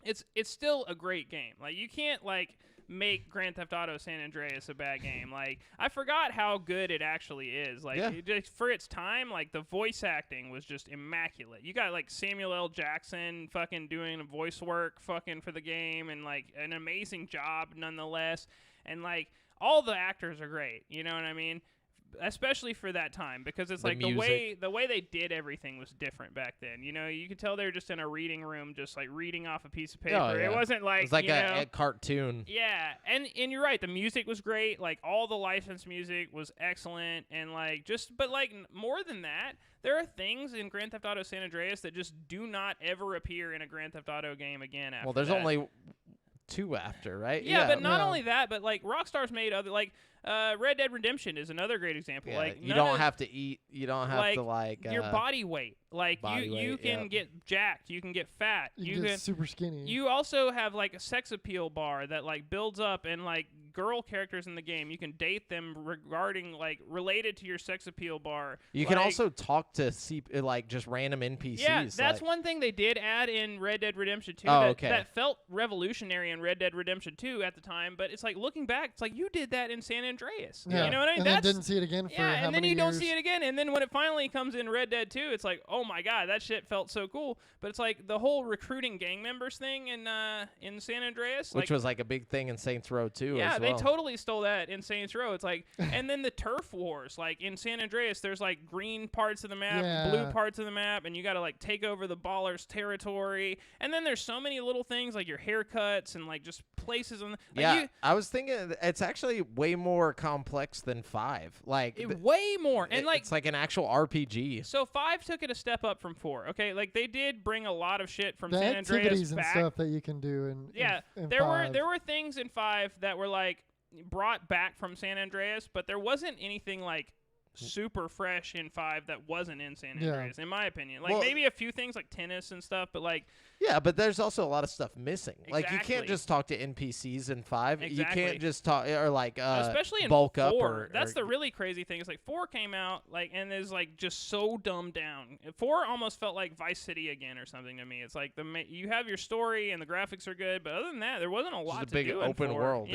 it's still a great game. Like you can't like make Grand Theft Auto San Andreas a bad game. Like I forgot how good it actually is. Like for its time, like the voice acting was just immaculate. You got like Samuel L. Jackson fucking doing voice work fucking for the game, and like an amazing job nonetheless. And like all the actors are great. You know what I mean? Especially for that time, because it's like the way they did everything was different back then. You know, you could tell they were just in a reading room, just like reading off a piece of paper.
Oh, yeah.
It wasn't like
it was like a cartoon.
Yeah, and you're right. The music was great. Like all the licensed music was excellent, and like but like more than that, there are things in Grand Theft Auto San Andreas that just do not ever appear in a Grand Theft Auto game again. After
well, there's
that.
only 2 after, right?
Yeah, but not only that, but like Rockstar's made other like. Red Dead Redemption is another great example.
Yeah,
like
you don't have to eat. You don't have to like
your body weight. Like you
weight,
can get jacked. You can get fat.
You get super skinny.
You also have like a sex appeal bar that like builds up, and like girl characters in the game, you can date them regarding like related to your sex appeal bar.
You can also talk to like just random NPCs.
Yeah, that's one thing they did add in Red Dead Redemption 2 that felt revolutionary in Red Dead Redemption 2 at the time. But it's like looking back, it's like you did that in San Andreas.
Yeah.
You know what I mean?
And then didn't see it again for how many years?
and then you don't see it again. And then when it finally comes in Red Dead 2, it's like, oh my god, that shit felt so cool. But it's like the whole recruiting gang members thing in San Andreas,
which was like a big thing in Saints Row too.
Yeah,
as well.
they totally stole that in Saints Row. It's like, and then the turf wars, like in San Andreas, there's like green parts of the map, blue parts of the map, and you got to like take over the ballers' territory. And then there's so many little things like your haircuts and like just places on.
I was thinking it's actually way more complex than 5. Like
way more, and like
it's like an actual RPG.
So 5 took it a step up from 4. Okay, like they did bring a lot of shit from
the
San Andreas
activities
back.
and stuff that you can do in
there
5.
were things in 5 that were like brought back from San Andreas, but there wasn't anything like super fresh in 5 that wasn't in San Andreas, in my opinion. Like maybe a few things like tennis and stuff, but like
but there's also a lot of stuff missing.
Exactly.
Like you can't just talk to NPCs in 5.
Exactly.
You can't just talk or like
especially in
bulk
4.
up or
that's the really crazy thing. Is like 4 came out like and is like just so dumbed down. 4 almost felt like Vice City again or something to me. It's like you have your story and the graphics are good, but other than that, there wasn't a lot
to do. Just a big open
in 4.
world,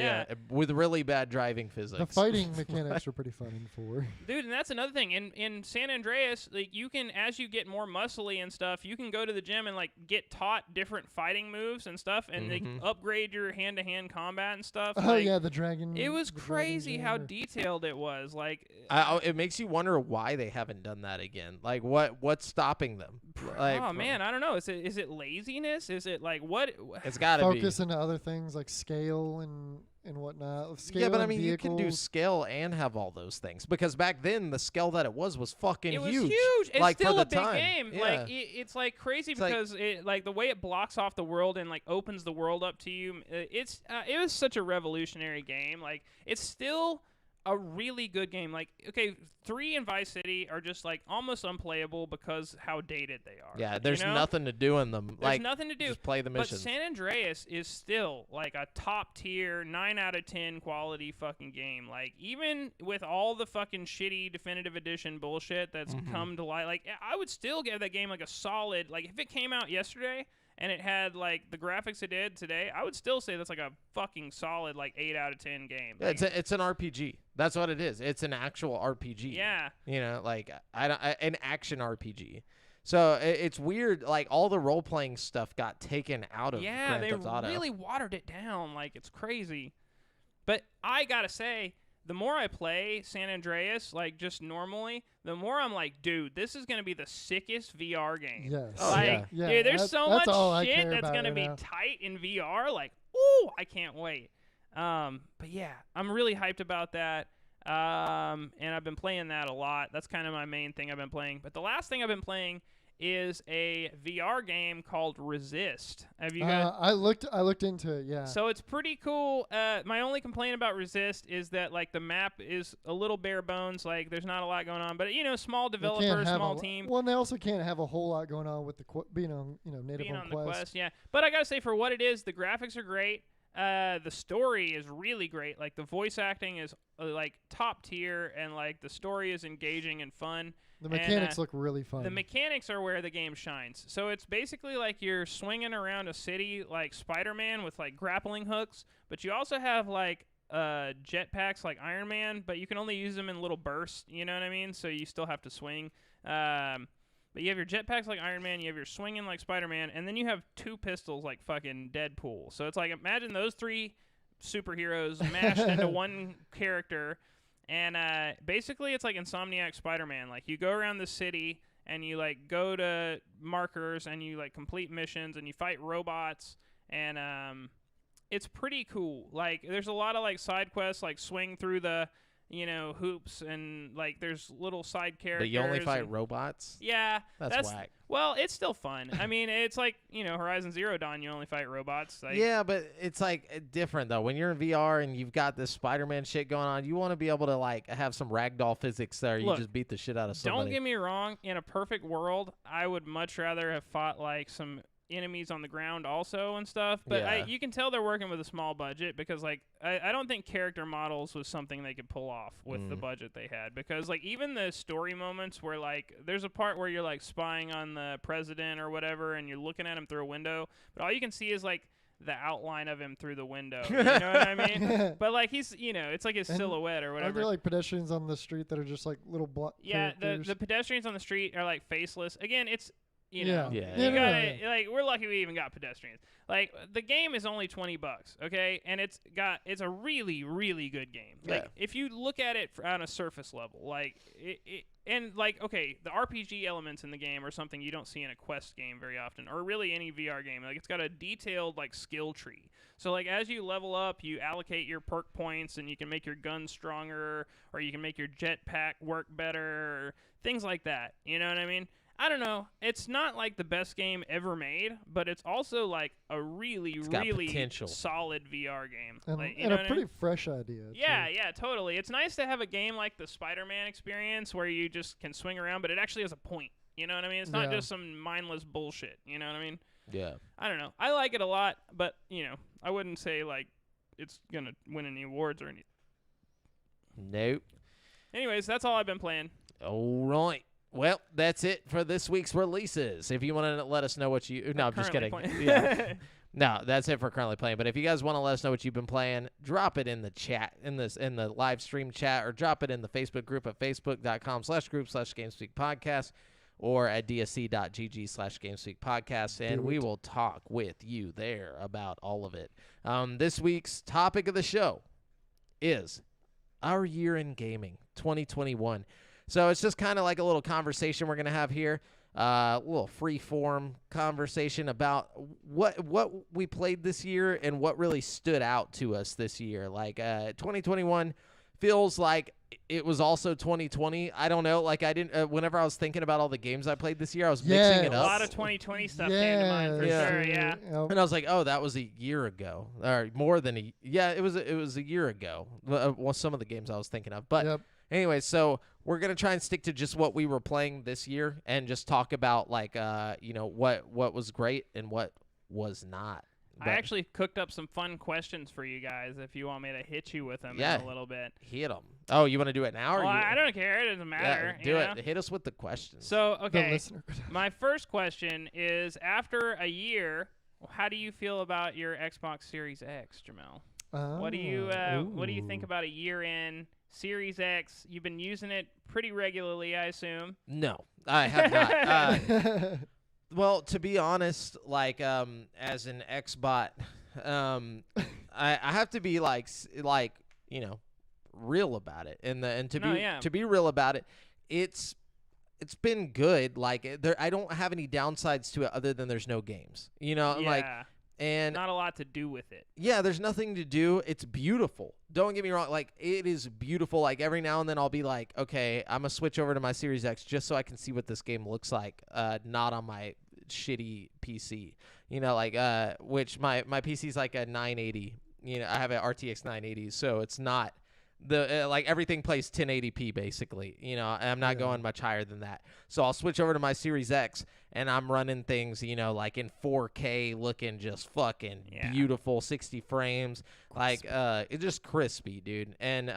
with really bad driving physics.
The fighting mechanics are pretty fun in 4.
Dude, and that's another thing. In San Andreas, like you can, as you get more muscly and stuff, you can go to the gym and like get taught different fighting moves and stuff, and they upgrade your hand-to-hand combat and stuff.
Oh
like,
yeah, the dragon.
It was crazy how detailed it was. Like,
it makes you wonder why they haven't done that again. Like, what's stopping them? Like,
oh man, I don't know. Is it laziness? Is it like what?
It's got to be
focus into other things like scale and whatnot. Scale
yeah, but I
and
mean,
vehicles.
you can do scale and have all those things because back then the scale that it was fucking huge.
It was huge. It's
like,
still
for
a
the
big
time.
game.
Yeah.
Like it's like crazy because it like the way it blocks off the world and like opens the world up to you. It was such a revolutionary game. Like it's still a really good game. Like, okay, 3 and Vice City are just like almost unplayable because how dated they are.
Yeah, there's nothing to do in them.
There's
like,
nothing to do.
Just play the missions.
But San Andreas is still like a top tier 9 out of 10 quality fucking game. Like even with all the fucking shitty definitive edition bullshit that's come to light, like I would still give that game like a solid, like if it came out yesterday and it had like the graphics it did today, I would still say that's like a fucking solid like 8 out of 10 game.
Yeah, it's an RPG. That's what it is. It's an actual RPG.
Yeah.
You know, like an action RPG. So it's weird. Like all the role playing stuff got taken out of Grand Theft Auto.
They really watered it down. Like it's crazy. But I gotta say, the more I play San Andreas, like just normally, the more I'm like, dude, this is gonna be the sickest VR game.
Yes.
Oh,
Like,
yeah.
dude, there's so much shit that's gonna
right
be
now.
tight in VR. Like, ooh, I can't wait. But yeah, I'm really hyped about that. And I've been playing that a lot. That's kind of my main thing I've been playing. But the last thing I've been playing is a VR game called Resist. Have you guys?
I looked into it. Yeah.
So it's pretty cool. My only complaint about Resist is that like the map is a little bare bones. Like there's not a lot going on. But small
They
developer,
can't have
small team.
Well, and they also can't have a whole lot going on with the being on native
Being
on
on
Quest.
the Quest, yeah. But I gotta say, for what it is, the graphics are great. The story is really great. Like the voice acting is like top tier, and like the story is engaging and fun.
The mechanics look really fun.
The mechanics are where the game shines. So it's basically like you're swinging around a city like Spider-Man with like grappling hooks, but you also have like jetpacks like Iron Man, but you can only use them in little bursts. You know what I mean? So you still have to swing. But you have your jetpacks like Iron Man, you have your swinging like Spider-Man, and then you have 2 pistols like fucking Deadpool. So it's like, imagine those 3 superheroes mashed into one character, and basically it's like Insomniac Spider-Man. Like you go around the city and you like go to markers and you like complete missions and you fight robots, and it's pretty cool. Like there's a lot of like side quests, like swing through the hoops, and like there's little side characters.
But you only fight robots?
Yeah.
That's whack.
Well, it's still fun. I mean, it's like, Horizon Zero Dawn, you only fight robots. Like,
yeah, but it's like different though. When you're in VR and you've got this Spider-Man shit going on, you want to be able to like have some ragdoll physics there. You just beat the shit out of somebody.
Don't get me wrong. In a perfect world, I would much rather have fought like some enemies on the ground also and stuff, but you can tell they're working with a small budget, because like I don't think character models was something they could pull off with the budget they had, because like even the story moments where like there's a part where you're like spying on the president or whatever and you're looking at him through a window, but all you can see is like the outline of him through the window. You know what I mean? But like he's it's like his silhouette or whatever.
Are there like pedestrians on the street that are just like little characters?
the pedestrians on the street are like faceless. Again, it's you
Yeah.
gotta like, we're lucky we even got pedestrians. Like the game is only $20, okay, and it's a really really good game.
Yeah.
Like if you look at it on a surface level, like and like okay, the RPG elements in the game are something you don't see in a Quest game very often, or really any VR game. Like it's got a detailed like skill tree. So like as you level up, you allocate your perk points, and you can make your gun stronger, or you can make your jetpack work better, or things like that. You know what I mean? I don't know. It's not like the best game ever made, but it's also like a really, really
potential.
solid VR game.
And,
like,
and a pretty fresh idea.
Yeah, yeah, totally. It's nice to have a game like the Spider-Man experience where you just can swing around, but it actually has a point. You know what I mean? It's not just some mindless bullshit. You know what I mean?
Yeah.
I don't know. I like it a lot, but, I wouldn't say like it's going to win any awards or anything.
Nope.
Anyways, that's all I've been playing.
All right. Well, that's it for this week's releases. If you want to let us know what you... No, I'm just kidding.
Currently
Yeah. No, that's it for currently playing. But if you guys want to let us know what you've been playing, drop it in the chat, in the live stream chat, or drop it in the Facebook group at facebook.com/group/GameSpeakPodcast or at dsc.gg/GameSpeakPodcast, and we will talk with you there about all of it. This week's topic of the show is our year in gaming, 2021. So it's just kind of like a little conversation we're going to have here. A little free-form conversation about what we played this year and what really stood out to us this year. Like 2021 feels like it was also 2020. I don't know. Like I didn't. Whenever I was thinking about all the games I played this year, I was mixing it up.
A lot of 2020 stuff came to mind for sure. Yeah.
And I was like, oh, that was a year ago, or more than a. Yeah, it was a year ago. Well, some of the games I was thinking of, but. Anyway, so we're going to try and stick to just what we were playing this year and just talk about, like, what was great and what was not.
I actually cooked up some fun questions for you guys if you want me to hit you with them in a little bit.
Hit them. Oh, you want to do it now?
Well, I don't care. It doesn't matter.
Yeah, do it. Hit us with the questions.
So, okay, my first question is, after a year, how do you feel about your Xbox Series X, Jamel? What do you think about a year in Series X? You've been using it pretty regularly, I assume.
No, I have not. Well, to be honest, like as an Xbot, I have to be like real about it, and to be real about it, it's been good. Like I don't have any downsides to it other than there's no games. And
not a lot to do with it.
Yeah, there's nothing to do. It's beautiful. Don't get me wrong. Like, it is beautiful. Like, every now and then I'll be like, okay, I'm going to switch over to my Series X just so I can see what this game looks like, not on my shitty PC. Which my PC's like a 980. I have an RTX 980, so it's not everything plays 1080p basically. I'm not going much higher than that. So I'll switch over to my Series X and I'm running things, like in 4K, looking just fucking beautiful, 60 frames. Crispy. It's just crispy, dude. And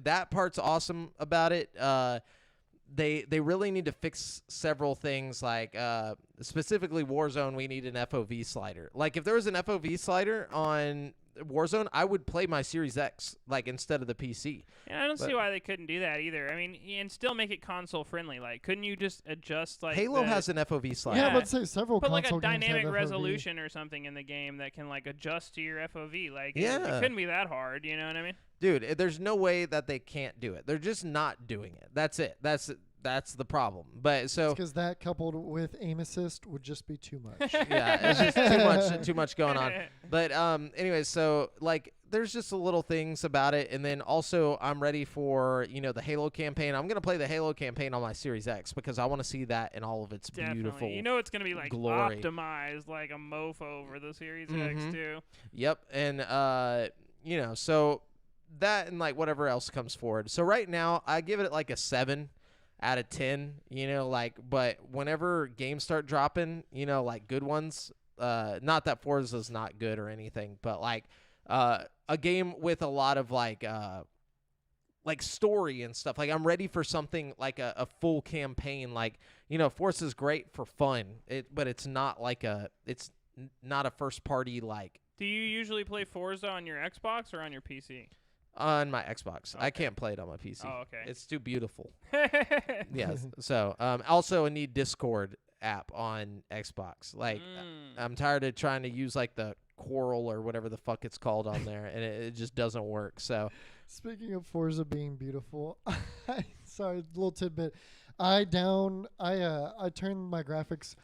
that part's awesome about it. They really need to fix several things, like specifically Warzone. We need an FOV slider. Like, if there was an FOV slider on Warzone, I would play my Series X instead of the PC.
Yeah, I don't see why they couldn't do that either. I mean, and still make it console friendly. Like, couldn't you just adjust
Halo has an FOV slider.
Yeah, but say several
put
console
a dynamic
games have
resolution or something in the game that can adjust to your FOV. It couldn't be that hard. You know what I mean?
Dude, there's no way that they can't do it. They're just not doing it. That's it. That's the problem. But so
because that coupled with aim assist would just be too much.
Yeah, it's just too much going on. But anyway, so there's just a little things about it, and then also I'm ready for the Halo campaign. I'm gonna play the Halo campaign on my Series X because I want to see that in all of its beautiful.
It's gonna be
glory.
Optimized like a mofo over the Series X too.
Yep, and so that and whatever else comes forward. So right now I give it a 7 out of 10, but whenever games start dropping, good ones, not that Forza's not good or anything, but a game with a lot of story and stuff. I'm ready for something a full campaign. Forza's great for fun, but it's not it's not a first party.
Do you usually play Forza on your Xbox or on your PC?
On my Xbox. Okay. I can't play it on my PC.
Oh, okay.
It's too beautiful. Yes. So, also I need Discord app on Xbox. I'm tired of trying to use the Quarrel or whatever the fuck it's called on there, and it just doesn't work. So,
speaking of Forza being beautiful, sorry, a little tidbit. I turned my graphics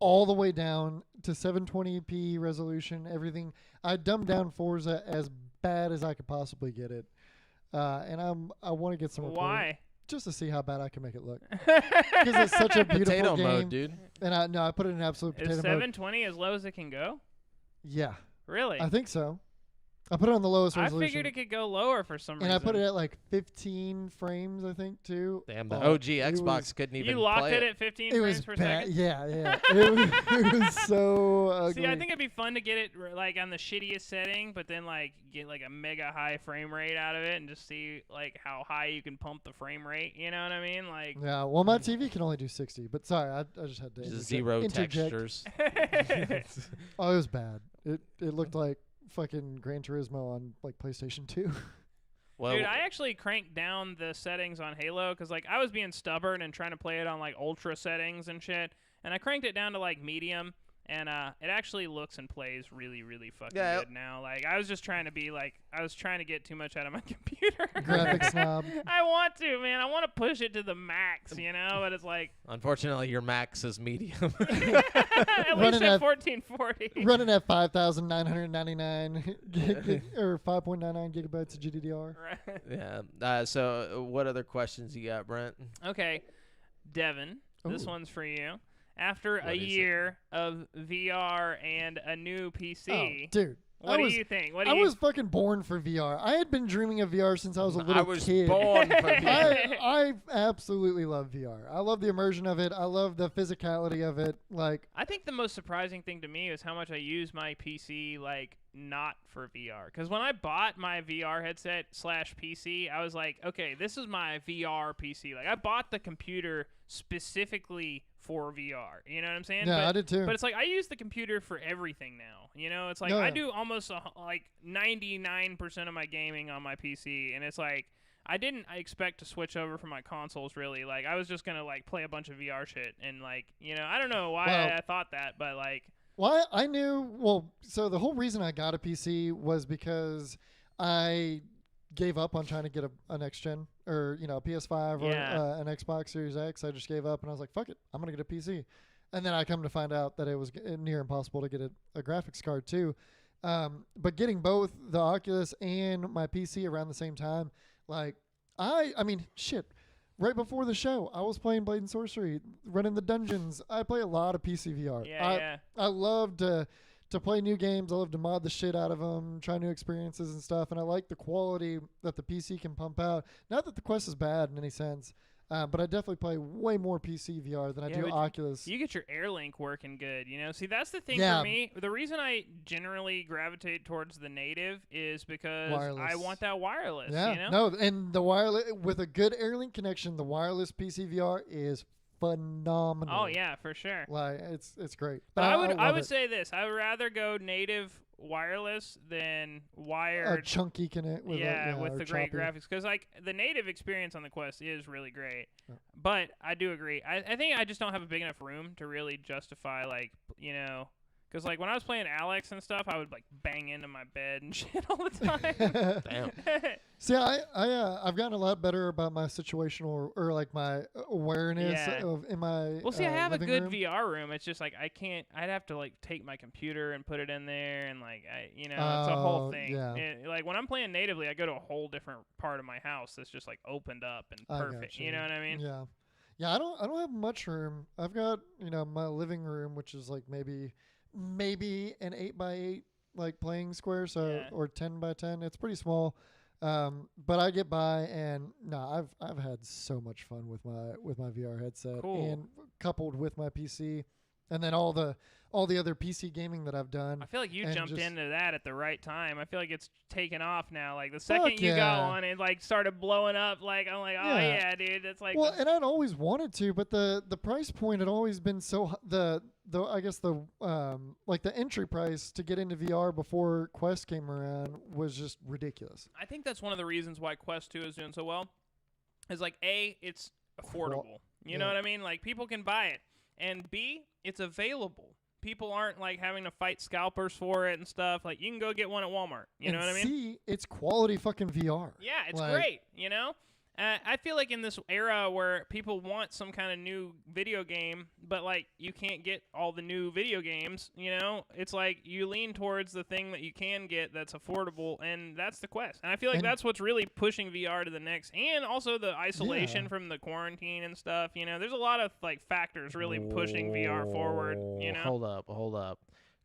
all the way down to 720p resolution, everything. I dumbed down Forza as bad as I could possibly get it, and I want to get some.
Why?
Just to see how bad I can make it look. Because it's such a beautiful
potato
game,
mode, dude.
And I put it in absolute potato mode.
Is 720 as low as it can go?
Yeah.
Really?
I think so. I put it on the lowest resolution.
I figured it could go lower for some reason.
And I put it at 15 frames, I think, too.
Damn, the OG Xbox couldn't even play it.
You locked it at 15 frames per second?
Yeah. It was so ugly.
See, I think it'd be fun to get it on the shittiest setting, but then get a mega high frame rate out of it and just see how high you can pump the frame rate. You know what I mean?
Yeah, well, my TV can only do 60, but sorry, I just had to
zero
interject.
textures.
Oh, it was bad. It looked like fucking Gran Turismo on like PlayStation 2.
Well,
Dude, I actually cranked down the settings on Halo because, like, I was being stubborn and trying to play it on, like, ultra settings and shit. And I cranked it down to, like, medium. And it actually looks and plays really, really fucking good now. Like, I was just trying to be, like, I was trying to get too much out of my computer.
Graphic snob.
I want to, man. I want to push it to the max, you know? But it's like...
Unfortunately, your max is medium.
At least at 1440.
Running at 5,999 or 5.99 gigabytes of GDDR.
Right.
Yeah. So what other questions you got, Brent?
Okay. Devin, this
Ooh.
one's for you. After
What
a
is it?
year of VR and a new PC,
Oh, dude.
what do you think?
I was fucking born for VR. I had been dreaming of VR since I was a little
I was
kid.
born for VR.
I absolutely love VR. I love the immersion of it. I love the physicality of it. Like,
I think the most surprising thing to me is how much I use my PC, like, not for VR. Because when I bought my VR headset / PC, I was like, okay, this is my VR PC. Like, I bought the computer specifically for VR. You know what I'm saying?
yeah, I did too.
But it's like I use the computer for everything now. You know, it's like
No,
I
yeah.
do almost like 99% of my gaming on my PC, and it's like I didn't expect to switch over from my consoles really. Like I was just gonna like play a bunch of VR shit, and like you know I don't know why
Well-
I thought that, but like
Well, I knew. Well, so the whole reason I got a PC was because I gave up on trying to get a next gen or a PS5 or
Yeah.
an Xbox Series X. I just gave up and I was like, fuck it, I'm gonna get a PC. And then I come to find out that it was near impossible to get a graphics card too. But getting both the Oculus and my PC around the same time, like I mean, shit. Right before the show, I was playing Blade and Sorcery, running the dungeons. I play a lot of PC VR.
yeah.
I love to play new games. I love to mod the shit out of them, try new experiences and stuff. And I like the quality that the PC can pump out. Not that the Quest is bad in any sense, but I definitely play way more PC VR than I
Yeah,
do
but
Oculus.
You get your Airlink working good, you know. See, that's the thing
Yeah.
for me. The reason I generally gravitate towards the native is because
Wireless.
I want that wireless.
Yeah,
you know?
no, and the wireless with a good Airlink connection, the wireless PC VR is phenomenal.
Oh yeah, for sure.
Like it's great.
But I would
love
would
it.
say this: I would rather go native wireless than
A
wired.
chunky connect with
with
or
the great
choppy.
graphics, because like the native experience on the Quest is really great.
Yeah.
But I do agree. I think I just don't have a big enough room to really justify because like when I was playing Alex and stuff, I would like bang into my bed and shit all the time.
Damn.
See, I've gotten a lot better about my situational or like my awareness
Yeah.
of in my.
Well, see, I have a
living
good
room.
VR room. It's just like I can't. I'd have to like take my computer and put it in there, and like it's a
Oh,
whole thing.
yeah.
Like when I'm playing natively, I go to a whole different part of my house that's just like opened up and
I
perfect.
gotcha.
You know what I mean?
Yeah, yeah. I don't have much room. I've got my living room, which is like maybe an 8x8 like playing square, so
Yeah.
or 10x10. It's pretty small. But I get by, and I've had so much fun with my VR headset,
Cool.
and coupled with my PC, and then all the other PC gaming that I've done.
I feel like you
and
jumped
just-
into that at the right time. I feel like it's taken off now. Like the second you got
yeah.
one, it like started blowing up. Like I'm like, oh
Yeah.
yeah, dude. It's like
Well, and I'd always wanted to, but the price point had always been so the I guess the like the entry price to get into VR before Quest came around was just ridiculous.
I think that's one of the reasons why Quest 2 is doing so well. Is like A, it's affordable. You know
yeah.
what I mean? Like people can buy it, and B, it's available. People aren't like having to fight scalpers for it and stuff. Like you can go get one at Walmart. You know what I mean?
C, it's quality fucking VR.
Yeah, it's
Like-
great. You know, I feel like in this era where people want some kind of new video game, but like you can't get all the new video games. You know, it's like you lean towards the thing that you can get that's affordable, and that's the Quest. And I feel like
And-
that's what's really pushing VR to the next, and also the isolation
Yeah.
from the quarantine and stuff. You know, there's a lot of like factors really pushing VR forward. You know,
Hold up.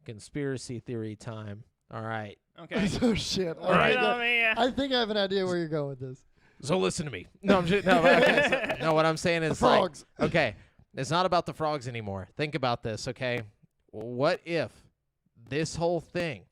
Conspiracy theory time. All right.
okay.
So shit.
All right.
You know me,
I think I have an idea where you're going with this.
So listen to me. No, I'm just, no, okay, no. What I'm saying
The
is like,
frogs.
okay, it's not about the frogs anymore. Think about this, okay? What if this whole thing,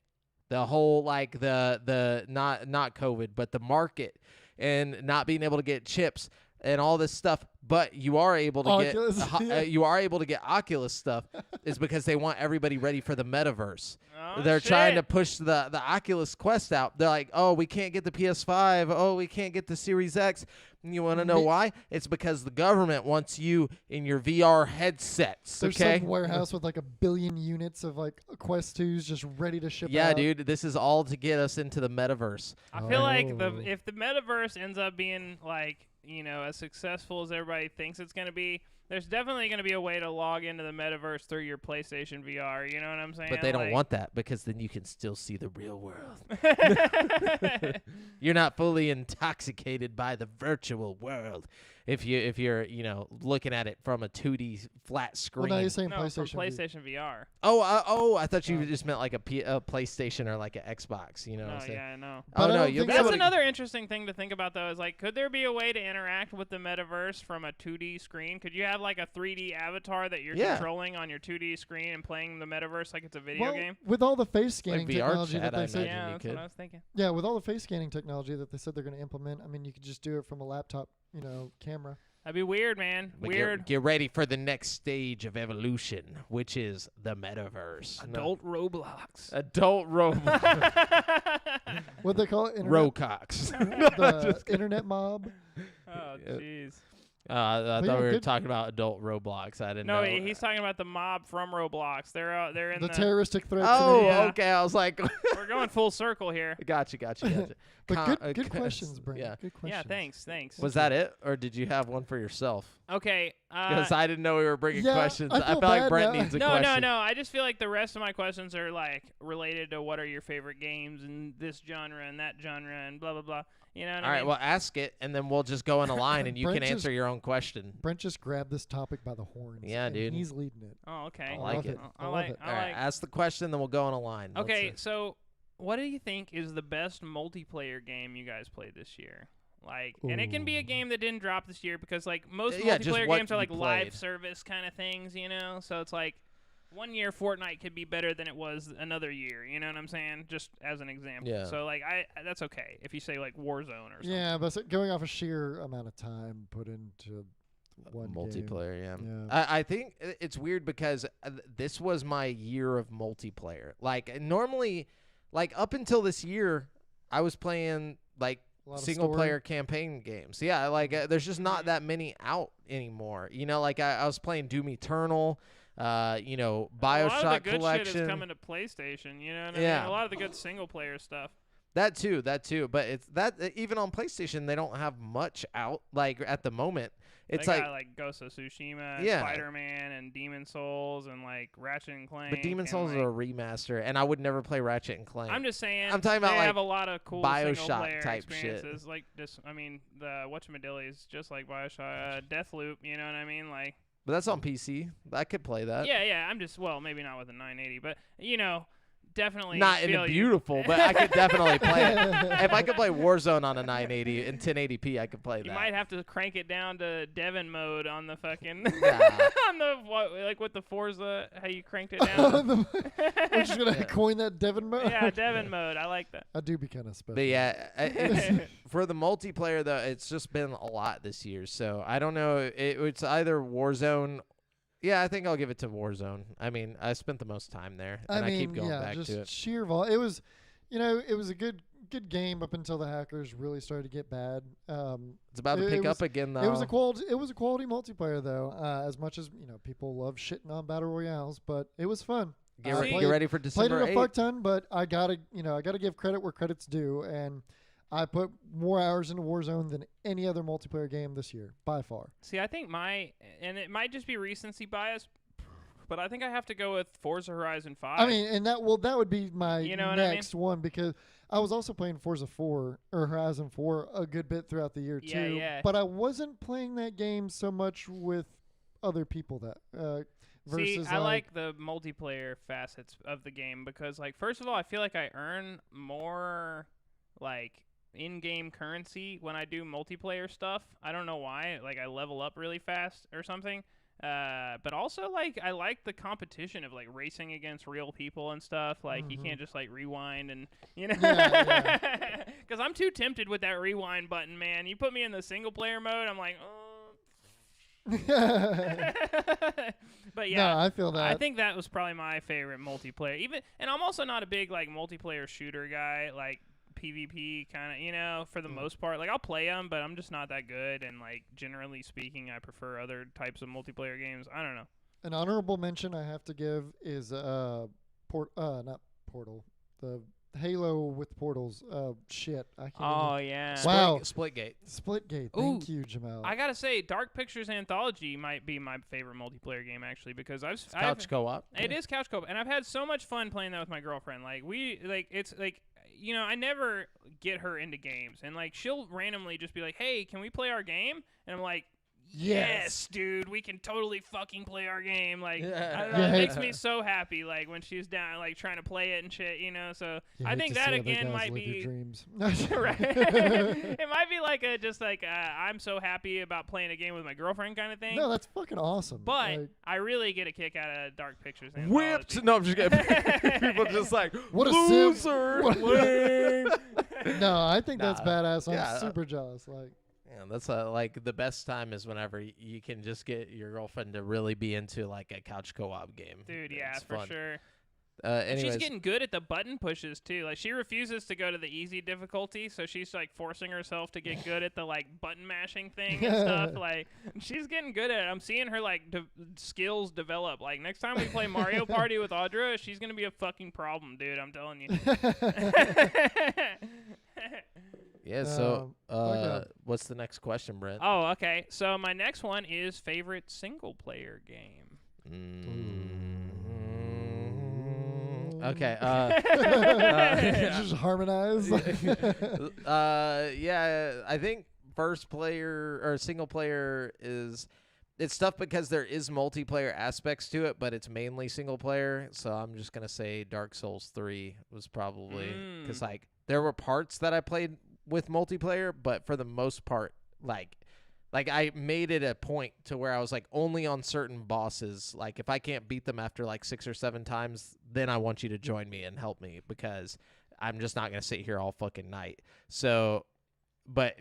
the whole like the not COVID, but the market and not being able to get chips and all this stuff, but you are able to
Oculus,
get you are able to get Oculus stuff is because they want everybody ready for the metaverse.
Oh,
They're
shit.
trying to push the Oculus Quest out. They're like, oh, we can't get the PS5. Oh, we can't get the Series X. And you want to know why? It's because the government wants you in your VR headsets.
There's
Okay.
some warehouse with like 1 billion units of like Quest 2s just ready to ship
Yeah,
out.
dude. This is all to get us into the metaverse.
I feel like
Oh.
if the metaverse ends up being like, you know, as successful as everybody thinks it's going to be, there's definitely going to be a way to log into the metaverse through your PlayStation VR. You know what I'm saying?
But they don't
Like-
want that because then you can still see the real world. You're not fully intoxicated by the virtual world if you're looking at it from a 2D flat
Well,
screen.
now you're saying
No, from
PlayStation.
PlayStation VR.
I thought you
Oh.
just meant like a PlayStation or like an Xbox. You know what I'm
No,
saying?
yeah, I know.
But I
Oh no,
don't
you'll
think
be
That's
able to.
another interesting thing to think about, though, is like, could there be a way to interact with the metaverse from a 2D screen? Could you have like a 3D avatar that you're
Yeah.
controlling on your 2D screen and playing the metaverse like it's a video
Well,
game?
with all the face scanning
VR
technology
chat,
that they
I
said,
imagine.
Yeah,
you
that's
could.
what I was thinking.
yeah, with all the face scanning technology that they said they're going to implement, I mean, you could just do it from a laptop, camera.
That'd be weird, man.
But
Weird.
Get ready for the next stage of evolution, which is the metaverse.
Adult Roblox.
Adult
What they call it?
Rocox.
The internet mob.
Oh,
Yeah.
jeez.
I
But
thought
yeah,
we were
good-
talking about adult Roblox. I didn't
No,
know.
he's talking about the mob from Roblox. They're in
The
the.
terroristic threat.
Oh,
Yeah.
okay. I was like,
We're going full circle here.
gotcha.
But good questions, Brandon.
Yeah.
Good questions.
Yeah, thanks.
Was that it, or did you have one for yourself?
Okay.
Because I didn't know we were bringing
yeah,
questions.
I
I
feel
feel like
bad
Brent
now.
needs a
No,
question.
no. I just feel like the rest of my questions are like related to what are your favorite games in this genre and that genre and blah blah blah. You know what
All
I
right,
mean?
well, ask it, and then we'll just go in a line, and you
Brent
can
just-
answer your own question.
Brent just grabbed this topic by the horns.
Yeah,
and
dude.
He's leading it.
Oh, okay.
I like
love
it.
I love it.
All right, ask the question, then we'll go in a line. Let's
Okay,
see.
so what do you think is the best multiplayer game you guys played this year? Like, and it can be a
Ooh.
game that didn't drop this year because like most
Yeah, just
multiplayer
what
games are
you
like live
played.
service kind of things, you know. So it's like one year Fortnite could be better than it was another year. You know what I'm saying? Just as an example.
Yeah.
So like that's okay if you say like Warzone or something.
Yeah, but going off a sheer amount of time put into one
Multiplayer, yeah.
Yeah.
I think it's weird because this was my year of multiplayer. Like, normally, like, up until this year, I was playing, like,
A lot of
single
story.
player campaign games. Yeah, like, there's just not that many out anymore. You know, like, I was playing Doom Eternal,
a lot of
Bioshock
the good
Collection.
shit is coming to PlayStation. You know what I
Yeah.
mean? A lot of the good single player stuff.
That too. But it's that even on PlayStation, they don't have much out, like, at the moment. It's
They
like,
got, like Ghost of Tsushima, and
Yeah.
Spider-Man, and Demon Souls, and like Ratchet and Clank.
but Demon
and,
Souls is
like,
a remaster, and I would never play Ratchet and Clank.
I'm just saying.
I'm talking about,
they
like,
have a lot of cool
Bioshock
single-player
type shit.
experiences. Like this, I mean, the whatchamadiddly is just like Bioshock, Deathloop. You know what I mean? Like,
But that's on PC. I could play that.
yeah. I'm just maybe not with a 980, but you know, definitely
Not in
feel
a
you.
beautiful, but I could definitely play it. If I could play Warzone on a 980 in 1080p, I could play that.
You might have to crank it down to Devon mode on the fucking
Nah.
on the like with the Forza, how you cranked it down.
We're just gonna
Yeah.
coin that Devon mode.
Yeah, Devon mode. I like that.
I do be kind of special.
But yeah, it's, for the multiplayer though, it's just been a lot this year. So I don't know. It's either Warzone. Yeah, I think I'll give it to Warzone. I mean, I spent the most time there, and I keep going back
just
to it.
sheer vol. It was, it was a good game up until the hackers really started to get bad.
It's about to
it
pick
was-
up again though.
It was a quality multiplayer though. As much as people love shitting on battle royales, but it was fun.
Get,
I
re-
played-
get ready for
Played
December
it a fuck
8th.
ton, but I gotta give credit where credit's due, and I put more hours into Warzone than any other multiplayer game this year by far.
See, I think and it might just be recency bias, but I think I have to go with Forza Horizon 5.
I mean, and that would be my
You know what I mean?
next one because I was also playing Forza 4 or Horizon 4 a good bit throughout the year
Yeah,
too.
yeah.
But I wasn't playing that game so much with other people versus
See, I like the multiplayer facets of the game because, like, first of all, I feel like I earn more, like, in-game currency when I do multiplayer stuff. I don't know why. Like, I level up really fast or something. But also, like, I like the competition of, like, racing against real people and stuff. Like, you can't just, like, rewind and, you know.
Yeah.
Because I'm too tempted with that rewind button, man. You put me in the single-player mode, I'm like, oh. But yeah,
no, I feel that.
I think that was probably my favorite multiplayer. And I'm also not a big, like, multiplayer shooter guy, like, PvP kind of, you know, for the most part. Like, I'll play them, but I'm just not that good. And, like, generally speaking, I prefer other types of multiplayer games. I don't know.
An honorable mention I have to give is not Portal, the Halo with portals. Shit, I can't.
Oh yeah.
Wow.
Splitgate.
Splitgate. Thank you, Jamel.
I gotta say, Dark Pictures Anthology might be my favorite multiplayer game actually, because I've
Couch co-op.
It is couch co-op, and I've had so much fun playing that with my girlfriend. Like it's like, you know, I never get her into games, and like she'll randomly just be like, "Hey, can we play our game?" And I'm like, yes, dude, we can totally fucking play our game. Like, I don't know, it makes me so happy. Like when she's down, like trying to play it and shit, you know. So I think that again might be
dreams.
right. It might be like I'm so happy about playing a game with my girlfriend kind of thing.
No, that's fucking awesome.
But
like,
I really get a kick out of Dark Pictures.
Whipped. No, I'm just kidding. People just like,
what a
loser.
No, I think that's badass. I'm super jealous. Like.
Yeah, that's like the best time is whenever you can just get your girlfriend to really be into like a couch co-op game.
Dude, yeah,
it's
for
fun.
sure.
Anyways.
She's getting good at the button pushes too. Like she refuses to go to the easy difficulty, so she's like forcing herself to get good at the like button mashing thing and stuff. Like she's getting good at it. I'm seeing her like skills develop. Like next time we play Mario Party with Audra, she's gonna be a fucking problem, dude. I'm telling you.
Yeah, so what's the next question, Brent?
Oh, okay. So my next one is favorite single-player game.
Okay.
Just harmonize.
Yeah, I think first player or single player it's tough because there is multiplayer aspects to it, but it's mainly single player. So I'm just gonna say Dark Souls 3 was probably because like there were parts that I played with multiplayer, but for the most part, like I made it a point to where I was like only on certain bosses. Like if I can't beat them after like 6 or 7 times, then I want you to join me and help me because I'm just not gonna sit here all fucking night. So, but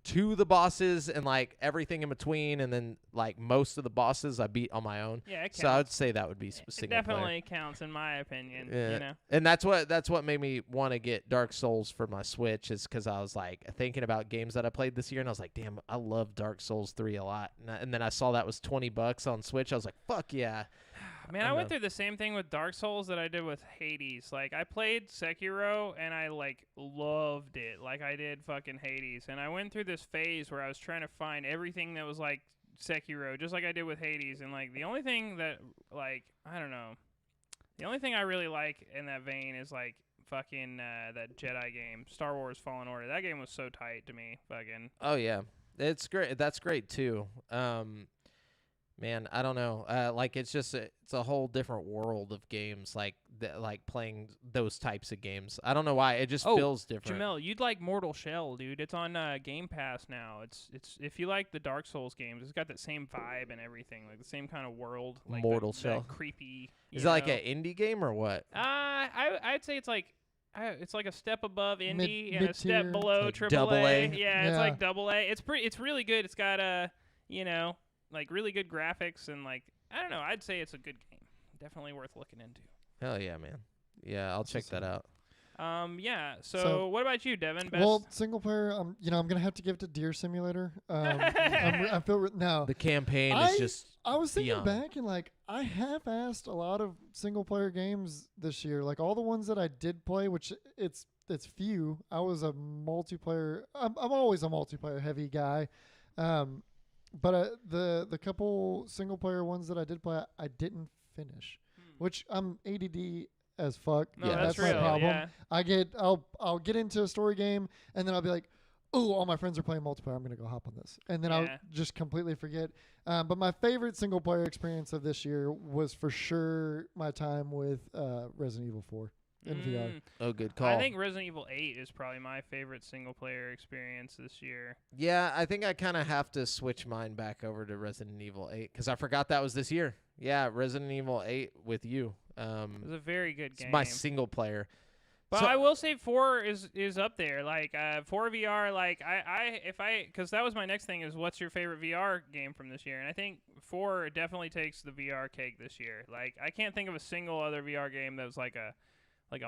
to the bosses and like everything in between, and then like most of the bosses I beat on my own.
Yeah, it counts.
So I would say that would be single
It definitely counts in my opinion.
Yeah.
You know,
and that's what made me want to get Dark Souls for my Switch is because I was like thinking about games that I played this year, and I was like, damn, I love Dark Souls 3 a lot. And then I saw that was $20 on Switch. I was like, fuck yeah.
Man, I went through the same thing with Dark Souls that I did with Hades. Like, I played Sekiro, and I, like, loved it. Like, I did fucking Hades. And I went through this phase where I was trying to find everything that was, like, Sekiro, just like I did with Hades. And, like, the only thing that, like, I don't know. The only thing I really like in that vein is, like, fucking that Jedi game, Star Wars Fallen Order. That game was so tight to me. Fucking.
Oh, yeah. It's great. That's great, too. Man, I don't know. Like it's a whole different world of games. Like playing those types of games. I don't know why it just feels different.
Jamel, you'd like Mortal Shell, dude. It's on Game Pass now. It's if you like the Dark Souls games, it's got that same vibe and everything, like the same kind of world. Like
Mortal Shell,
that creepy.
Is it like an indie game or what?
I'd say it's like a step above indie and a
mid-tier.
step below
like
triple
AA.
Yeah, it's like double A. It's really good. It's got like really good graphics and like I don't know. I'd say it's a good game. Definitely worth looking into.
Hell yeah, man. Yeah, I'll check that out.
Yeah. So what about you, Devin? Best?
Well, single player. I'm gonna have to give it to Deer Simulator. I feel now.
The campaign is just.
I was thinking
beyond.
back and like I have asked a lot of single player games this year. Like all the ones that I did play, which it's few. I was a multiplayer. I'm always a multiplayer heavy guy. But the couple single player ones that I did play, I didn't finish, which I'm ADD as fuck.
No,
yeah, that's my
real,
problem.
yeah.
I'll get into a story game and then I'll be like, oh, all my friends are playing multiplayer. I'm gonna go hop on this, and then I'll just completely forget. But my favorite single player experience of this year was for sure my time with Resident Evil 4. in VR.
Oh, good call.
I think Resident Evil 8 is probably my favorite single-player experience this year.
Yeah, I think I kind of have to switch mine back over to Resident Evil 8 because I forgot that was this year. Yeah, Resident Evil 8 with you.
It was a very good game.
It's my single player.
But
So-
I will say 4 is up there. Like 4 VR, like because that was my next thing is what's your favorite VR game from this year? And I think 4 definitely takes the VR cake this year. Like I can't think of a single other VR game that was like a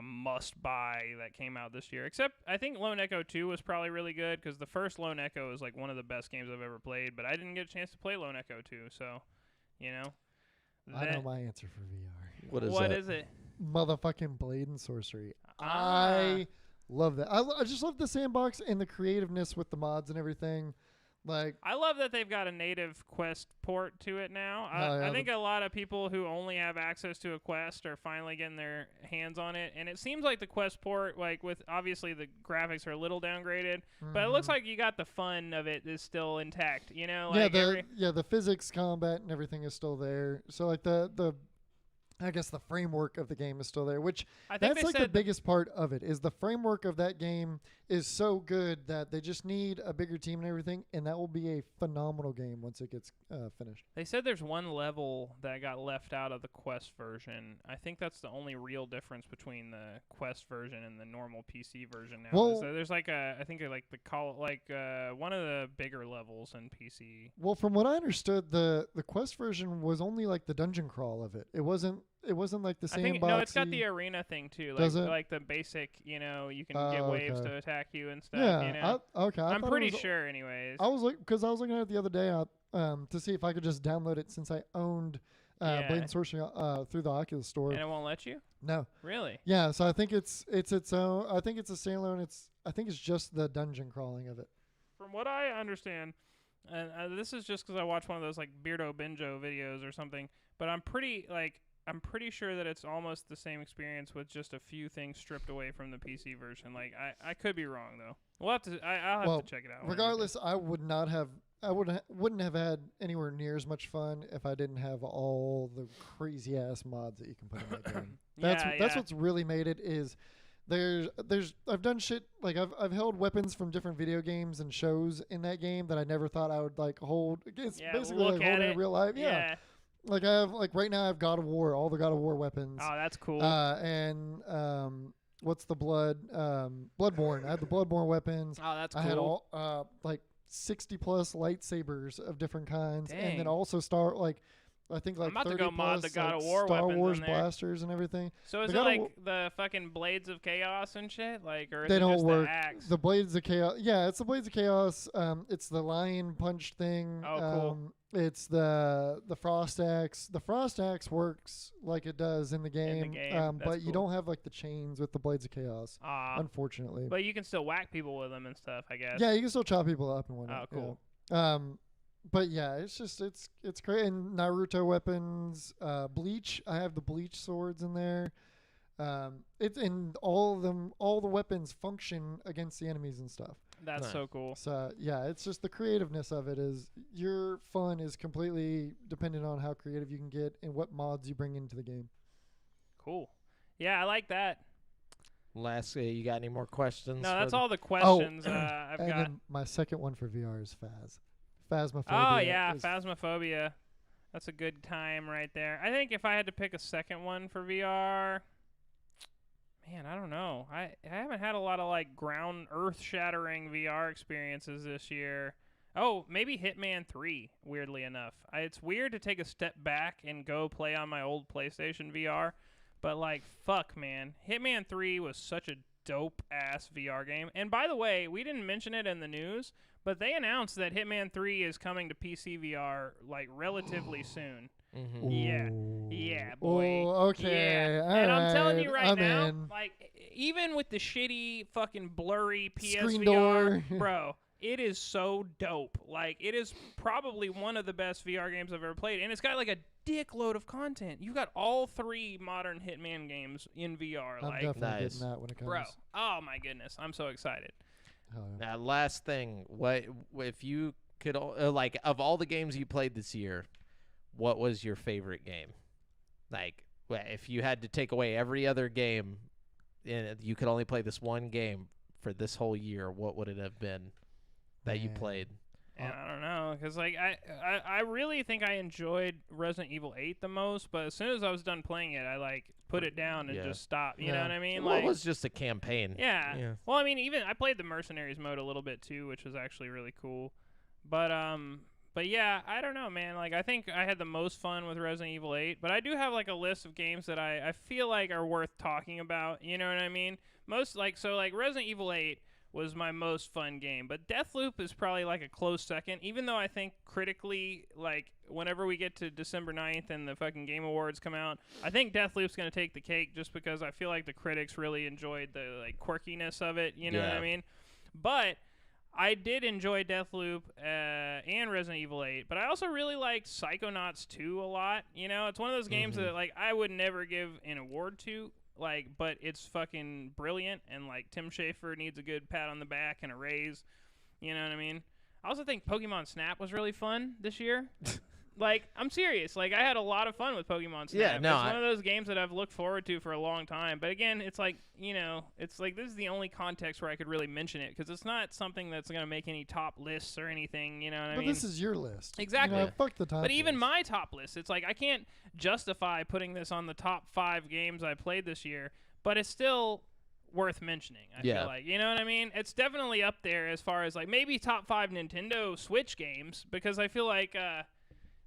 must buy that came out this year. Except I think Lone Echo 2 was probably really good because the first Lone Echo is like one of the best games I've ever played. But I didn't get a chance to play Lone Echo 2, so you know.
I know my answer for VR.
What
is it?
Motherfucking Blade and Sorcery.
Ah.
I love that. I just love the sandbox and the creativeness with the mods and everything. Like,
I love that they've got a native Quest port to it now. I think a lot of people who only have access to a Quest are finally getting their hands on it. And it seems like the Quest port, like with obviously the graphics are a little downgraded, but it looks like you got the fun of it is still intact. You know, like
the physics, combat, and everything is still there. So like the I guess the framework of the game is still there, which
I think
that's like the biggest part of it is the framework of that game is so good that they just need a bigger team and everything, and that will be a phenomenal game once it gets finished.
They said there's one level that got left out of the Quest version. I think that's the only real difference between the Quest version and the normal PC version now.
Well,
is that there's like one of the bigger levels in PC.
Well, from what I understood, the Quest version was only like the dungeon crawl of it. It wasn't like the
I think
sandboxy.
no, it's got the arena thing too. Like,
Does it?
Like the basic, you know, you can get waves to attack you and stuff.
Yeah.
You know? I'm
thought
pretty
it was,
sure, anyways.
I was looking at it the other day to see if I could just download it since I owned Blade and Sorcery through the Oculus store.
And it won't let you?
No.
Really?
Yeah. So I think it's its own. I think it's a standalone. I think it's just the dungeon crawling of it.
From what I understand, and this is just because I watched one of those like Beardo Benjo videos or something, but I'm pretty sure that it's almost the same experience with just a few things stripped away from the PC version. Like I could be wrong though. We'll have to. I'll have to check it out.
Regardless, I wouldn't have had anywhere near as much fun if I didn't have all the crazy ass mods that you can put in that game. That's what's really made it is. I've done shit like I've held weapons from different video games and shows in that game that I never thought I would like hold. It's basically like holding it in real life. Yeah. Like I have like now I have God of War, all the God of War weapons.
Oh, that's cool.
And what's the Bloodborne. I had the Bloodborne weapons.
Oh, that's cool.
I had all like 60 plus lightsabers of different kinds.
Dang.
And then also I think like
I'm about
30
to go mod
plus,
the God
like,
of War
Star
weapons
Wars
in there.
blasters and everything.
So is
The
it
God of
like the fucking Blades of Chaos and shit? Like, or is
They
it
don't
just
work.
the axe?
The Blades of Chaos. Yeah, it's the Blades of Chaos. It's the lion punch thing.
Oh, cool.
It's the frost axe. The frost axe works like it does in the game.
That's
but you
cool.
don't have like the chains with the Blades of Chaos, unfortunately.
But you can still whack people with them and stuff, I guess.
Yeah, you can still chop people up and whatnot.
Oh, cool.
Yeah. But yeah, it's just it's great. And Naruto weapons, Bleach. I have the Bleach swords in there. It's in all of them. All the weapons function against the enemies and stuff.
That's so cool.
So yeah, it's just the creativeness of it is your fun is completely dependent on how creative you can get and what mods you bring into the game.
Cool. Yeah, I like that.
Lastly, you got any more questions?
No, that's all the questions I've
and
got.
then my second one for VR is Phasmophobia.
Oh yeah, Phasmophobia. That's a good time right there. I think if I had to pick a second one for VR, man, I don't know. I haven't had a lot of like earth-shattering VR experiences this year. Oh, maybe Hitman 3, weirdly enough. It's weird to take a step back and go play on my old PlayStation VR, but like, fuck, man. Hitman 3 was such a dope-ass VR game. And by the way, we didn't mention it in the news, but they announced that Hitman 3 is coming to PC VR like relatively soon.
Mm-hmm.
Yeah, boy.
Oh, okay.
Yeah. And I'm telling you right
I'm
now,
in.
like, even with the shitty fucking blurry
Screen
PSVR,
door.
bro, it is so dope. Like, it is probably one of the best VR games I've ever played, and it's got like a dickload of content. You've got all 3 modern Hitman games in VR.
I'm
like,
definitely getting that when it comes.
bro, oh my goodness, I'm so excited.
Oh, yeah.
Now, last thing, what if you could like of all the games you played this year, what was your favorite game? Like, if you had to take away every other game you could only play this one game for this whole year, what would it have been that you played?
And I don't know, because like I really think I enjoyed Resident Evil 8 the most, but as soon as I was done playing it, I like put it down and just stopped. You know what I mean?
Well,
like,
it was just a campaign.
Yeah. Well, I mean, even I played the Mercenaries mode a little bit too, which was actually really cool. But yeah, I don't know, man. Like, I think I had the most fun with Resident Evil 8, but I do have like a list of games that I feel like are worth talking about. You know what I mean? Resident Evil 8 was my most fun game, but Deathloop is probably like a close second, even though I think critically, like, whenever we get to December 9th and the fucking Game Awards come out, I think Deathloop's going to take the cake just because I feel like the critics really enjoyed the like quirkiness of it, you know what I mean? But I did enjoy Deathloop and Resident Evil 8, but I also really liked Psychonauts 2 a lot. You know, it's one of those games that like I would never give an award to, like, but it's fucking brilliant, and like Tim Schafer needs a good pat on the back and a raise. You know what I mean? I also think Pokemon Snap was really fun this year. Like, I'm serious. Like, I had a lot of fun with Pokemon Snap.
Yeah, no,
it's one of those games that I've looked forward to for a long time. But again, it's like, you know, it's like this is the only context where I could really mention it, because it's not something that's going to make any top lists or anything, you know what I mean?
But this is your list.
Exactly.
You know, fuck the top
But even
list.
my top list, it's like I can't justify putting this on the top 5 games I played this year, but it's still worth mentioning, I feel like. You know what I mean? It's definitely up there as far as like maybe top 5 Nintendo Switch games, because I feel like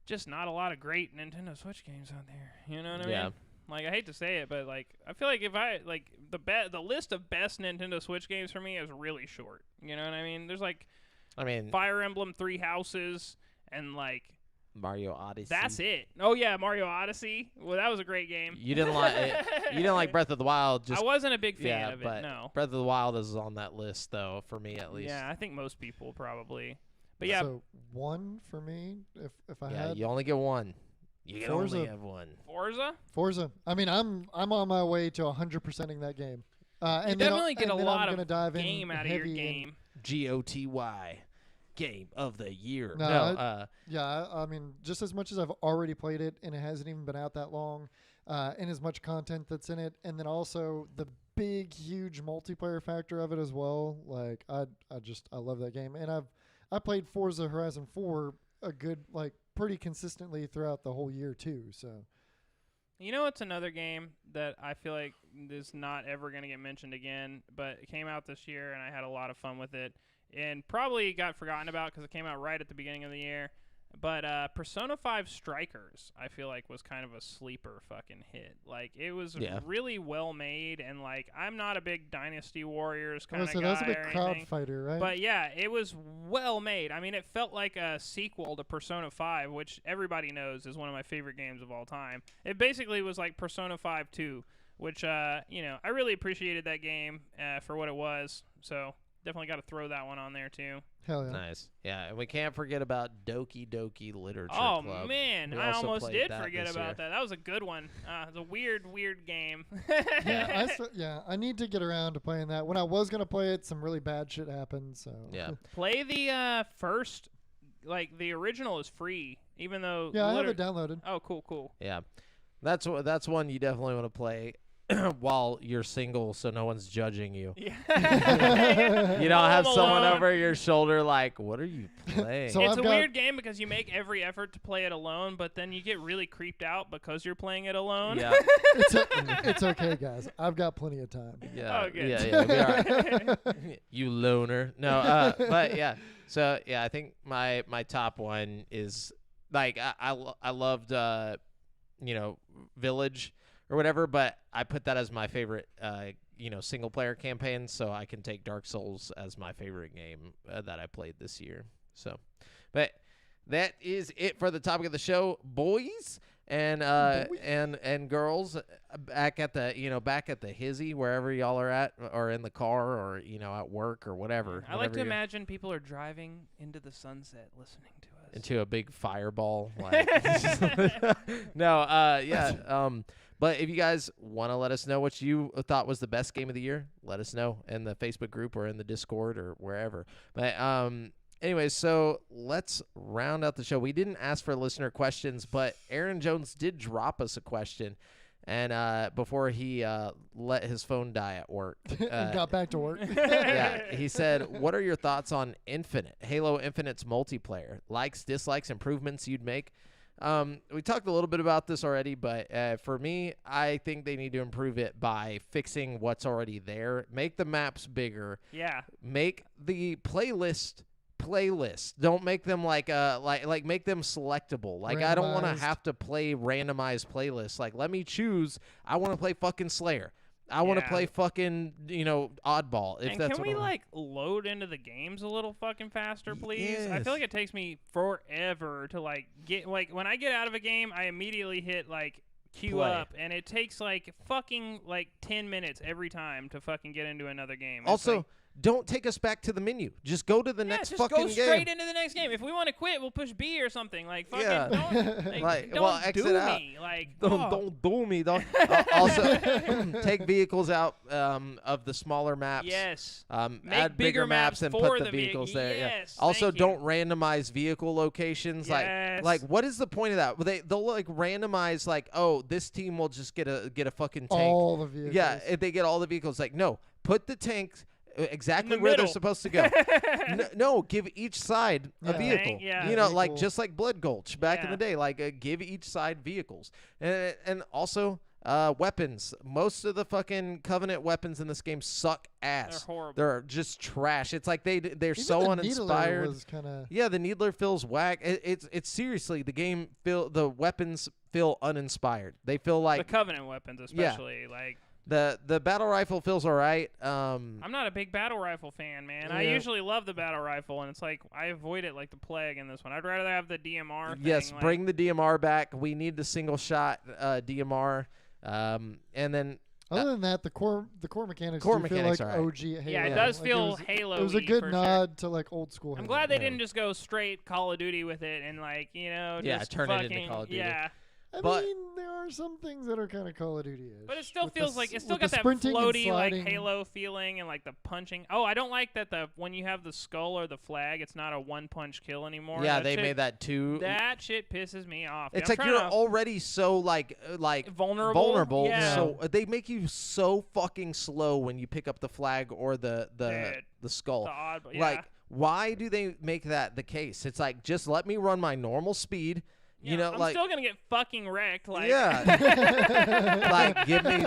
just not a lot of great Nintendo Switch games out there. You know what I mean? Like, I hate to say it, but like I feel like if I like the list of best Nintendo Switch games for me is really short. You know what I mean? There's like,
I mean,
Fire Emblem 3 Houses and like
Mario Odyssey.
that's it. Oh yeah, Mario Odyssey. Well, that was a great game.
You didn't like you didn't like Breath of the Wild. Just
I wasn't a big fan
yeah,
of
but
it. No.
Breath of the Wild is on that list though, for me at least.
Yeah, I think most people probably. But yeah,
So one for me, if I
Yeah,
had
you only get one. You can
Forza.
only have one.
Forza.
I mean, I'm on my way to 100%ing that game.
You
And
definitely get a
then
lot
I'm gonna
of
dive
game
in
out of your
heavy
game.
GOTY. Game of the year.
No, I mean, just as much as I've already played it, and it hasn't even been out that long, and as much content that's in it, and then also the big, huge multiplayer factor of it as well. Like, I love that game, and I played Forza Horizon 4 a good, like, pretty consistently throughout the whole year too. So,
You know, it's another game that I feel like is not ever going to get mentioned again, but it came out this year, and I had a lot of fun with it, and probably got forgotten about because it came out right at the beginning of the year. But Persona 5 Strikers, I feel like, was kind of a sleeper fucking hit. Like, it was really well made, and like, I'm not a big Dynasty Warriors kind of guy.
That was a big
or
crowd
anything,
fighter, right?
but yeah, it was well made. I mean, it felt like a sequel to Persona 5, which everybody knows is one of my favorite games of all time. It basically was like Persona 5 2, which, you know, I really appreciated that game for what it was. So definitely got to throw that one on there too.
Hell yeah.
Nice. Yeah, and we can't forget about Doki Doki Literature
Oh,
Club.
man.
We
I
also
almost
played
did
that
forget
this
about
year.
that. That was a good one. It's a weird game.
I need to get around to playing that. When I was gonna play it, some really bad shit happened. So
Yeah.
Play the first, like, the original is free, even though...
yeah, I have it downloaded.
Oh, cool.
Yeah. That's one you definitely want to play while you're single, so no one's judging you.
Yeah.
You don't have
Home
someone
Alone.
over your shoulder like, what are you playing?
So
It's
I've
a
got-
weird game because you make every effort to play it alone, but then you get really creeped out because you're playing it alone.
yeah.
It's okay, guys. I've got plenty of time.
Yeah.
Oh, good.
Yeah, it'll be all right. You loner. No, but yeah. So, yeah, I think my top one is, like, I loved, you know, Village or whatever, but I put that as my favorite, you know, single-player campaign, so I can take Dark Souls as my favorite game that I played this year. So, but that is it for the topic of the show, boys and girls. Back at the hizzy, wherever y'all are at, or in the car, or you know, at work or whatever.
I like to
you're-
imagine people are driving into the sunset listening to us.
into a big fireball. Like, no, yeah. But if you guys want to let us know what you thought was the best game of the year, let us know in the Facebook group or in the Discord or wherever. But anyways, so let's round out the show. We didn't ask for listener questions, but Aaron Jones did drop us a question. and before he let his phone die at work.
And got back to work.
Yeah, he said, "What are your thoughts on Infinite, Halo Infinite's multiplayer? Likes, dislikes, improvements you'd make?" We talked a little bit about this already, but for me, I think they need to improve it by fixing what's already there. Make the maps bigger.
Yeah.
Make the playlist. Don't make them like make them selectable. Like I don't want to
Randomized.
have to play randomized playlists. Like let me choose. I want to play fucking Slayer. I want to
Yeah.
play fucking Oddball. If
And
that's
can
what
we
I want.
like load into the games a little fucking faster, please? I
Yes.
feel like it takes me forever to like get like when I get out of a game, I immediately hit like queue
Play.
up, and it takes like fucking like 10 minutes every time to fucking get into another game. It's
Also,
like,
don't take us back to the menu. Just go to the
yeah,
next
just
fucking
go straight
game.
into the next game. If we want to quit, we'll push B or something. Like fucking
Yeah.
don't,
Like,
don't
well,
do
exit out.
me. Like
Don't do me, dog. Also, take vehicles out of the smaller maps.
Yes.
Add
Make
bigger maps and
for
put the
the
vehicles there.
Yes,
Yeah. Also,
thank you.
don't randomize vehicle locations.
Yes.
Like what is the point of that? Well, they'll like randomize like, oh, this team will just get a fucking tank.
All the vehicles.
Yeah, if they get all the vehicles. Like no, put the tanks exactly
the
where they're
middle.
supposed to go. No, give each side a
Yeah.
vehicle.
Tank, yeah.
You know, like
Vehicle.
just like Blood Gulch back in
Yeah.
the day. Like give each side vehicles, and also weapons. Most of the fucking Covenant weapons in this game suck ass.
They're horrible.
They're just trash. It's like they're
Even
so
the
uninspired.
Needler was kind of.
Yeah, the Needler feels whack. It's seriously the weapons feel uninspired. They feel
the
like
Covenant weapons, especially like.
the battle rifle feels alright.
I'm not a big battle rifle fan, man. I
Yeah.
usually love the battle rifle, and it's like I avoid it like the plague in this one. I'd rather have the DMR thing.
Yes,
like,
bring the DMR back. We need the single shot DMR. And then
Other than that, the core mechanics
Core
do
mechanics
feel
are
like
alright.
OG Halo.
Yeah, it
Yeah.
does
Like,
feel
it
Halo-y
was a good
for
nod to like old school.
I'm
Halo.
glad they
Yeah.
didn't just go straight Call of Duty with it and like just
turn it
fucking,
into Call of Duty.
Yeah,
But-
I mean, there are some things that are kind of Call of Duty-ish.
but it still
with
feels
the
like
s-
it's still
with
got
the
that
sprinting and
floaty like
sliding.
Halo feeling and like the punching. Oh, I don't like that when you have the skull or the flag, it's not a one-punch kill anymore.
yeah,
That
they
shit-
made that too.
That shit pisses me off.
It's
I'm
like
trying
you're
to-
already so like
vulnerable. Yeah.
So they make you so fucking slow when you pick up the flag or the
Dude.
skull.
The odd, yeah.
Like, why do they make that the case? It's like just let me run my normal speed.
Yeah,
You know,
I'm
like
still gonna get fucking wrecked. Like,
yeah, like give me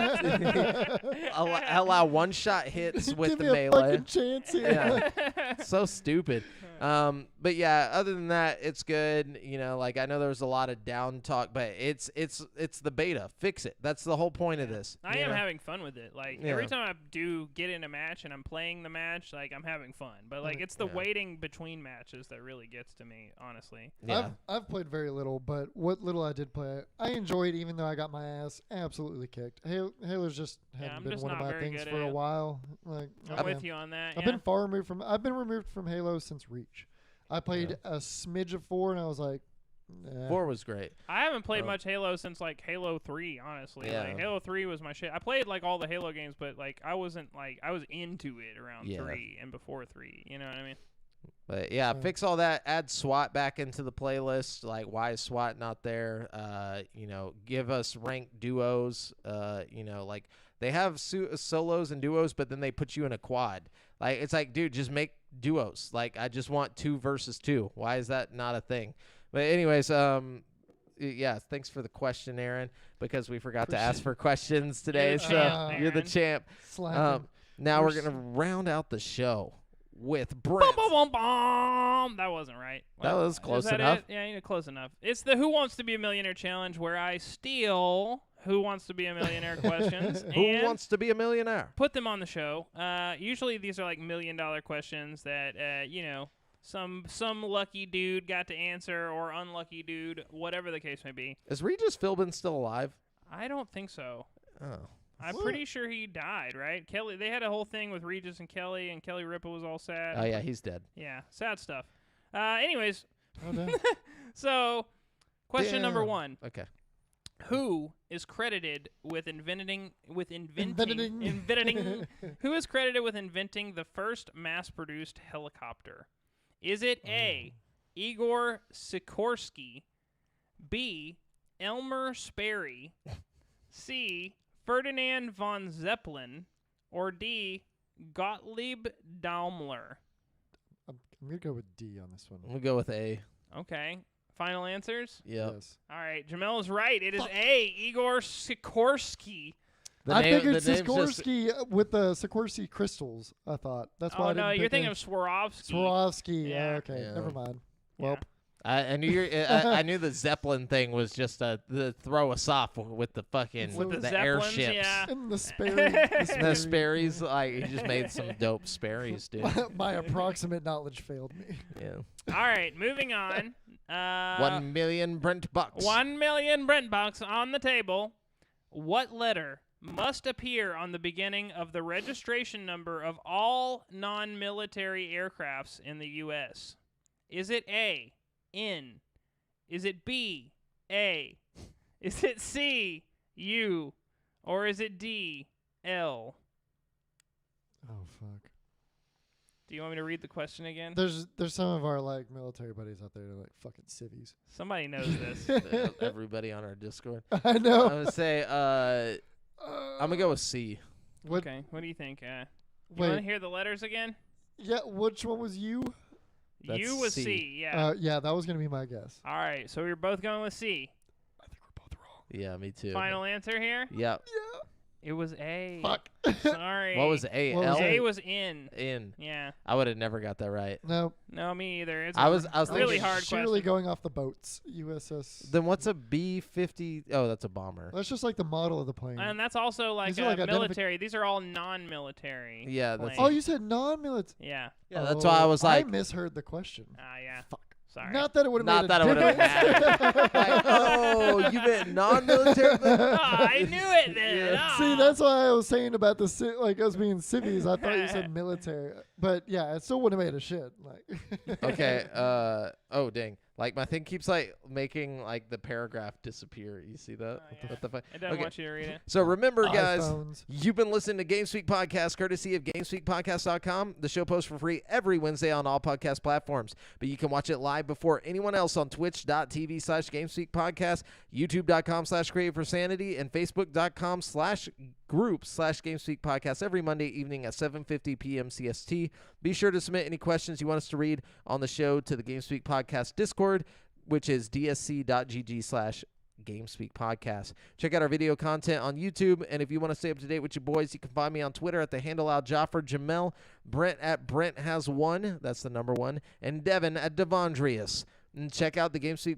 allow one shot hits with
Give
the
me a
melee.
fucking chance here.
Yeah. So stupid. But yeah, other than that, it's good. You know, like I know there was a lot of down talk, but it's the beta. Fix it. That's the whole point of this.
I
you
am
know?
having fun with it. Like
Yeah.
every time I do get in a match and I'm playing the match, like I'm having fun. But like it's the
Yeah.
waiting between matches that really gets to me, honestly.
Yeah.
I've played very little, but what little I did play, I enjoyed, even though I got my ass absolutely kicked. Halo's just hadn't
I'm
been
just
one of
not
my
very
things
good
for
at
a
it.
while. Like
I'm with you on that.
I've
yeah.
been far removed from. I've been removed from Halo since Reach. I played a smidge of 4, and I was like, nah.
4 was great.
I haven't played much Halo since like Halo 3, honestly.
Yeah.
Like Halo 3 was my shit. I played like all the Halo games, but like I wasn't like I was into it around
Yeah.
3 and before 3. You know what I mean?
But yeah,
So-
fix all that. Add SWAT back into the playlist. Like, why is SWAT not there? You know, give us ranked duos. You know, like they have solos and duos, but then they put you in a quad. Like, it's like, dude, just make duos. Like, I just want 2 versus 2. Why is that not a thing? But anyways, yeah, thanks for the question, Aaron, because we forgot to ask for questions today.
You're the
So
champ,
you're the
Aaron.
champ.
Slacking.
Now we're
There's-
gonna round out the show with
Boom,
Brent.
boom, boom, boom. That wasn't right.
That was
is
close
that
enough.
It? Yeah, close enough. It's the Who Wants to Be a Millionaire challenge where I steal Who Wants to Be a Millionaire questions
Who
and
wants to be a millionaire?
put them on the show. Usually these are like $1 million questions that you know some lucky dude got to answer or unlucky dude, whatever the case may be.
Is Regis Philbin still alive?
I don't think so.
Oh.
I'm
What?
pretty sure he died, right? Kelly, they had a whole thing with Regis and Kelly Ripa was all sad.
Oh yeah, he's dead.
Yeah, sad stuff. Anyways,
Oh, damn.
so question number
Damn.
1.
Okay.
Who is credited with inventing who is credited with inventing the first mass-produced helicopter? Is it A, Igor Sikorsky, B, Elmer Sperry, C. Ferdinand von Zeppelin, or D. Gottlieb Daimler?
I'm going to go with D on this one.
I'm gonna go with A.
Okay. Final answers?
Yeah.
Yes.
All right. Jamel is right. It is A. Igor Sikorsky.
I figured Sikorsky with the Sikorsky crystals, I thought. That's why I didn't
you're
pick
thinking
A.
of Swarovski.
Swarovski.
Yeah.
Okay,
Yeah.
never mind.
Yeah.
Well,
I knew I knew the Zeppelin thing was just the throw us off with the fucking
With the
the
Zeppelins,
airships.
yeah.
and the Sperry.
The Sperry's, like, he just made some dope Sperry's, dude.
My approximate knowledge failed me.
Yeah.
All right. Moving on.
1 million Brent bucks.
1 million Brent bucks on the table. What letter must appear on the beginning of the registration number of all non-military aircrafts in the U.S.? Is it A, N? Is it B, A? Is it C, U? Or is it D, L?
Oh, fuck.
Do you want me to read the question again?
There's some of our, like, military buddies out there that are, like, fucking civvies.
Somebody knows this.
Everybody on our Discord.
I
I'm
know.
gonna say I'm gonna go with C.
What?
Okay, what do you think? You
Wait.
want to hear the letters again?
Yeah, which one was you?
That's
U was
C.
C, yeah.
Yeah, that was going to be my guess.
All right, so we're both going with C.
I think we're both wrong.
Yeah, me too.
Final answer here?
Yep.
Yeah.
It was A.
Fuck.
Sorry.
What was A?
What was
L?
A was in.
In.
Yeah.
I would have never got that right.
No.
No, me either. It's
I
a
was
really
thinking
hard
Surely
question.
going off the boats. USS.
Then what's a B-50? Oh, that's a bomber.
That's just like the model of the plane.
And that's also like,
These are like
military. These are all non-military.
Yeah, that's-
planes.
Oh, you said non-military.
Yeah.
Yeah, that's why I was like,
I misheard the question.
Yeah.
Fuck.
Sorry.
Not that it would have
not
made
that
a
it would have
difference.
mattered. Like, oh, you meant non-military?
Oh, I knew it then.
Yeah.
See, that's why I was saying about the like us being civvies. I thought you said military, but yeah, it still wouldn't have made a shit. Like,
Okay. Oh, dang. Like, my thing keeps, like, making, like, the paragraph disappear. You see that?
yeah.
What the fuck?
It doesn't
Okay.
want you to read it.
So remember, guys,
iPhones.
you've been listening to GameSpeak Podcast, courtesy of GameSpeakPodcast.com. The show posts for free every Wednesday on all podcast platforms, but you can watch it live before anyone else on twitch.tv/GameSpeakPodcast, youtube.com/CreateForSanity, and Facebook.com/group/GameSpeakPodcast every Monday evening at 7:50 p.m. CST. Be sure to submit any questions you want us to read on the show to the GameSpeak Podcast Discord, which is dsc.gg/GameSpeak Podcast. Check out our video content on YouTube, and if you want to stay up to date with your boys, you can find me on Twitter at the handle Al-Jaffer, Jamel, Brent at Brent has one, that's the number one, and Devin at Devondrius. And check out the GameSpeak